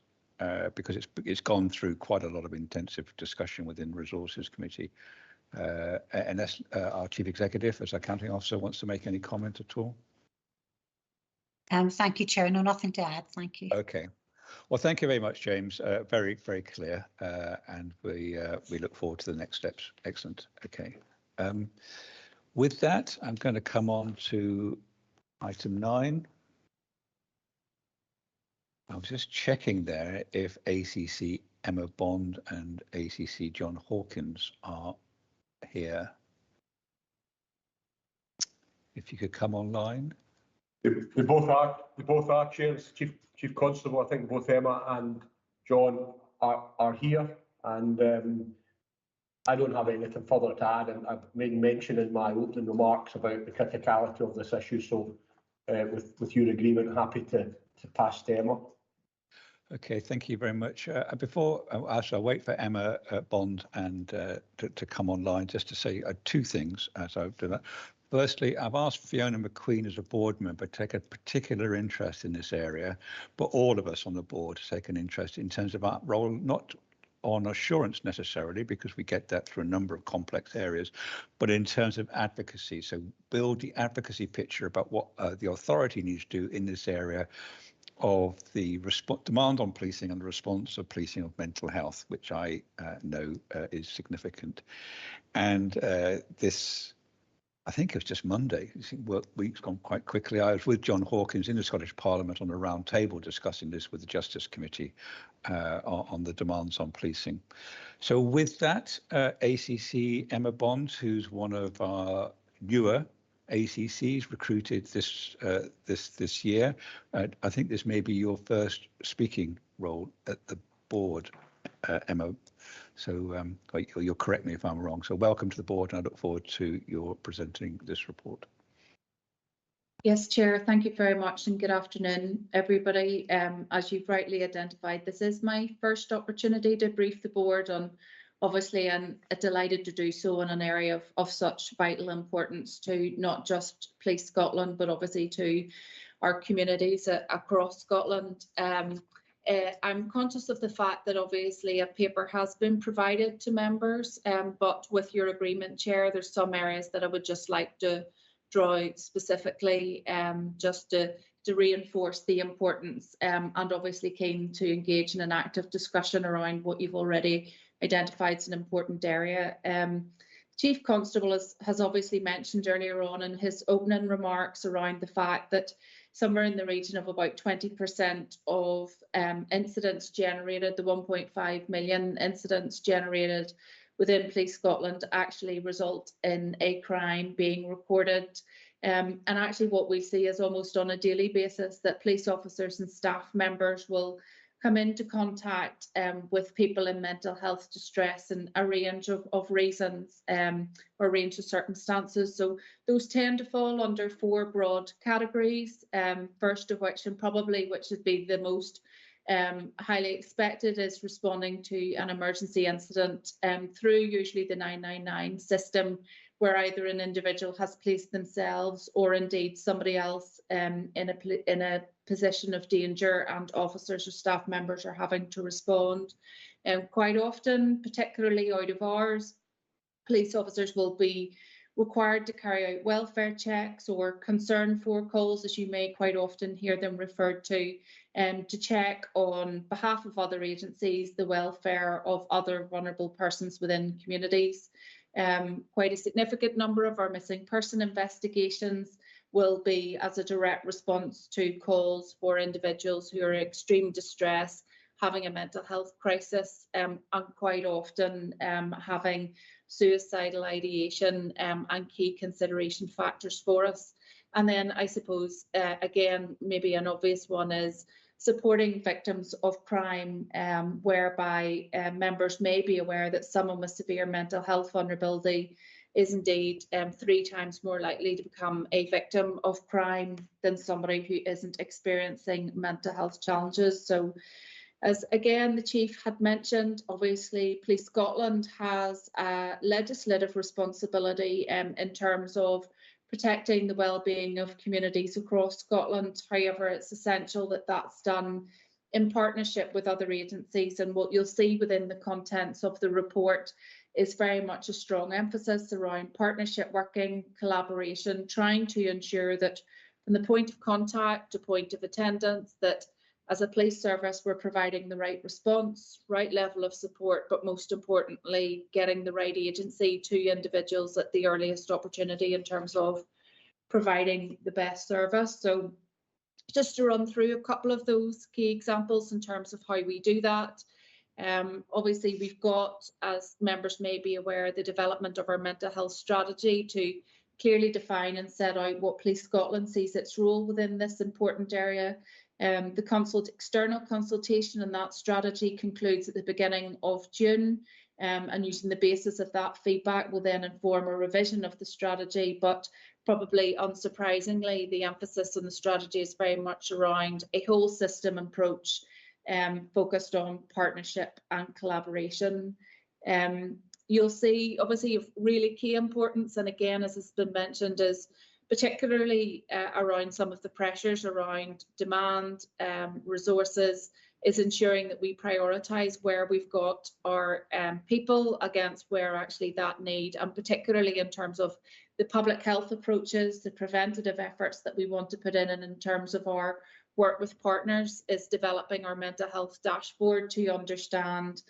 because it's gone through quite a lot of intensive discussion within Resources Committee, unless our Chief Executive, as Accounting Officer, wants to make any comment at all. Thank you, Chair. No, nothing to add. Thank you. Okay. Well, thank you very much, James. Very, very clear. And we look forward to the next steps. Excellent. Okay. With that, I'm going to come on to item 9. I was just checking there if ACC Emma Bond and ACC John Hawkins are here. If you could come online. They both are chairs. Chief Constable, I think both Emma and John are here, and I don't have anything further to add. And I've made mention in my opening remarks about the criticality of this issue. So, with your agreement, happy to pass to Emma. Okay, thank you very much. Before I'll wait for Emma Bond and to come online, just to say 2 things as I do that. Firstly, I've asked Fiona McQueen as a board member to take a particular interest in this area, but all of us on the board to take an interest in terms of our role, not on assurance necessarily, because we get that through a number of complex areas, but in terms of advocacy. So build the advocacy picture about what the authority needs to do in this area of the demand on policing and the response of policing of mental health, which I know is significant. And this, I think it was just Monday. Week's gone quite quickly. I was with John Hawkins in the Scottish Parliament on a round table discussing this with the Justice Committee on the demands on policing. So with that, ACC Emma Bond, who's one of our newer ACCs recruited this year. I think this may be your first speaking role at the board, Emma. So you'll correct me if I'm wrong. So welcome to the board, and I look forward to your presenting this report. Yes, Chair, thank you very much, and good afternoon, everybody. As you've rightly identified, this is my first opportunity to brief the board on, obviously, and delighted to do so in an area of such vital importance to not just Police Scotland, but obviously to our communities across Scotland. I'm conscious of the fact that obviously a paper has been provided to members, but with your agreement, Chair, there's some areas that I would just like to draw out specifically, just to reinforce the importance, and obviously keen to engage in an active discussion around what you've already identified as an important area. Chief Constable has obviously mentioned earlier on in his opening remarks around the fact that somewhere in the region of about 20% of incidents generated, the 1.5 million incidents generated within Police Scotland, actually result in a crime being reported. And actually what we see is almost on a daily basis that police officers and staff members will come into contact with people in mental health distress and a range of reasons or a range of circumstances. So those tend to fall under four broad categories, first of which, and probably which would be the most highly expected, is responding to an emergency incident through usually the 999 system, where either an individual has placed themselves or indeed somebody else in a position of danger, and officers or staff members are having to respond. Quite often, particularly out of hours, police officers will be required to carry out welfare checks or concern for calls, as you may quite often hear them referred to check on behalf of other agencies the welfare of other vulnerable persons within communities. Quite a significant number of our missing person investigations will be as a direct response to calls for individuals who are in extreme distress, having a mental health crisis, and quite often having suicidal ideation and key consideration factors for us. And then I suppose, again, maybe an obvious one is supporting victims of crime, whereby members may be aware that someone with severe mental health vulnerability is indeed 3 times more likely to become a victim of crime than somebody who isn't experiencing mental health challenges. So, as again the Chief had mentioned, obviously Police Scotland has a legislative responsibility in terms of protecting the well-being of communities across Scotland. However, it's essential that that's done in partnership with other agencies, and what you'll see within the contents of the report is very much a strong emphasis around partnership working, collaboration, trying to ensure that from the point of contact to point of attendance, that as a police service, we're providing the right response, right level of support, but most importantly, getting the right agency to individuals at the earliest opportunity in terms of providing the best service. So just to run through a couple of those key examples in terms of how we do that. Obviously, we've got, as members may be aware, the development of our mental health strategy to clearly define and set out what Police Scotland sees its role within this important area. The external consultation and that strategy concludes at the beginning of June, and using the basis of that feedback will then inform a revision of the strategy. But probably unsurprisingly, the emphasis on the strategy is very much around a whole system approach focused on partnership and collaboration. You'll see obviously of really key importance, and again, as has been mentioned, is particularly around some of the pressures around demand, resources, is ensuring that we prioritise where we've got our people against where actually that need, and particularly in terms of the public health approaches, the preventative efforts that we want to put in, and in terms of our work with partners is developing our mental health dashboard to understand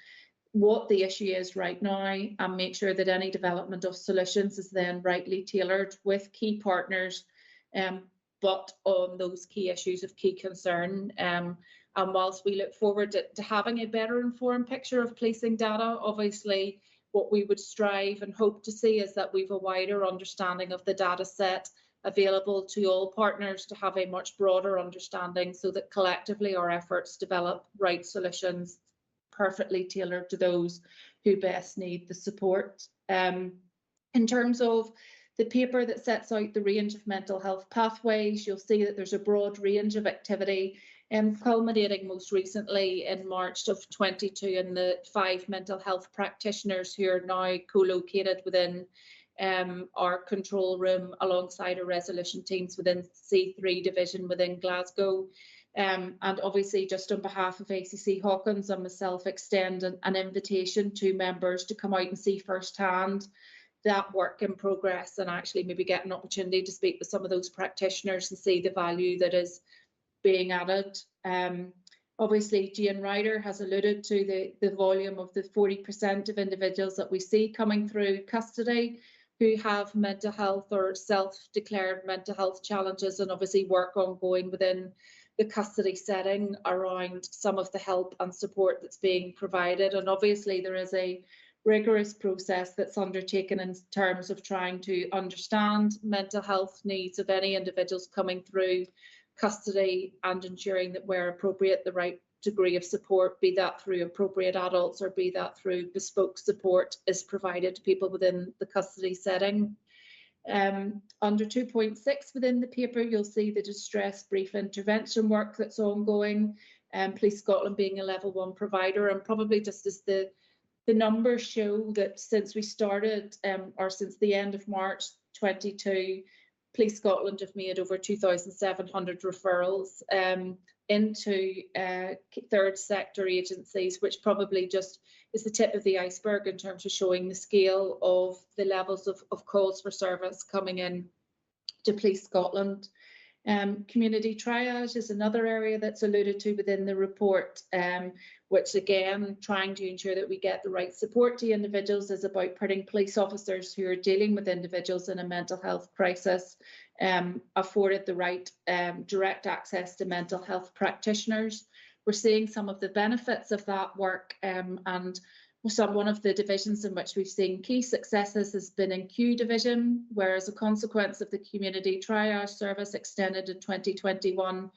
what the issue is right now and make sure that any development of solutions is then rightly tailored with key partners, but on those key issues of key concern. And whilst we look forward to having a better informed picture of policing data, obviously what we would strive and hope to see is that we've a wider understanding of the data set available to all partners to have a much broader understanding, so that collectively our efforts develop right solutions perfectly tailored to those who best need the support. In terms of the paper that sets out the range of mental health pathways, you'll see that there's a broad range of activity, culminating most recently in March of 22 in the 5 mental health practitioners who are now co-located within our control room alongside our resolution teams within C3 division within Glasgow. And obviously, just on behalf of ACC Hawkins and myself, extend an invitation to members to come out and see firsthand that work in progress, and actually maybe get an opportunity to speak with some of those practitioners and see the value that is being added. Obviously, Jane Ryder has alluded to the volume of the 40% of individuals that we see coming through custody who have mental health or self-declared mental health challenges, and obviously work ongoing within the custody setting around some of the help and support that's being provided. And obviously there is a rigorous process that's undertaken in terms of trying to understand mental health needs of any individuals coming through custody, and ensuring that where appropriate, the right degree of support, be that through appropriate adults or be that through bespoke support, is provided to people within the custody setting. Under 2.6 within the paper, you'll see the distress brief intervention work that's ongoing, Police Scotland being a level 1 provider, and probably just as the numbers show that since we started, or since the end of March 22, Police Scotland have made over 2,700 referrals into third sector agencies, which probably just is the tip of the iceberg in terms of showing the scale of the levels of calls for service coming in to Police Scotland. Community triage is another area that's alluded to within the report, which again, trying to ensure that we get the right support to individuals is about putting police officers who are dealing with individuals in a mental health crisis afforded the right direct access to mental health practitioners. We're seeing some of the benefits of that work, and one of the divisions in which we've seen key successes has been in Q division, where as a consequence of the community triage service extended in 2021,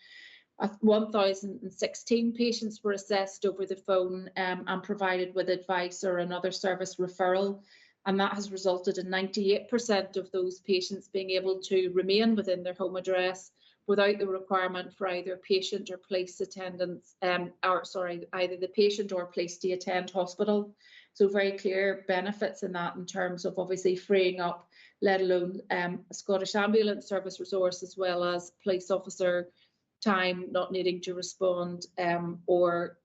1,016 patients were assessed over the phone and provided with advice or another service referral. And that has resulted in 98% of those patients being able to remain within their home address without the requirement for either patient or police attendance, either the patient or police to attend hospital. So very clear benefits in that, in terms of obviously freeing up, let alone a Scottish Ambulance Service resource, as well as police officer time not needing to respond or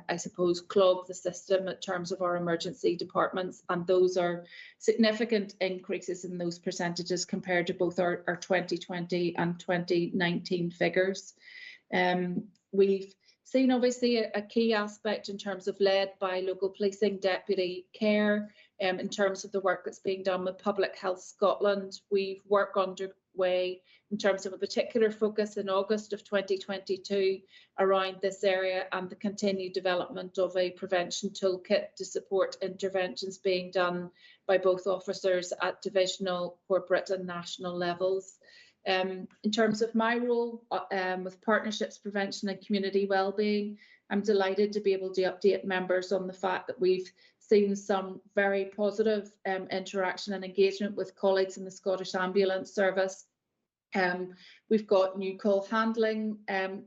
I suppose clog the system in terms of our emergency departments, and those are significant increases in those percentages compared to both our 2020 and 2019 figures. We've seen obviously a key aspect in terms of led by local policing deputy care in terms of the work that's being done with Public Health Scotland. We've work underway in terms of a particular focus in August of 2022 around this area, and the continued development of a prevention toolkit to support interventions being done by both officers at divisional, corporate and national levels. In terms of my role with partnerships, prevention and community wellbeing, I'm delighted to be able to update members on the fact that we've seen some very positive interaction and engagement with colleagues in the Scottish Ambulance Service. We've got new call handling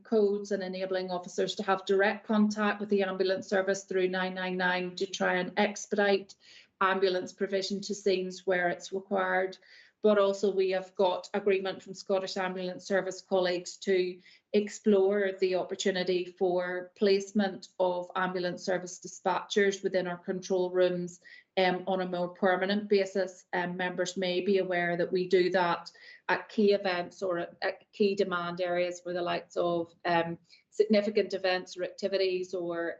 codes and enabling officers to have direct contact with the ambulance service through 999 to try and expedite ambulance provision to scenes where it's required. But also we have got agreement from Scottish Ambulance Service colleagues to explore the opportunity for placement of ambulance service dispatchers within our control rooms on a more permanent basis. Members may be aware that we do that at key events or at key demand areas where the likes of significant events or activities or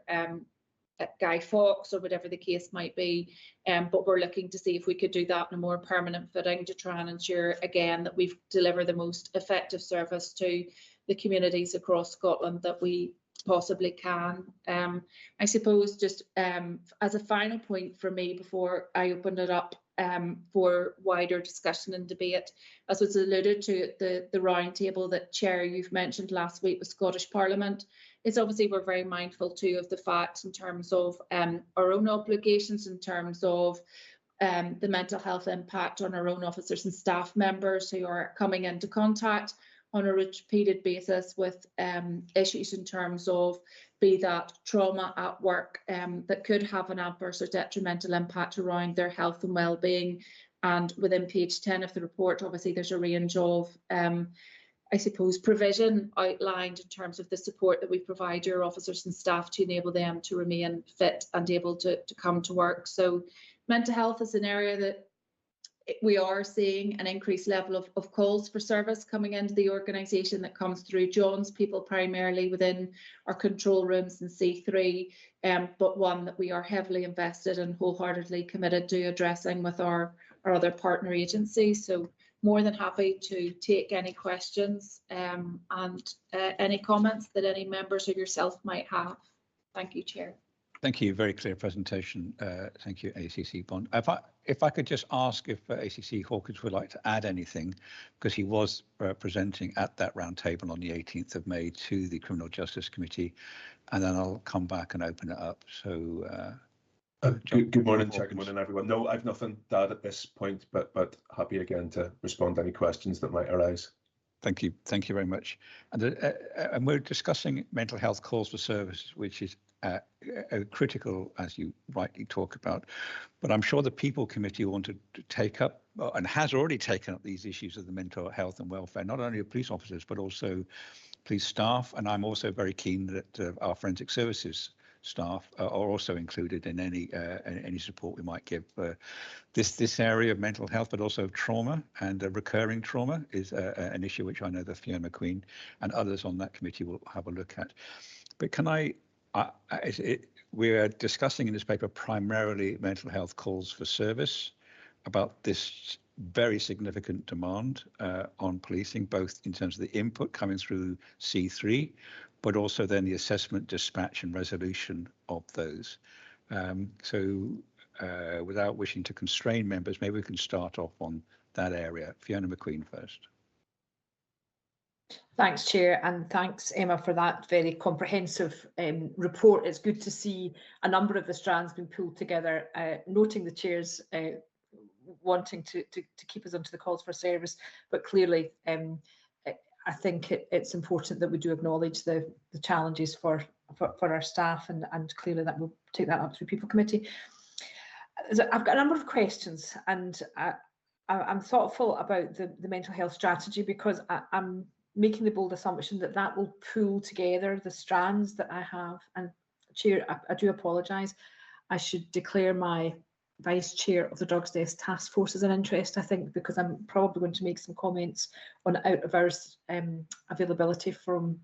at Guy Fawkes or whatever the case might be, but we're looking to see if we could do that on a more permanent footing to try and ensure again that we deliver the most effective service to the communities across Scotland that we possibly can. I suppose just as a final point for me before I open it up for wider discussion and debate, as was alluded to at the roundtable that Chair you've mentioned last week with Scottish Parliament, is obviously we're very mindful too of the fact in terms of our own obligations, in terms of the mental health impact on our own officers and staff members who are coming into contact on a repeated basis with issues in terms of be that trauma at work that could have an adverse or detrimental impact around their health and well-being. And within page 10 of the report, obviously there's a range of I suppose provision outlined in terms of the support that we provide to our officers and staff to enable them to remain fit and able to come to work. So mental health is an area that we are seeing an increased level of calls for service coming into the organisation that comes through John's people primarily within our control rooms in C3, but one that we are heavily invested and wholeheartedly committed to addressing with our other partner agencies. So more than happy to take any questions and any comments that any members or yourself might have. Thank you, Chair. Thank you. Very clear presentation. Thank you, ACC Bond. If I could just ask if ACC Hawkins would like to add anything, because he was presenting at that roundtable on the 18th of May to the Criminal Justice Committee, and then I'll come back and open it up. So. Good morning, Chair. Good morning, everyone. No, I've nothing to add at this point, but happy again to respond to any questions that might arise. Thank you. Thank you very much. And we're discussing mental health calls for service, which is critical, as you rightly talk about. But I'm sure the People Committee wanted to take up and has already taken up these issues of the mental health and welfare, not only of police officers, but also police staff. And I'm also very keen that our forensic services staff are also included in any support we might give. This area of mental health, but also trauma and recurring trauma is an issue which I know that Fiona McQueen and others on that committee will have a look at. But can we're discussing in this paper primarily mental health calls for service about this very significant demand on policing, both in terms of the input coming through C3, but also then the assessment, dispatch and resolution of those. So without wishing to constrain members, maybe we can start off on that area. Fiona McQueen first. Thanks, Chair, and thanks, Emma, for that very comprehensive report. It's good to see a number of the strands being pulled together, noting the Chair's wanting to keep us onto the calls for service, but clearly I think it's important that we do acknowledge the challenges for our staff, and clearly that we'll take that up through People Committee. I've got a number of questions, and I'm thoughtful about the mental health strategy because I'm making the bold assumption that that will pull together the strands that I have. And Chair, I do apologise. I should declare my Vice Chair of the Drugs Deaths Task Force as an interest, I think, because I'm probably going to make some comments on out of hours availability from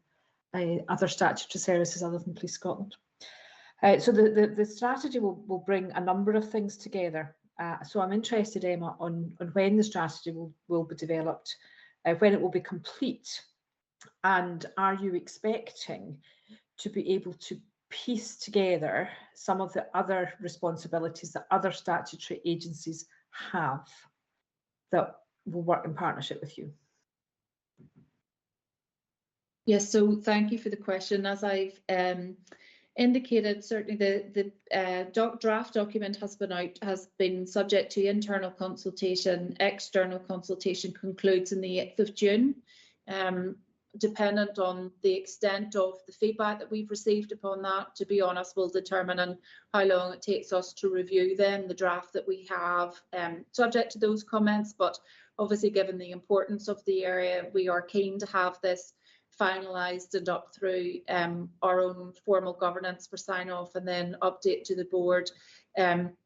other statutory services other than Police Scotland. So the strategy will bring a number of things together. So I'm interested, Emma, on when the strategy will be developed, when it will be complete, and are you expecting to be able to piece together some of the other responsibilities that other statutory agencies have that will work in partnership with you? Yes, so thank you for the question. As I've indicated, certainly the draft document has been subject to internal consultation. External consultation concludes on the 8th of June. dependent on the extent of the feedback that we've received upon that, to be honest, will determine on how long it takes us to review then the draft that we have, subject to those comments. But obviously, given the importance of the area, we are keen to have this finalised and up through our own formal governance for sign-off and then update to the board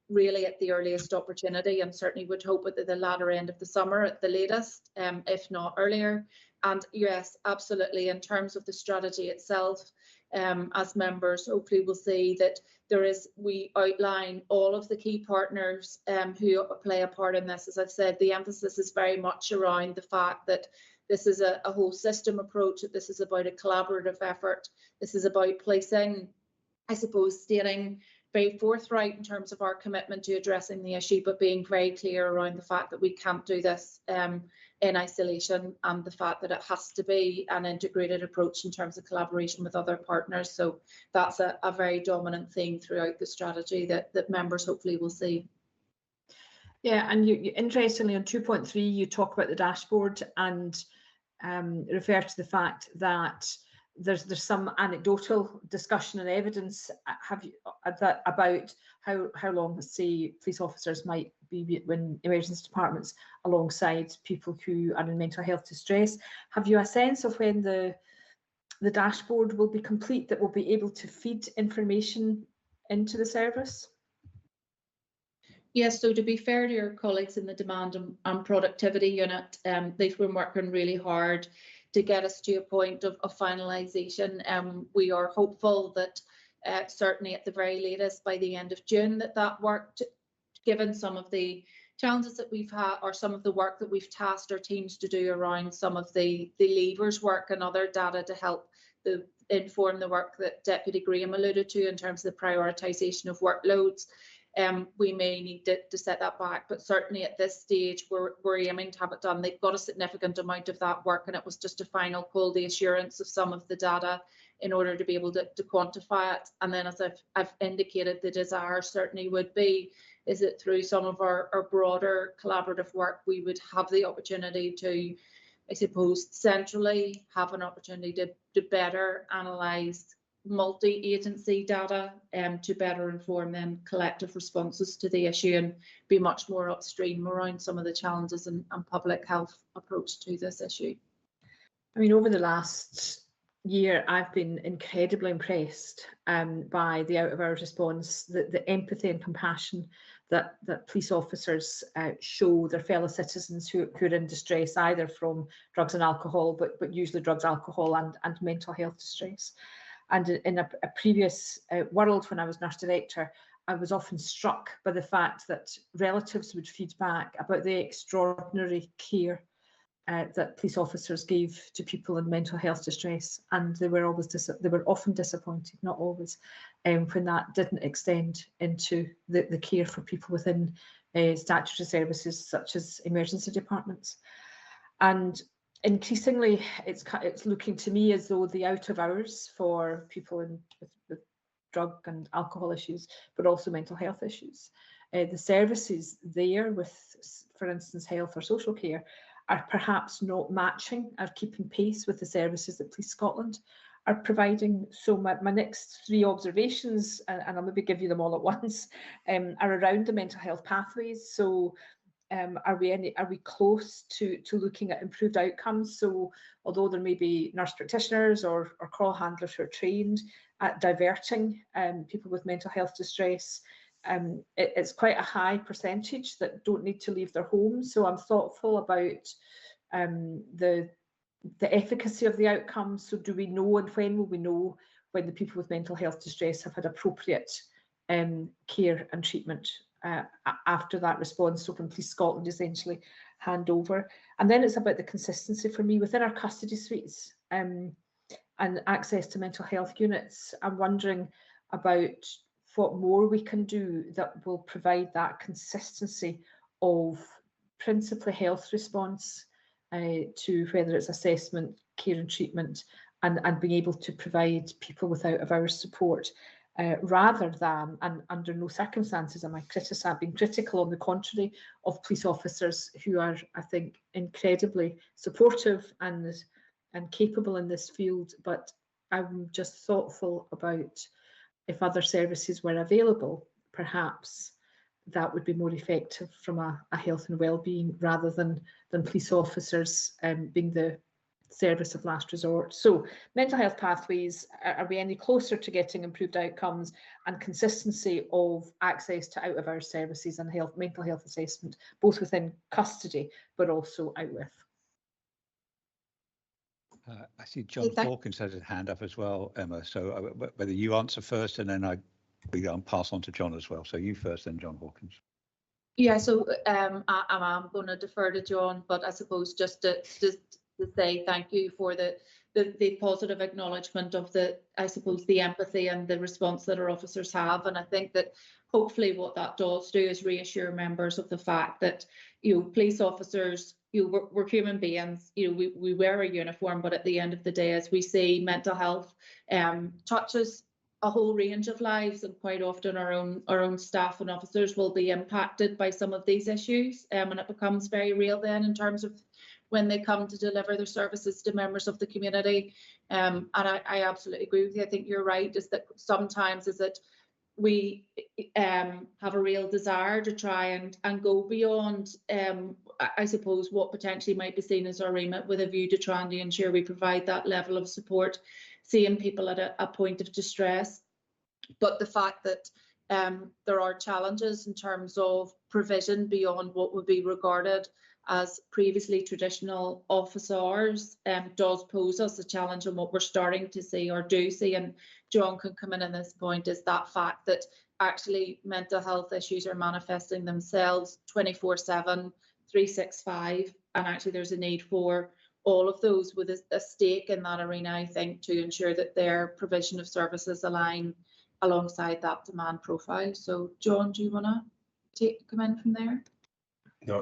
really at the earliest opportunity, and certainly would hope at the latter end of the summer at the latest, if not earlier. And yes, absolutely, in terms of the strategy itself, as members hopefully will see that we outline all of the key partners who play a part in this. As I've said, the emphasis is very much around the fact that this is a whole system approach, that this is about a collaborative effort. This is about placing, I suppose, stating very forthright in terms of our commitment to addressing the issue, but being very clear around the fact that we can't do this in isolation, and the fact that it has to be an integrated approach in terms of collaboration with other partners. So that's a very dominant theme throughout the strategy that members hopefully will see. Yeah, and you interestingly on 2.3 you talk about the dashboard and refer to the fact that there's some anecdotal discussion and evidence about how long, say, police officers might be in emergency departments alongside people who are in mental health distress. Have you a sense of when the dashboard will be complete, that will be able to feed information into the service? Yes, so to be fair to your colleagues in the demand and productivity unit, they've been working really hard to get us to a point of finalisation. We are hopeful that certainly at the very latest by the end of June that work, given some of the challenges that we've had or some of the work that we've tasked our teams to do around some of the levers work and other data to help inform the work that Deputy Graham alluded to in terms of the prioritisation of workloads. We may need to set that back, but certainly at this stage we're aiming to have it done. They've got a significant amount of that work, and it was just a final call, the assurance of some of the data in order to be able to quantify it. And then, as I've indicated, the desire certainly would be is that through some of our broader collaborative work, we would have the opportunity to, I suppose, centrally have an opportunity to better analyse multi-agency data to better inform them collective responses to the issue and be much more upstream around some of the challenges and public health approach to this issue. I mean, over the last year, I've been incredibly impressed by the out of hours response, the empathy and compassion that police officers show their fellow citizens who are in distress, either from drugs and alcohol, but usually drugs, alcohol and mental health distress. And in a previous world, when I was nurse director, I was often struck by the fact that relatives would feed back about the extraordinary care that police officers gave to people in mental health distress, and they were often disappointed, not always, when that didn't extend into the care for people within statutory services such as emergency departments. And increasingly, it's looking to me as though the out of hours for people with drug and alcohol issues, but also mental health issues, the services there with, for instance, health or social care, are perhaps not matching or keeping pace with the services that Police Scotland are providing. So my next three observations, and I'll maybe give you them all at once, are around the mental health pathways. So are we close to looking at improved outcomes? So although there may be nurse practitioners or call handlers who are trained at diverting people with mental health distress, it's quite a high percentage that don't need to leave their homes. So I'm thoughtful about the efficacy of the outcomes. So do we know, and when will we know when the people with mental health distress have had appropriate care and treatment after that response? So when Police Scotland essentially hand over. And then it's about the consistency for me within our custody suites and access to mental health units. I'm wondering about what more we can do that will provide that consistency of principally health response to whether it's assessment, care and treatment, and being able to provide people with out of hours support rather than, and under no circumstances am I being critical, on the contrary, of police officers who are, I think, incredibly supportive and and capable in this field, but I'm just thoughtful about if other services were available, perhaps that would be more effective from a health and well-being rather than police officers being the service of last resort. So mental health pathways, are we any closer to getting improved outcomes and consistency of access to out of hours services and mental health assessment, both within custody but also out with? I see John Hawkins has his hand up as well, Emma. So whether you answer first and then we pass on to John as well. So you first, then John Hawkins. Yeah, so I'm going to defer to John, but I suppose just to say thank you for the positive acknowledgement of the empathy and the response that our officers have. And I think that hopefully what that does do is reassure members of the fact that, police officers, we're human beings, we wear a uniform, but at the end of the day, as we see, mental health touches a whole range of lives, and quite often our own staff and officers will be impacted by some of these issues, and it becomes very real then in terms of when they come to deliver their services to members of the community. And I absolutely agree with you. I think you're right, is that sometimes is that we have a real desire to try and go beyond, I suppose, what potentially might be seen as our remit, with a view to trying to ensure we provide that level of support, seeing people at a point of distress. But the fact that there are challenges in terms of provision beyond what would be regarded as previously traditional office hours does pose us a challenge. And what we're starting to see, or do see, and John can come in on this point, is that fact that actually mental health issues are manifesting themselves 24/7, 365, and actually there's a need for all of those with a stake in that arena, I think, to ensure that their provision of services align alongside that demand profile. So John, do you want to come in from there?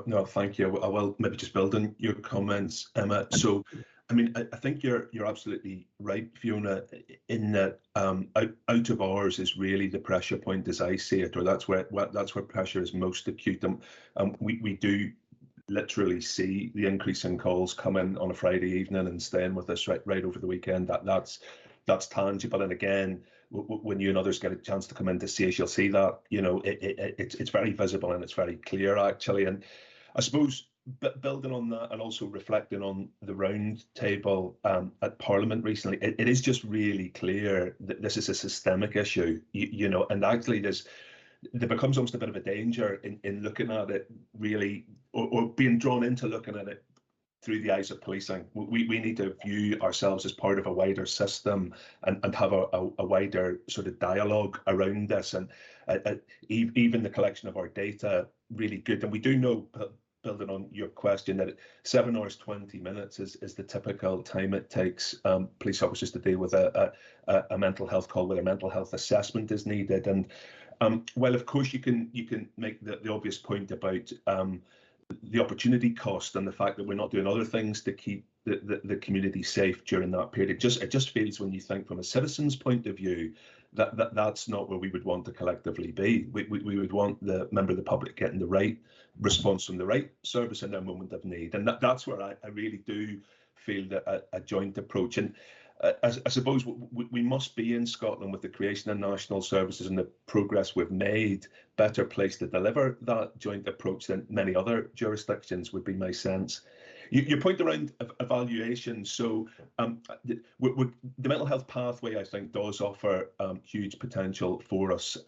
No, thank you. I will maybe just build on your comments, Emma. So, I mean, I think you're absolutely right, Fiona, in that out of hours is really the pressure point, as I see it, or that's where pressure is most acute. We do literally see the increase in calls come in on a Friday evening and staying with us right over the weekend. That's tangible. And again, when you and others get a chance to come in to see us, you'll see that, it's very visible and it's very clear, actually. And I suppose building on that and also reflecting on the round table at Parliament recently, it is just really clear that this is a systemic issue, and actually there becomes almost a bit of a danger in looking at it really, or being drawn into looking at it through the eyes of policing. We need to view ourselves as part of a wider system and have a wider sort of dialogue around this, and even the collection of our data really good. And we do know, building on your question, that 7 hours 20 minutes is the typical time it takes police officers to deal with a mental health call where a mental health assessment is needed. And well, of course, you can make the obvious point about the opportunity cost and the fact that we're not doing other things to keep the community safe during that period. It just feels, when you think from a citizen's point of view, that's not where we would want to collectively be. We would want the member of the public getting the right response from the right service in their moment of need. And that's where I really do feel that a joint approach. And I suppose we must be, in Scotland, with the creation of national services and the progress we've made, better placed to deliver that joint approach than many other jurisdictions, would be my sense. Your point around evaluation, so the mental health pathway, I think, does offer huge potential for us.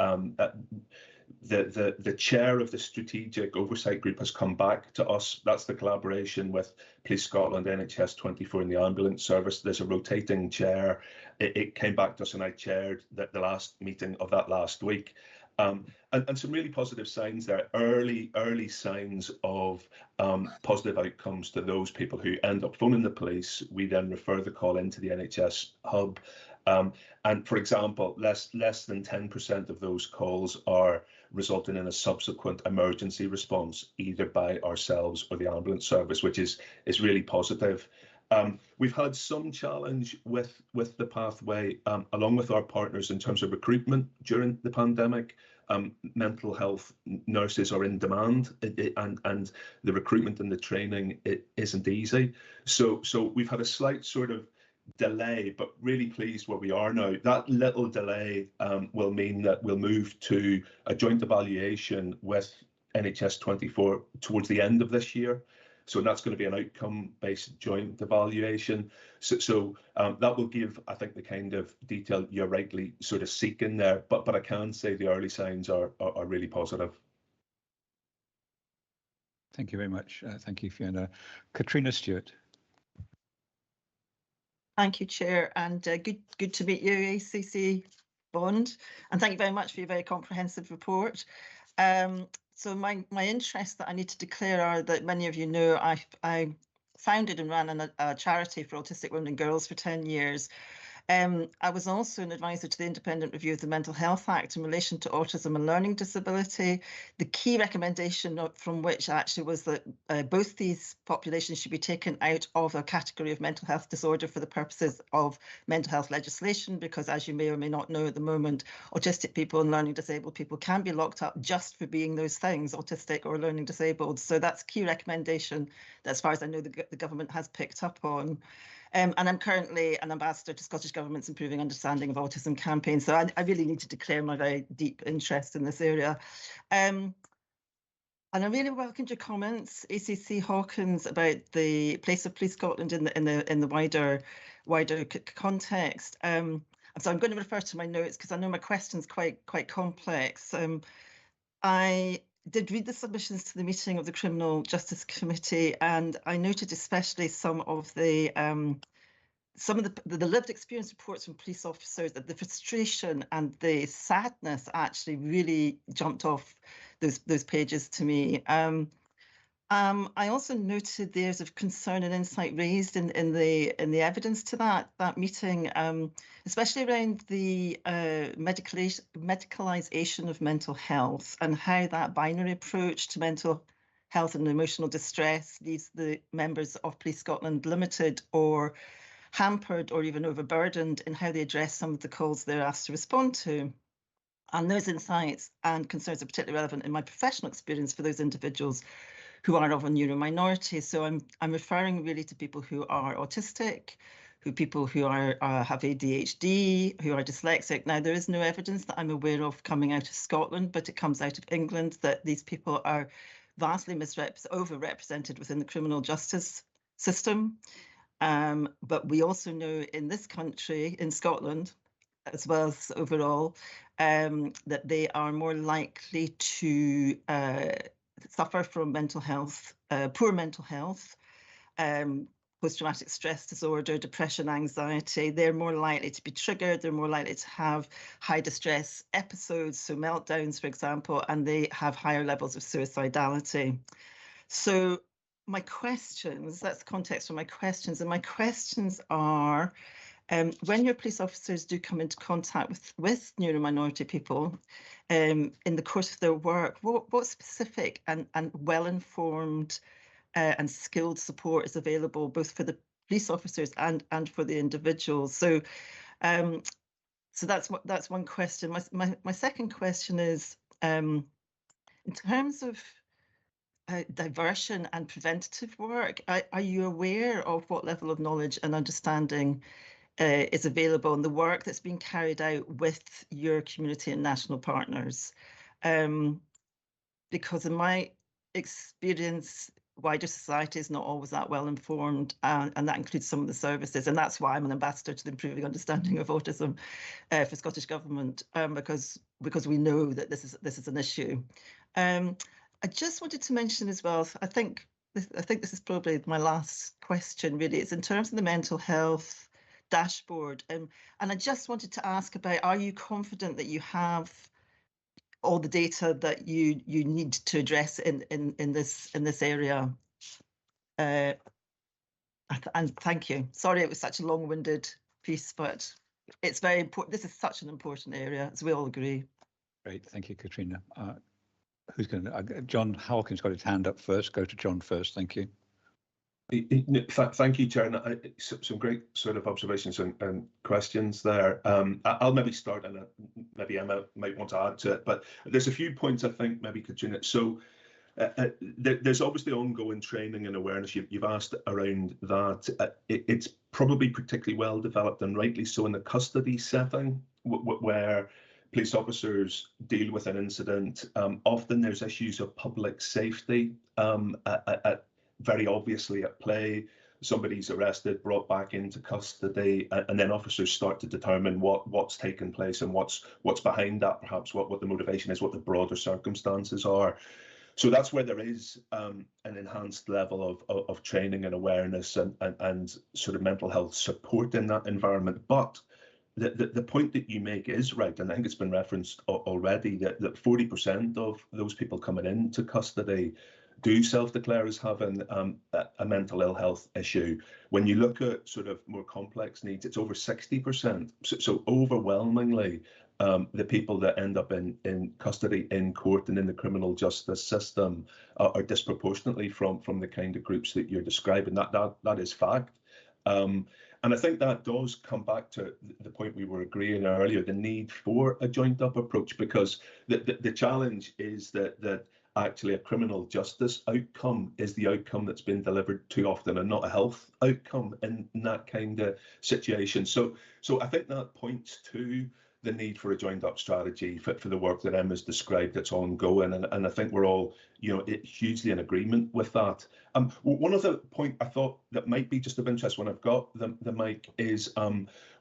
The chair of the strategic oversight group has come back to us. That's the collaboration with Police Scotland, NHS 24 and the ambulance service. There's a rotating chair. It came back to us and I chaired the last meeting of that last week. And some really positive signs there, early signs of positive outcomes to those people who end up phoning the police. We then refer the call into the NHS hub. And for example, less than 10% of those calls are resulting in a subsequent emergency response, either by ourselves or the ambulance service, which is really positive. We've had some challenge with the pathway, along with our partners, in terms of recruitment during the pandemic. Mental health nurses are in demand, and the recruitment and the training, it isn't easy. So we've had a slight sort of delay, but really pleased where we are now. That little delay will mean that we'll move to a joint evaluation with NHS24 towards the end of this year. So that's going to be an outcome-based joint evaluation. So that will give, I think, the kind of detail you're rightly sort of seeking there. But I can say the early signs are really positive. Thank you very much. Thank you, Fiona. Katrina Stewart. Thank you, Chair, and good to meet you, ACC Bond, and thank you very much for your very comprehensive report. So my interests that I need to declare are that many of you know I founded and ran a charity for autistic women and girls for 10 years. I was also an advisor to the Independent Review of the Mental Health Act in relation to autism and learning disability. The key recommendation from which actually was that both these populations should be taken out of a category of mental health disorder for the purposes of mental health legislation, because as you may or may not know at the moment, autistic people and learning disabled people can be locked up just for being those things, autistic or learning disabled. So that's a key recommendation that, as far as I know, the government has picked up on. And I'm currently an ambassador to Scottish Government's Improving Understanding of Autism campaign. So I really need to declare my very deep interest in this area. And I really welcomed your comments, ACC Hawkins, about the place of Police Scotland in the wider context. So I'm going to refer to my notes because I know my question's quite complex. I did read the submissions to the meeting of the Criminal Justice Committee, and I noted especially some of the lived experience reports from police officers, that the frustration and the sadness actually really jumped off those pages to me. I also noted the areas of concern and insight raised in the evidence to that meeting, especially around the medicalisation of mental health and how that binary approach to mental health and emotional distress leaves the members of Police Scotland limited or hampered or even overburdened in how they address some of the calls they're asked to respond to. And those insights and concerns are particularly relevant in my professional experience for those individuals who are of a neurominority. So I'm referring really to people who are autistic, people who have ADHD, who are dyslexic. Now, there is no evidence that I'm aware of coming out of Scotland, but it comes out of England that these people are vastly overrepresented within the criminal justice system. But we also know in this country, in Scotland, as well as overall, that they are more likely to suffer from mental health, poor mental health, post-traumatic stress disorder, depression, anxiety. They're more likely to be triggered. They're more likely to have high distress episodes, so meltdowns, for example, and they have higher levels of suicidality. So my questions, that's the context for my questions, and my questions are, when your police officers do come into contact with neurominority people in the course of their work, what specific and well-informed and skilled support is available both for the police officers and for the individuals? So so that's one question. My second question is, in terms of diversion and preventative work, are you aware of what level of knowledge and understanding is available in the work that's being carried out with your community and national partners? Because in my experience, wider society is not always that well informed, and that includes some of the services, and that's why I'm an ambassador to the Improving Understanding of Autism for Scottish Government, because we know that this is an issue. I just wanted to mention as well, I think this is probably my last question really, it's in terms of the mental health dashboard, and I just wanted to ask about, are you confident that you have all the data that you need to address in this area? And thank you. Sorry it was such a long-winded piece, but it's very important. This is such an important area, as we all agree. Great, thank you, Katrina. Who's going to? John Hawkins got his hand up first. Go to John first. Thank you. Thank you, Chair. Some great sort of observations and questions there. I'll maybe start, and maybe Emma might want to add to it, but there's a few points I think maybe, Katrina. So there's obviously ongoing training and awareness. You've asked around that. It's probably particularly well developed, and rightly so, in the custody setting, where police officers deal with an incident. Often there's issues of public safety very obviously at play. Somebody's arrested, brought back into custody, and then officers start to determine what's taken place and what's behind that, perhaps what the motivation is, what the broader circumstances are. So that's where there is an enhanced level of training and awareness and sort of mental health support in that environment. But the point that you make is right, and I think it's been referenced already, that 40% of those people coming into custody do self-declare as having a mental ill health issue. When you look at sort of more complex needs, it's over 60%. So overwhelmingly, the people that end up in custody, in court, and in the criminal justice system are disproportionately from the kind of groups that you're describing. That is fact. And I think that does come back to the point we were agreeing earlier, the need for a joined up approach, because the challenge is that actually a criminal justice outcome is the outcome that's been delivered too often, and not a health outcome in that kind of situation. So I think that points to the need for a joined up strategy for the work that Emma's described that's ongoing, and I think we're all hugely in agreement with that. One other point I thought that might be just of interest when I've got the mic is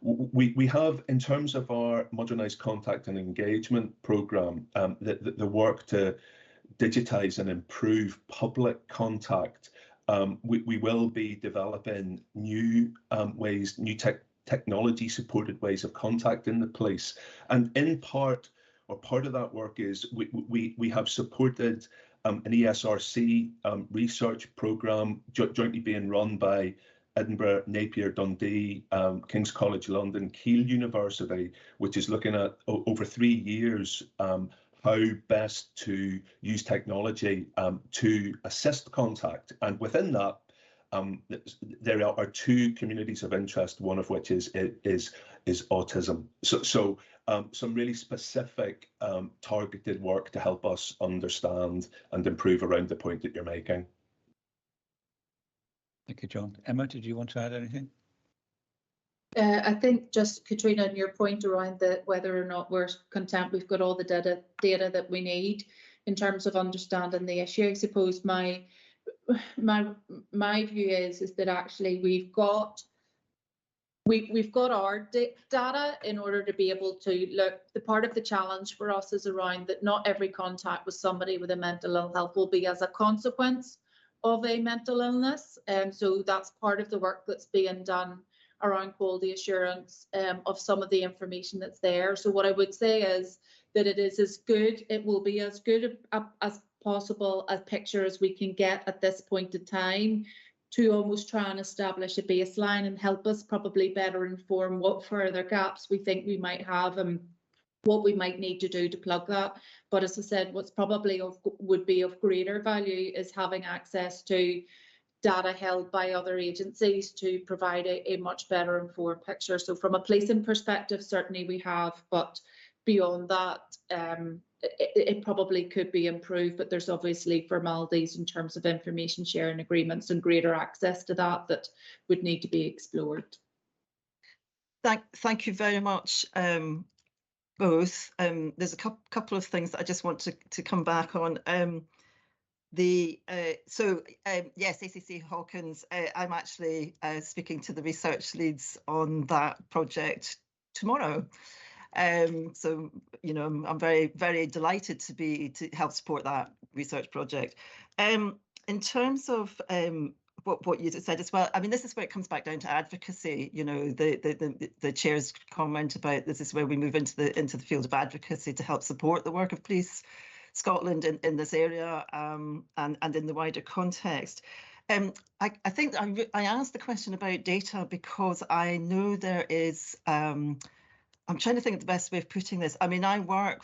we have, in terms of our modernised contact and engagement programme, the work to digitise and improve public contact. We will be developing new ways, new technology supported ways of contacting the police, and in part, or part of that work is we have supported an ESRC research programme jointly being run by Edinburgh, Napier, Dundee, King's College London, Keele University, which is looking at over 3 years how best to use technology to assist contact. And within that, there are 2 communities of interest, one of which is autism. So some really specific targeted work to help us understand and improve around the point that you're making. Thank you, John. Emma, did you want to add anything? I think just, Katrina, and your point around whether or not we're content we've got all the data that we need in terms of understanding the issue. I suppose my view is that actually we've got our data in order to be able to look. The part of the challenge for us is around that not every contact with somebody with a mental ill health will be as a consequence of a mental illness, and so that's part of the work that's being done around quality assurance of some of the information that's there. So what I would say is that it will be as good as possible a picture as we can get at this point in time to almost try and establish a baseline and help us probably better inform what further gaps we think we might have and what we might need to do to plug that. But as I said, what's probably would be of greater value is having access to data held by other agencies to provide a much better informed picture. So from a policing perspective, certainly we have, but beyond that, it probably could be improved, but there's obviously formalities in terms of information sharing agreements and greater access to that would need to be explored. Thank you very much, both. There's a couple of things that I just want to come back on. Yes, ACC Hawkins, I'm actually speaking to the research leads on that project tomorrow. So, I'm very, very delighted to help support that research project. In terms of what you said as well, I mean, this is where it comes back down to advocacy. The chair's comment about this is where we move into the field of advocacy to help support the work of Police Scotland in this area and in the wider context. I think I asked the question about data because I know there is. I'm trying to think of the best way of putting this. I mean, I work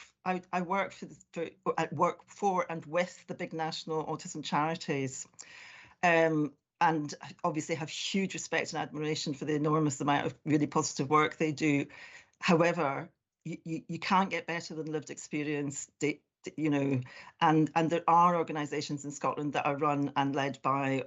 for and with the big national autism charities, and and obviously have huge respect and admiration for the enormous amount of really positive work they do. However, you can't get better than lived experience, you know, and there are organisations in Scotland that are run and led by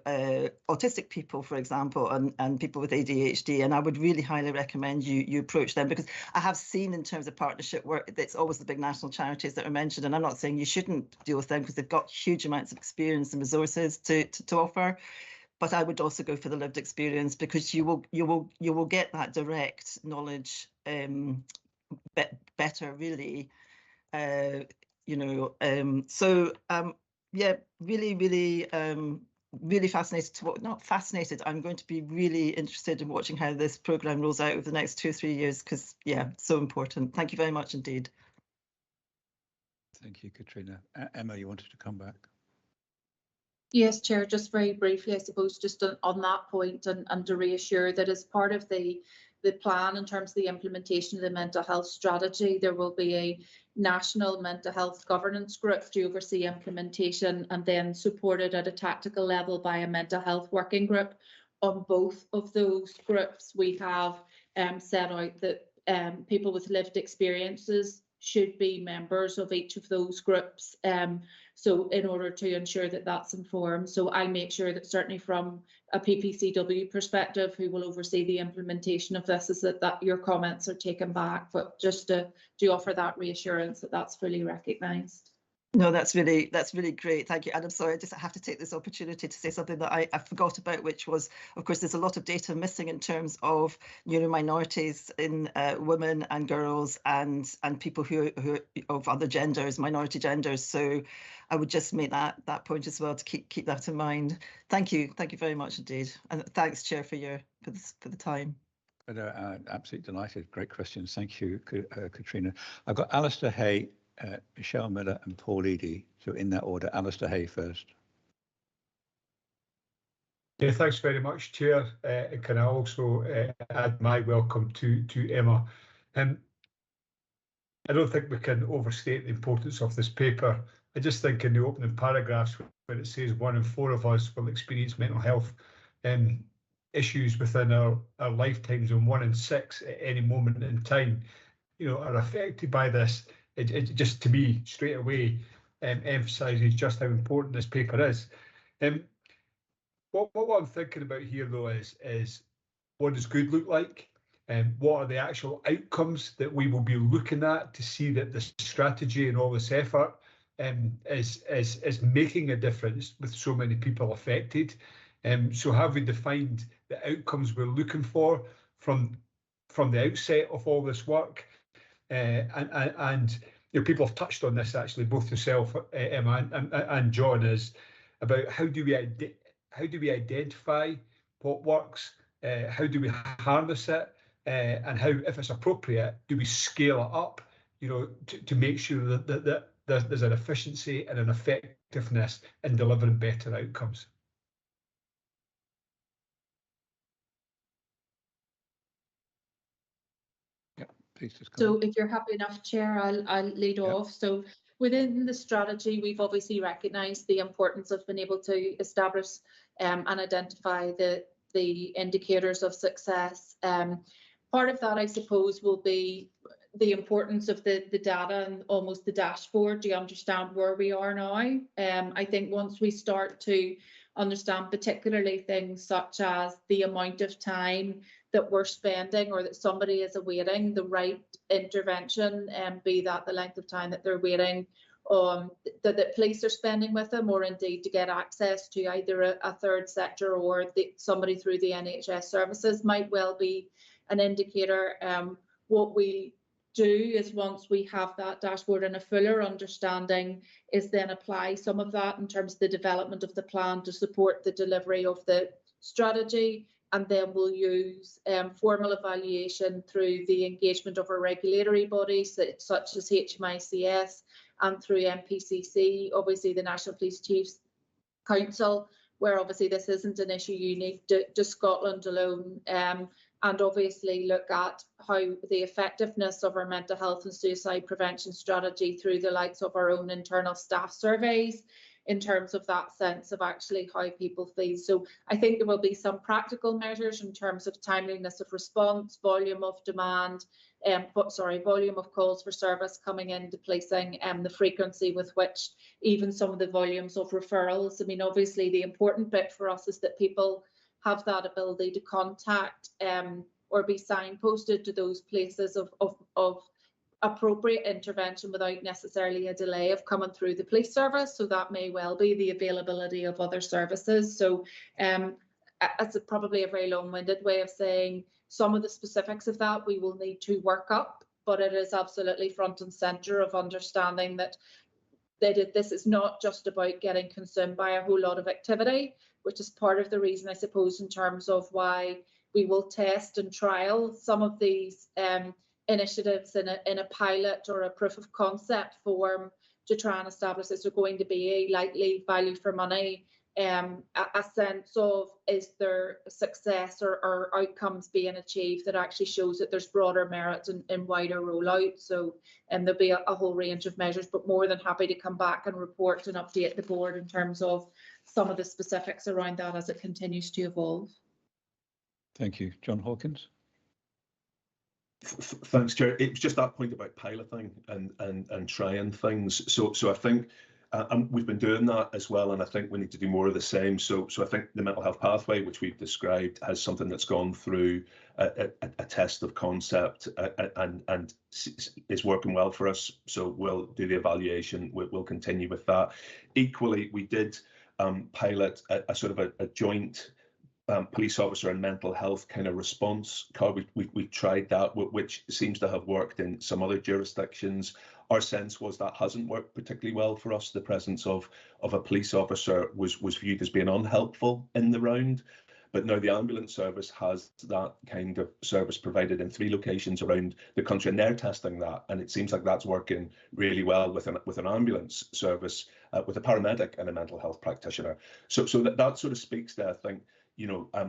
autistic people, for example, and people with ADHD, and I would really highly recommend you approach them, because I have seen in terms of partnership work, it's always the big national charities that are mentioned, and I'm not saying you shouldn't deal with them because they've got huge amounts of experience and resources to offer. But I would also go for the lived experience, because you will get that direct knowledge better, really. You know, yeah, really fascinated to not fascinated. I'm going to be really interested in watching how this programme rolls out over the next 2 or 3 years, because yeah, so important. Thank you very much indeed. Thank you, Katrina. Emma, you wanted to come back? Yes, Chair, just very briefly, I suppose, just on that point, and to reassure that as part of the plan in terms of the implementation of the mental health strategy, there will be a national mental health governance group to oversee implementation, and then supported at a tactical level by a mental health working group. On both of those groups, we have set out that people with lived experiences should be members of each of those groups. So in order to ensure that that's informed, so I make sure that certainly from a PPCW perspective, who will oversee the implementation of this, is that your comments are taken back, but just to offer that reassurance that that's fully recognised. No, that's really great. Thank you. And I'm sorry, I have to take this opportunity to say something that I forgot about, which was, of course, there's a lot of data missing in terms of minorities in women and girls and people who of other genders, minority genders. So I would just make that point as well, to keep that in mind. Thank you very much indeed, and thanks, Chair, for the time. Absolutely delighted. Great questions. Thank you, Katrina. I've got Alistair Hay, Michelle Miller and Paul Eadie. So in that order, Alistair Hay first. Yeah, thanks very much, Chair. And can I also add my welcome to Emma. I don't think we can overstate the importance of this paper. I just think in the opening paragraphs where it says 1 in 4 of us will experience mental health issues within our lifetimes, and 1 in 6 at any moment in time, you know, are affected by this. It just, to me, straight away emphasises just how important this paper is. What I'm thinking about here, though, is what does good look like? What are the actual outcomes that we will be looking at to see that the strategy and all this effort is making a difference with so many people affected? So have we defined the outcomes we're looking for from the outset of all this work? And you know, people have touched on this actually, both yourself, Emma, and John, is about how do we identify what works, how do we harness it, and how, if it's appropriate, do we scale it up, you know, to make sure that there's an efficiency and an effectiveness in delivering better outcomes. So if you're happy enough, Chair, I'll lead off. So within the strategy, we've obviously recognised the importance of being able to establish and identify the indicators of success. Part of that, I suppose, will be the importance of the data and almost the dashboard. Do you understand where we are now? I think once we start to understand particularly things such as the amount of time that we're spending or that somebody is awaiting the right intervention, be that the length of time that they're waiting, that police are spending with them, or indeed to get access to either a third sector or somebody through the NHS services, might well be an indicator. What we do is, once we have that dashboard and a fuller understanding, is then apply some of that in terms of the development of the plan to support the delivery of the strategy. And then we'll use formal evaluation through the engagement of our regulatory bodies, such as HMICS, and through MPCC, obviously the National Police Chiefs Council, where obviously this isn't an issue unique to Scotland alone, and obviously look at how the effectiveness of our mental health and suicide prevention strategy through the likes of our own internal staff surveys, in terms of that sense of actually how people feel. So I think there will be some practical measures in terms of timeliness of response, volume of demand, volume of calls for service coming into policing, and the frequency with which even some of the volumes of referrals. I mean, obviously the important bit for us is that people have that ability to contact or be signposted to those places of appropriate intervention without necessarily a delay of coming through the police service. So that may well be the availability of other services. So it's probably a very long-winded way of saying some of the specifics of that we will need to work up, but it is absolutely front and centre of understanding that this is not just about getting consumed by a whole lot of activity, which is part of the reason, I suppose, in terms of why we will test and trial some of these initiatives in a pilot or a proof of concept form to try and establish is there going to be a likely value for money, a sense of is there success or outcomes being achieved that actually shows that there's broader merit in wider rollout. So there'll be a whole range of measures, but more than happy to come back and report and update the board in terms of some of the specifics around that as it continues to evolve. Thank you. John Hawkins. Thanks, Chair. It was just that point about piloting and trying things. So I think we've been doing that as well, and I think we need to do more of the same. So I think the mental health pathway, which we've described, has something that's gone through a test of concept and is working well for us. So we'll do the evaluation. We'll continue with that. Equally, we did pilot a sort of a joint police officer and mental health kind of response card. We tried that, which seems to have worked in some other jurisdictions. Our sense was that hasn't worked particularly well for us. The presence of a police officer was viewed as being unhelpful in the round. But now the ambulance service has that kind of service provided in 3 locations around the country, and they're testing that. And it seems like that's working really well with an ambulance service, with a paramedic and a mental health practitioner. So that sort of speaks to, I think,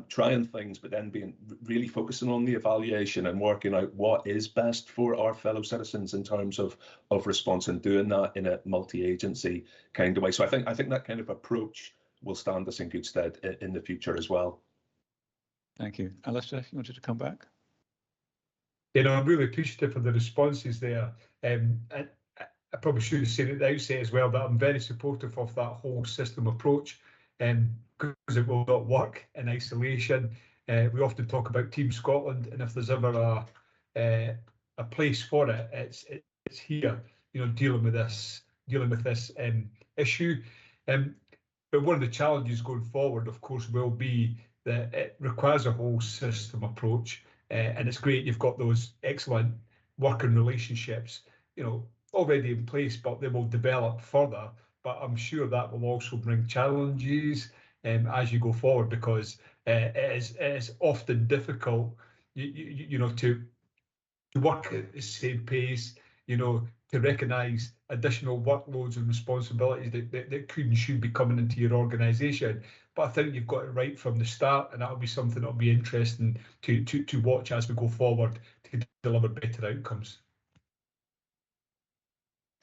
trying things, but then being really focusing on the evaluation and working out what is best for our fellow citizens in terms of response, and doing that in a multi-agency kind of way. So I think that kind of approach will stand us in good stead in the future as well. Thank you. Alistair, you wanted to come back? I'm really appreciative for the responses there. And I probably should have said at the outset as well that I'm very supportive of that whole system approach, because it will not work in isolation. We often talk about Team Scotland, and if there's ever a place for it, it's here. Dealing with this issue. But one of the challenges going forward, of course, will be that it requires a whole system approach, and it's great you've got those excellent working relationships, already in place, but they will develop further. But I'm sure that will also bring challenges as you go forward, because it is often difficult, to work at the same pace, to recognise additional workloads and responsibilities that could and should be coming into your organisation. But I think you've got it right from the start, and that'll be something that'll be interesting to watch as we go forward to deliver better outcomes.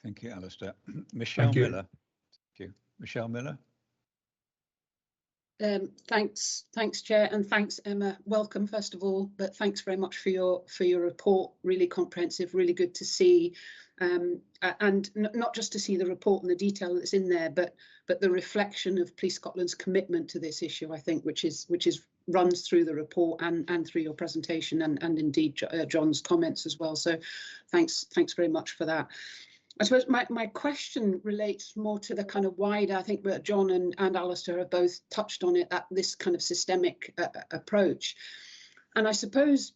Thank you, Alistair. Michelle Miller. Thank you. Michelle Miller. Thanks, Chair, and thanks, Emma. Welcome, first of all, but thanks very much for your report. Really comprehensive, really good to see, and not just to see the report and the detail that's in there, but the reflection of Police Scotland's commitment to this issue, I think, which runs through the report and through your presentation, and indeed John's comments as well. So thanks very much for that. I suppose my question relates more to the kind of wider, I think that John and Alistair have both touched on it, that this kind of systemic approach. And I suppose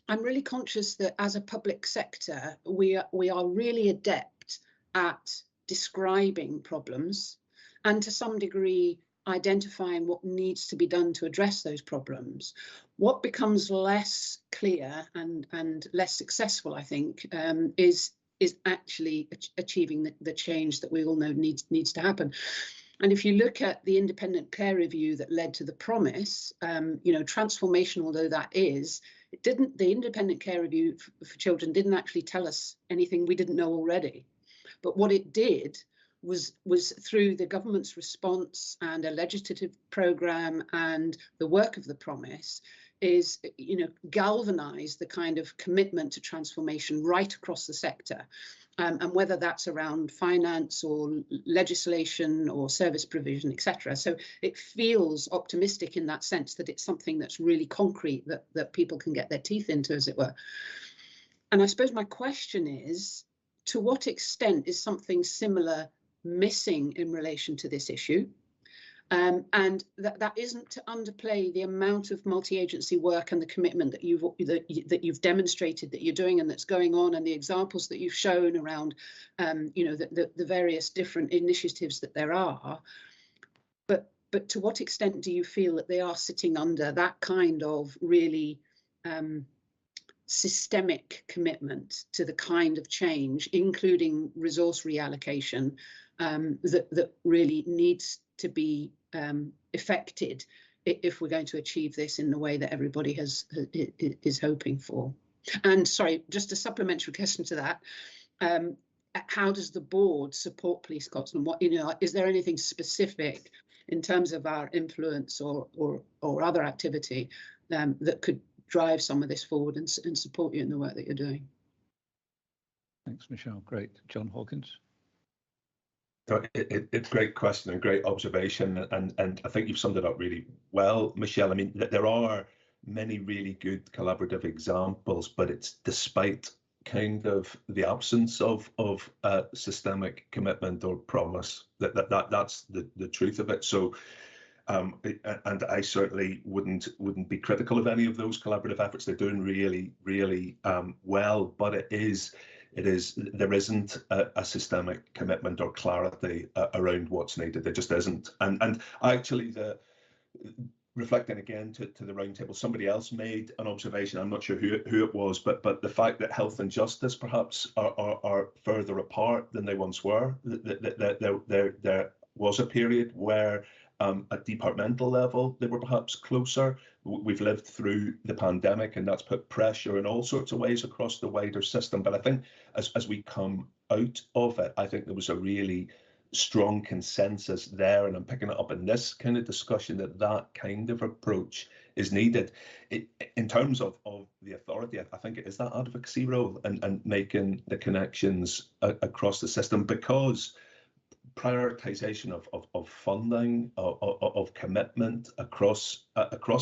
I'm really conscious that as a public sector, we are really adept at describing problems and to some degree identifying what needs to be done to address those problems. What becomes less clear and less successful, I think, is actually achieving the change that we all know needs to happen. And if you look at the independent care review that led to the promise, transformational though that is, the independent care review for children didn't actually tell us anything we didn't know already. But what it did was through the government's response and a legislative programme and the work of the promise is, you know, galvanise the kind of commitment to transformation right across the sector. And whether that's around finance or legislation or service provision, etc. So it feels optimistic in that sense, that it's something that's really concrete, that people can get their teeth into, as it were. And I suppose my question is, to what extent is something similar missing in relation to this issue? And that isn't to underplay the amount of multi-agency work and the commitment that you've demonstrated that you're doing and that's going on, and the examples that you've shown around, you know, the various different initiatives that there are. But to what extent do you feel that they are sitting under that kind of really systemic commitment to the kind of change, including resource reallocation, that really needs to be effected if we're going to achieve this in the way that everybody is hoping for? And sorry, just a supplementary question to that. How does the board support Police Scotland? What, you know, is there anything specific in terms of our influence or other activity that could drive some of this forward and support you in the work that you're doing? Thanks, Michelle. Great. John Hawkins. It's a great question and great observation, and I think you've summed it up really well, Michelle. I mean, there are many really good collaborative examples, but it's despite kind of the absence of systemic commitment or promise that's the truth of it. So and I certainly wouldn't be critical of any of those collaborative efforts. They're doing really well, but there isn't a systemic commitment or clarity around what's needed. There just isn't. And actually, reflecting again to the roundtable, somebody else made an observation. I'm not sure who it was, but the fact that health and justice perhaps are further apart than they once were. There was a period where at departmental level they were perhaps closer. We've lived through the pandemic, and that's put pressure in all sorts of ways across the wider system. But I think as we come out of it, I think there was a really strong consensus there, and I'm picking it up in this kind of discussion, that kind of approach is needed. In terms of the authority, I think it is that advocacy role and making the connections across the system, because prioritization of funding, of commitment across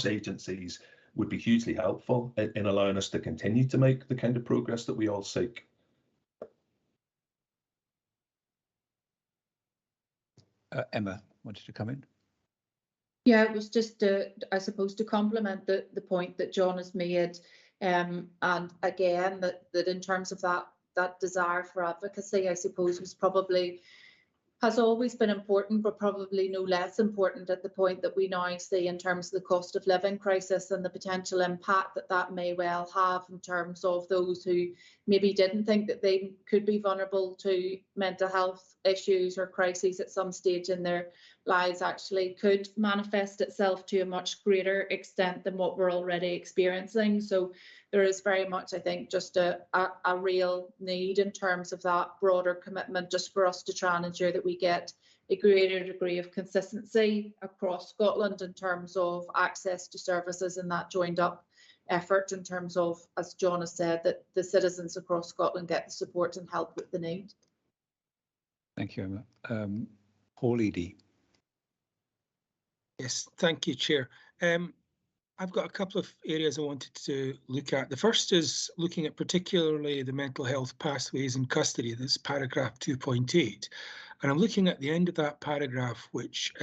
agencies would be hugely helpful in allowing us to continue to make the kind of progress that we all seek. Emma wanted to come in. Yeah, it was just, I suppose, to complement the point that John has made, and again, that in terms of that desire for advocacy, I suppose, has always been important, but probably no less important at the point that we now see in terms of the cost of living crisis and the potential impact that may well have in terms of those who maybe didn't think that they could be vulnerable to mental health issues or crises at some stage in their lives actually could manifest itself to a much greater extent than what we're already experiencing. So there is very much, I think, just a real need in terms of that broader commitment, just for us to try and ensure that we get a greater degree of consistency across Scotland in terms of access to services, and that joined up effort in terms of, as John has said, that the citizens across Scotland get the support and help that they need. Thank you, Emma. Paul Eadie. Yes, thank you, Chair. I've got a couple of areas I wanted to look at. The first is looking at particularly the mental health pathways in custody. This is paragraph 2.8. And I'm looking at the end of that paragraph, which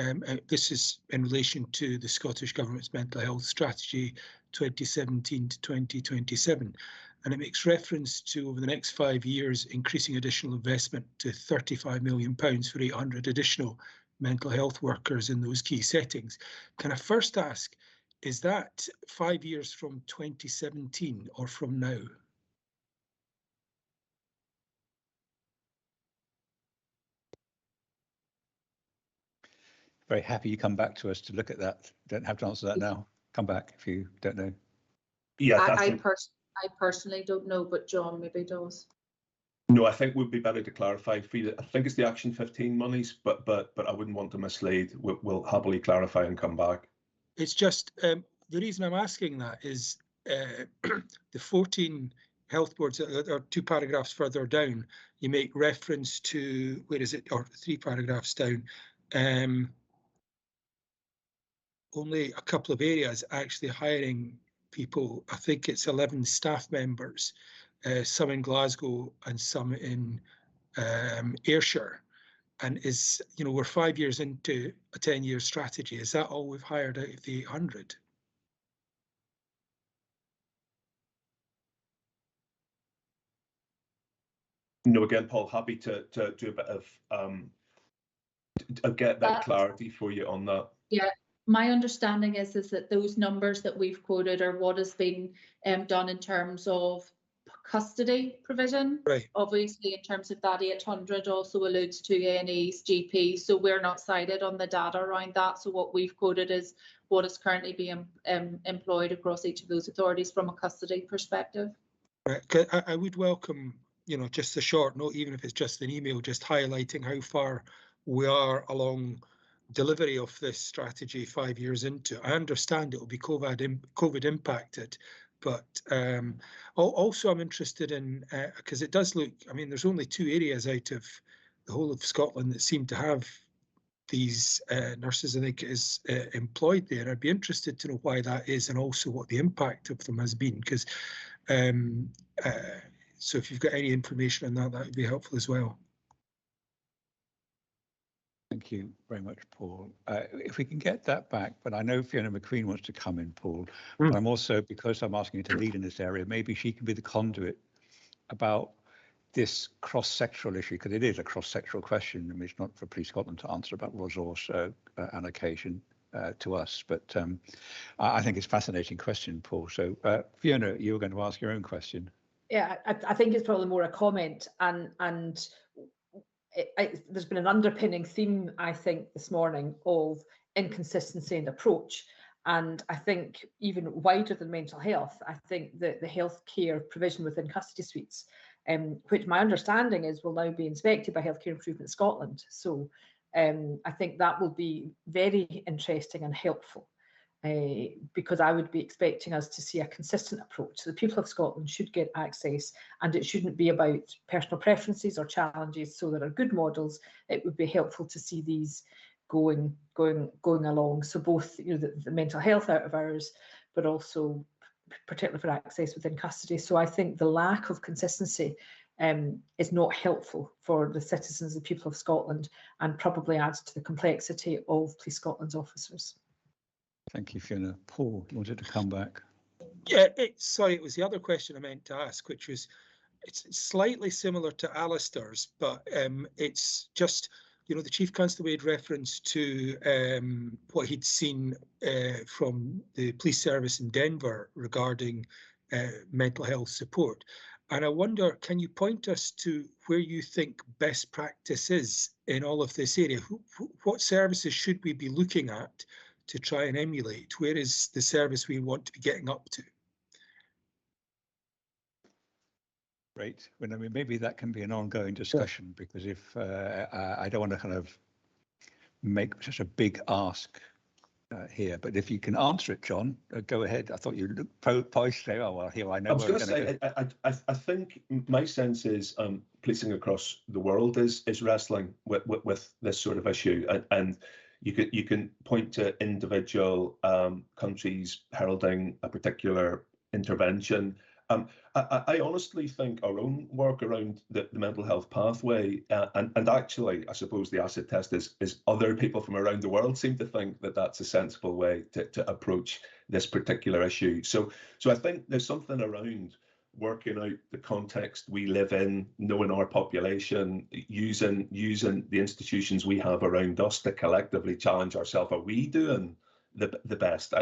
this is in relation to the Scottish Government's mental health strategy 2017 to 2027. And it makes reference to, over the next 5 years, increasing additional investment to £35 million for 800 additional mental health workers in those key settings. Can I first ask, is that 5 years from 2017 or from now? Very happy you come back to us to look at that. Don't have to answer that now. Come back if you don't know. Yeah, I personally don't know, but John maybe does. No, I think would be better to clarify. I think it's the Action 15 monies, but I wouldn't want to mislead. We'll happily clarify and come back. It's just the reason I'm asking that is the 14 health boards that are 2 paragraphs further down. You make reference to, where is it, or 3 paragraphs down. Only a couple of areas actually hiring people. I think it's 11 staff members, some in Glasgow and some in Ayrshire. And is, you know, we're 5 years into a 10-year strategy. Is that all we've hired out of the 800? No, again, Paul, happy to do a bit of get that clarity for you on that. Yeah, my understanding is that those numbers that we've quoted are what has been done in terms of custody provision. Right. Obviously, in terms of that 800 also alludes to A&Es, GPs, so we're not cited on the data around that. So what we've quoted is what is currently being employed across each of those authorities from a custody perspective. Right. I would welcome, you know, just a short note, even if it's just an email, just highlighting how far we are along delivery of this strategy 5 years into. I understand it will be COVID impacted, but also I'm interested in, because it does look, I mean, there's only 2 areas out of the whole of Scotland that seem to have these nurses, I think, is employed there. I'd be interested to know why that is and also what the impact of them has been, because so if you've got any information on that, that would be helpful as well. Thank you very much, Paul. If we can get that back, but I know Fiona McQueen wants to come in, Paul. But I'm also, because I'm asking you to lead in this area, maybe she can be the conduit about this cross-sectoral issue, because it is a cross-sectoral question. I mean, it's not for Police Scotland to answer about resource allocation to us, but I think it's a fascinating question, Paul. So Fiona, you were going to ask your own question. Yeah, I think it's probably more a comment, and there's been an underpinning theme, I think, this morning of inconsistency in approach. And I think even wider than mental health, I think that the healthcare provision within custody suites, which my understanding is will now be inspected by Healthcare Improvement Scotland. So I think that will be very interesting and helpful, because I would be expecting us to see a consistent approach. So the people of Scotland should get access, and it shouldn't be about personal preferences or challenges. So there are good models. It would be helpful to see these going along. So both, you know, the mental health out of hours, but also particularly for access within custody. So I think the lack of consistency is not helpful for the citizens, the people of Scotland, and probably adds to the complexity of Police Scotland's officers. Thank you, Fiona. Paul, you wanted to come back? Yeah, sorry, it was the other question I meant to ask, which was, it's slightly similar to Alistair's, but it's just, you know, the Chief Constable made reference to what he'd seen from the police service in Denver regarding mental health support. And I wonder, can you point us to where you think best practice is in all of this area? What services should we be looking at to try and emulate? Where is the service we want to be getting up to? Great. Well, I mean, maybe that can be an ongoing discussion, because if I don't want to kind of make such a big ask here, but if you can answer it, John, go ahead. I thought you looked poised to say, oh, well, here I know. I was going to say, I think my sense is policing across the world is wrestling with this sort of issue, and you can point to individual countries heralding a particular intervention. I honestly think our own work around the mental health pathway, and actually, I suppose the acid test is other people from around the world seem to think that that's a sensible way to approach this particular issue. So I think there's something around working out the context we live in, knowing our population, using the institutions we have around us to collectively challenge ourselves. Are we doing the best?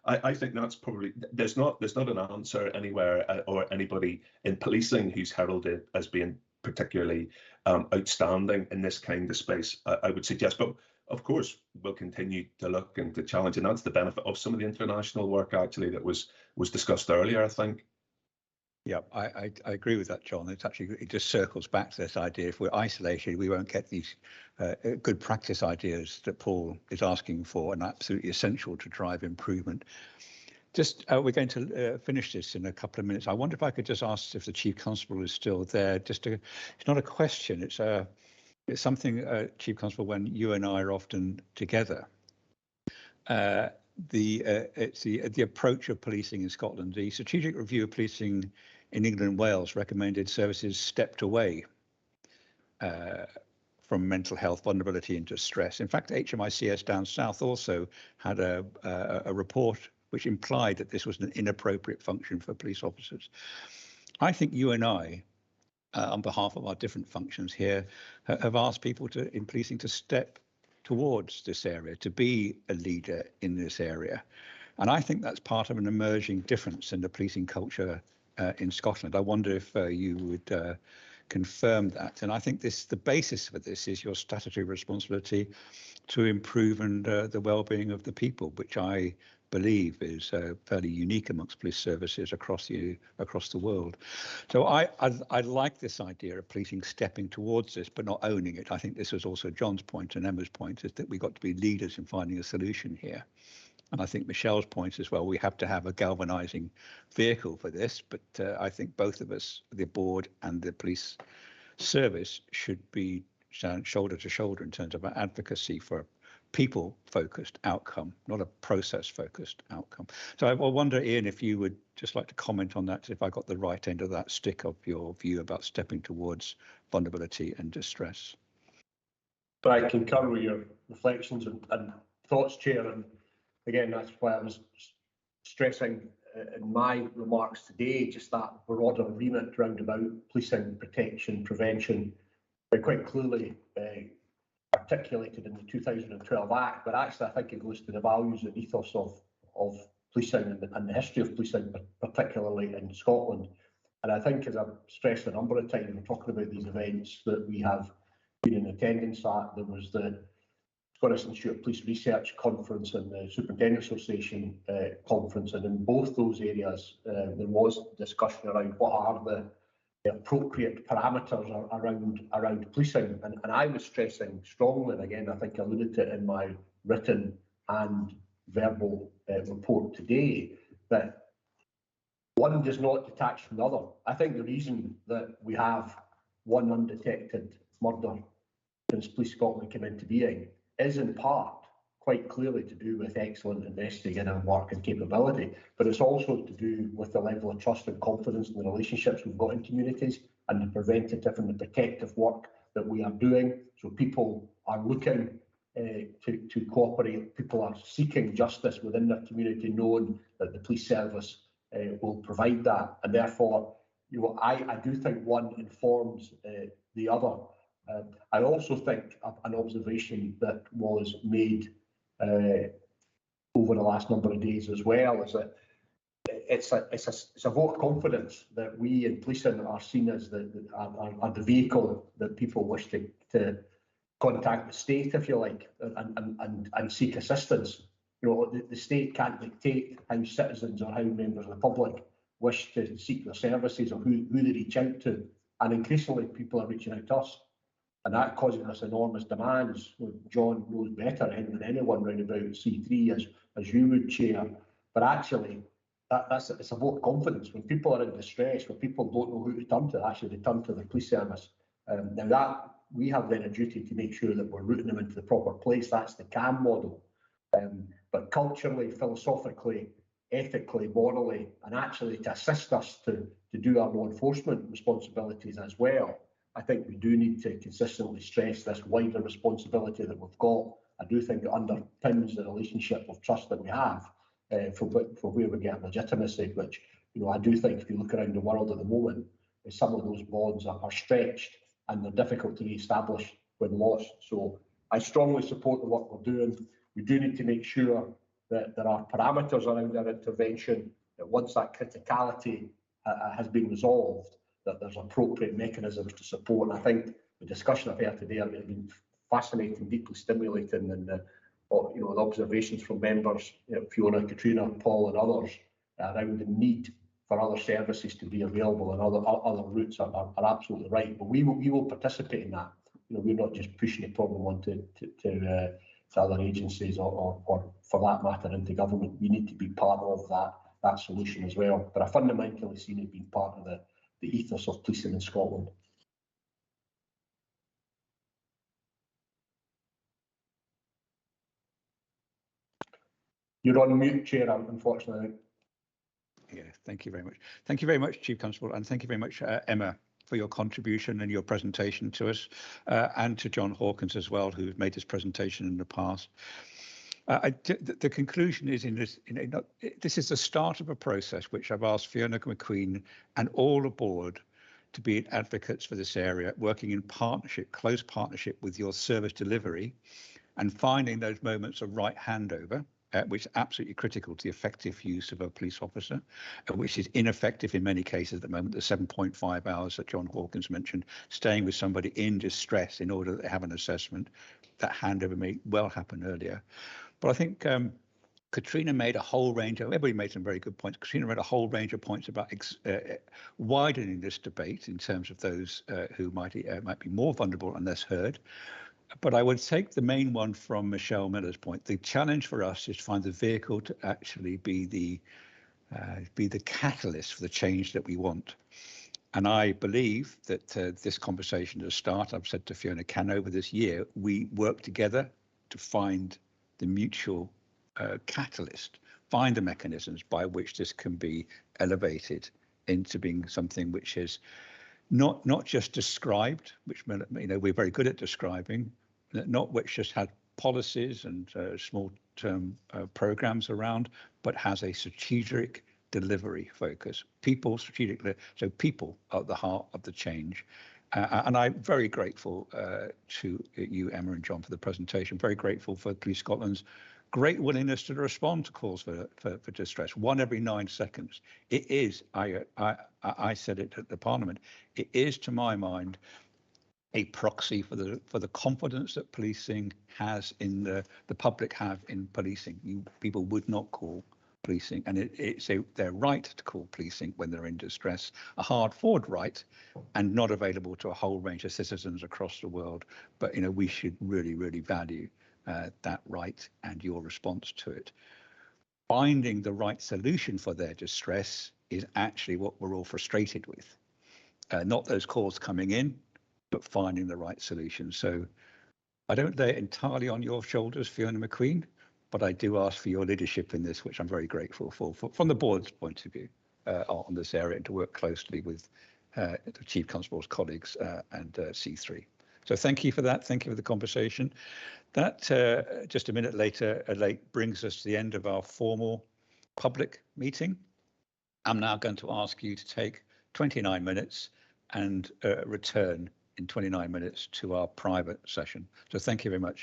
I think that's probably, there's not an answer anywhere or anybody in policing who's heralded as being particularly outstanding in this kind of space, I would suggest. But of course, we'll continue to look and to challenge, and that's the benefit of some of the international work actually that was discussed earlier, I think. Yeah, I agree with that, John. It's actually, it just circles back to this idea. If we're isolated, we won't get these good practice ideas that Paul is asking for, and absolutely essential to drive improvement. Just, we're going to finish this in a couple of minutes. I wonder if I could just ask if the Chief Constable is still there. It's not a question. It's something, Chief Constable, when you and I are often together. It's the approach of policing in Scotland. The Strategic Review of Policing in England and Wales recommended services stepped away from mental health, vulnerability and distress. In fact, HMICS down south also had a report which implied that this was an inappropriate function for police officers. I think you and I, on behalf of our different functions here, have asked people in policing to step towards this area, to be a leader in this area. And I think that's part of an emerging difference in the policing culture in Scotland. I wonder if you would confirm that. And I think the basis for this is your statutory responsibility to improve the well-being of the people, which I believe is fairly unique amongst police services across the world. So I like this idea of policing stepping towards this, but not owning it. I think this was also John's point and Emma's point, is that we've got to be leaders in finding a solution here. And I think Michelle's point as well, we have to have a galvanising vehicle for this, but I think both of us, the board and the police service, should be shoulder to shoulder in terms of our advocacy for people-focused outcome, not a process-focused outcome. So I wonder, Ian, if you would just like to comment on that, if I got the right end of that stick of your view about stepping towards vulnerability and distress. But I concur with your reflections and thoughts, Chair, and again, that's why I was stressing in my remarks today, just that broader remit round about policing, protection, prevention, quite clearly articulated in the 2012 Act, but actually I think it goes to the values and ethos of policing and the history of policing, particularly in Scotland. And I think, as I've stressed a number of times, we're talking about these events that we have been in attendance at. There was the Scottish Institute of Police Research Conference and the Superintendent Association Conference, and in both those areas there was discussion around what are the appropriate parameters around policing, and I was stressing strongly, and again I think I alluded to it in my written and verbal report today, that one does not detach from the other. I think the reason that we have one undetected murder since Police Scotland came into being is in part quite clearly to do with excellent investigative work and capability, but it's also to do with the level of trust and confidence in the relationships we've got in communities and the preventative and the protective work that we are doing. So people are looking to cooperate, people are seeking justice within their community, knowing that the police service will provide that, and therefore, I do think one informs the other. I also think an observation that was made over the last number of days as well is that it's a vote of confidence that we in policing are seen as the vehicle that people wish to contact the state, if you like, and seek assistance. The state can't dictate how citizens or how members of the public wish to seek their services or who they reach out to, and increasingly people are reaching out to us. And that causes us enormous demands. John knows better than anyone round about C3, as you would, Chair. But actually, it's a vote of confidence. When people are in distress, when people don't know who to turn to, actually they turn to the police service. Now that we have then a duty to make sure that we're routing them into the proper place. That's the CAM model. But culturally, philosophically, ethically, morally, and actually to assist us to do our law enforcement responsibilities as well, I think we do need to consistently stress this wider responsibility that we've got. I do think it underpins the relationship of trust that we have for where we get legitimacy, which, I do think if you look around the world at the moment, some of those bonds are stretched and they're difficult to re-establish when lost. So I strongly support the work we're doing. We do need to make sure that there are parameters around our intervention, that once that criticality has been resolved, that there's appropriate mechanisms to support. And I think the discussion I've heard today has been fascinating, deeply stimulating, and the observations from members, Fiona, Katrina, Paul and others around the need other services to be available, and other routes are absolutely right. But we will participate in that. You know, we're not just pushing the problem on to other agencies or for that matter into government. We need to be part of that solution as well. But I fundamentally seen it being part of the ethos of policing in Scotland. You're on mute, Chair, unfortunately. Yeah, thank you very much. Thank you very much, Chief Constable, and thank you very much, Emma, for your contribution and your presentation to us, and to John Hawkins as well, who's made this presentation in the past. The conclusion is this is the start of a process which I've asked Fiona McQueen and all aboard to be advocates for this area, working in partnership, close partnership with your service delivery, and finding those moments of right handover, which is absolutely critical to the effective use of a police officer, which is ineffective in many cases at the moment. The 7.5 hours that John Hawkins mentioned, staying with somebody in distress in order that they have an assessment, that handover may well happen earlier. But I think Katrina made a whole range of, everybody made some very good points. Katrina made a whole range of points about widening this debate in terms of those who might be more vulnerable and less heard. But I would take the main one from Michelle Miller's point. The challenge for us is to find the vehicle to actually be the catalyst for the change that we want. And I believe that this conversation at the start, I've said to Fiona, can over this year, we work together to find the mutual catalyst, find the mechanisms by which this can be elevated into being something which is not just described, which we're very good at describing, not which just had policies and small-term programs around, but has a strategic delivery focus. People strategically, so people are at the heart of the change. And I'm very grateful to you, Emma and John, for the presentation. Very grateful for Police Scotland's great willingness to respond to calls for distress. 1 every 9 seconds. It is. I said it at the Parliament. It is, to my mind, a proxy for the confidence that policing has in the public have in policing. People would not call policing, and it's their right to call policing when they're in distress, a hard-fought right, and not available to a whole range of citizens across the world. But we should really, really value that right and your response to it. Finding the right solution for their distress is actually what we're all frustrated with. Not those calls coming in, but finding the right solution. So I don't lay it entirely on your shoulders, Fiona McQueen, but I do ask for your leadership in this, which I'm very grateful for from the board's point of view on this area, and to work closely with the Chief Constable's colleagues and C3. So thank you for that. Thank you for the conversation. That just a minute later, brings us to the end of our formal public meeting. I'm now going to ask you to take 29 minutes and return in 29 minutes to our private session. So thank you very much.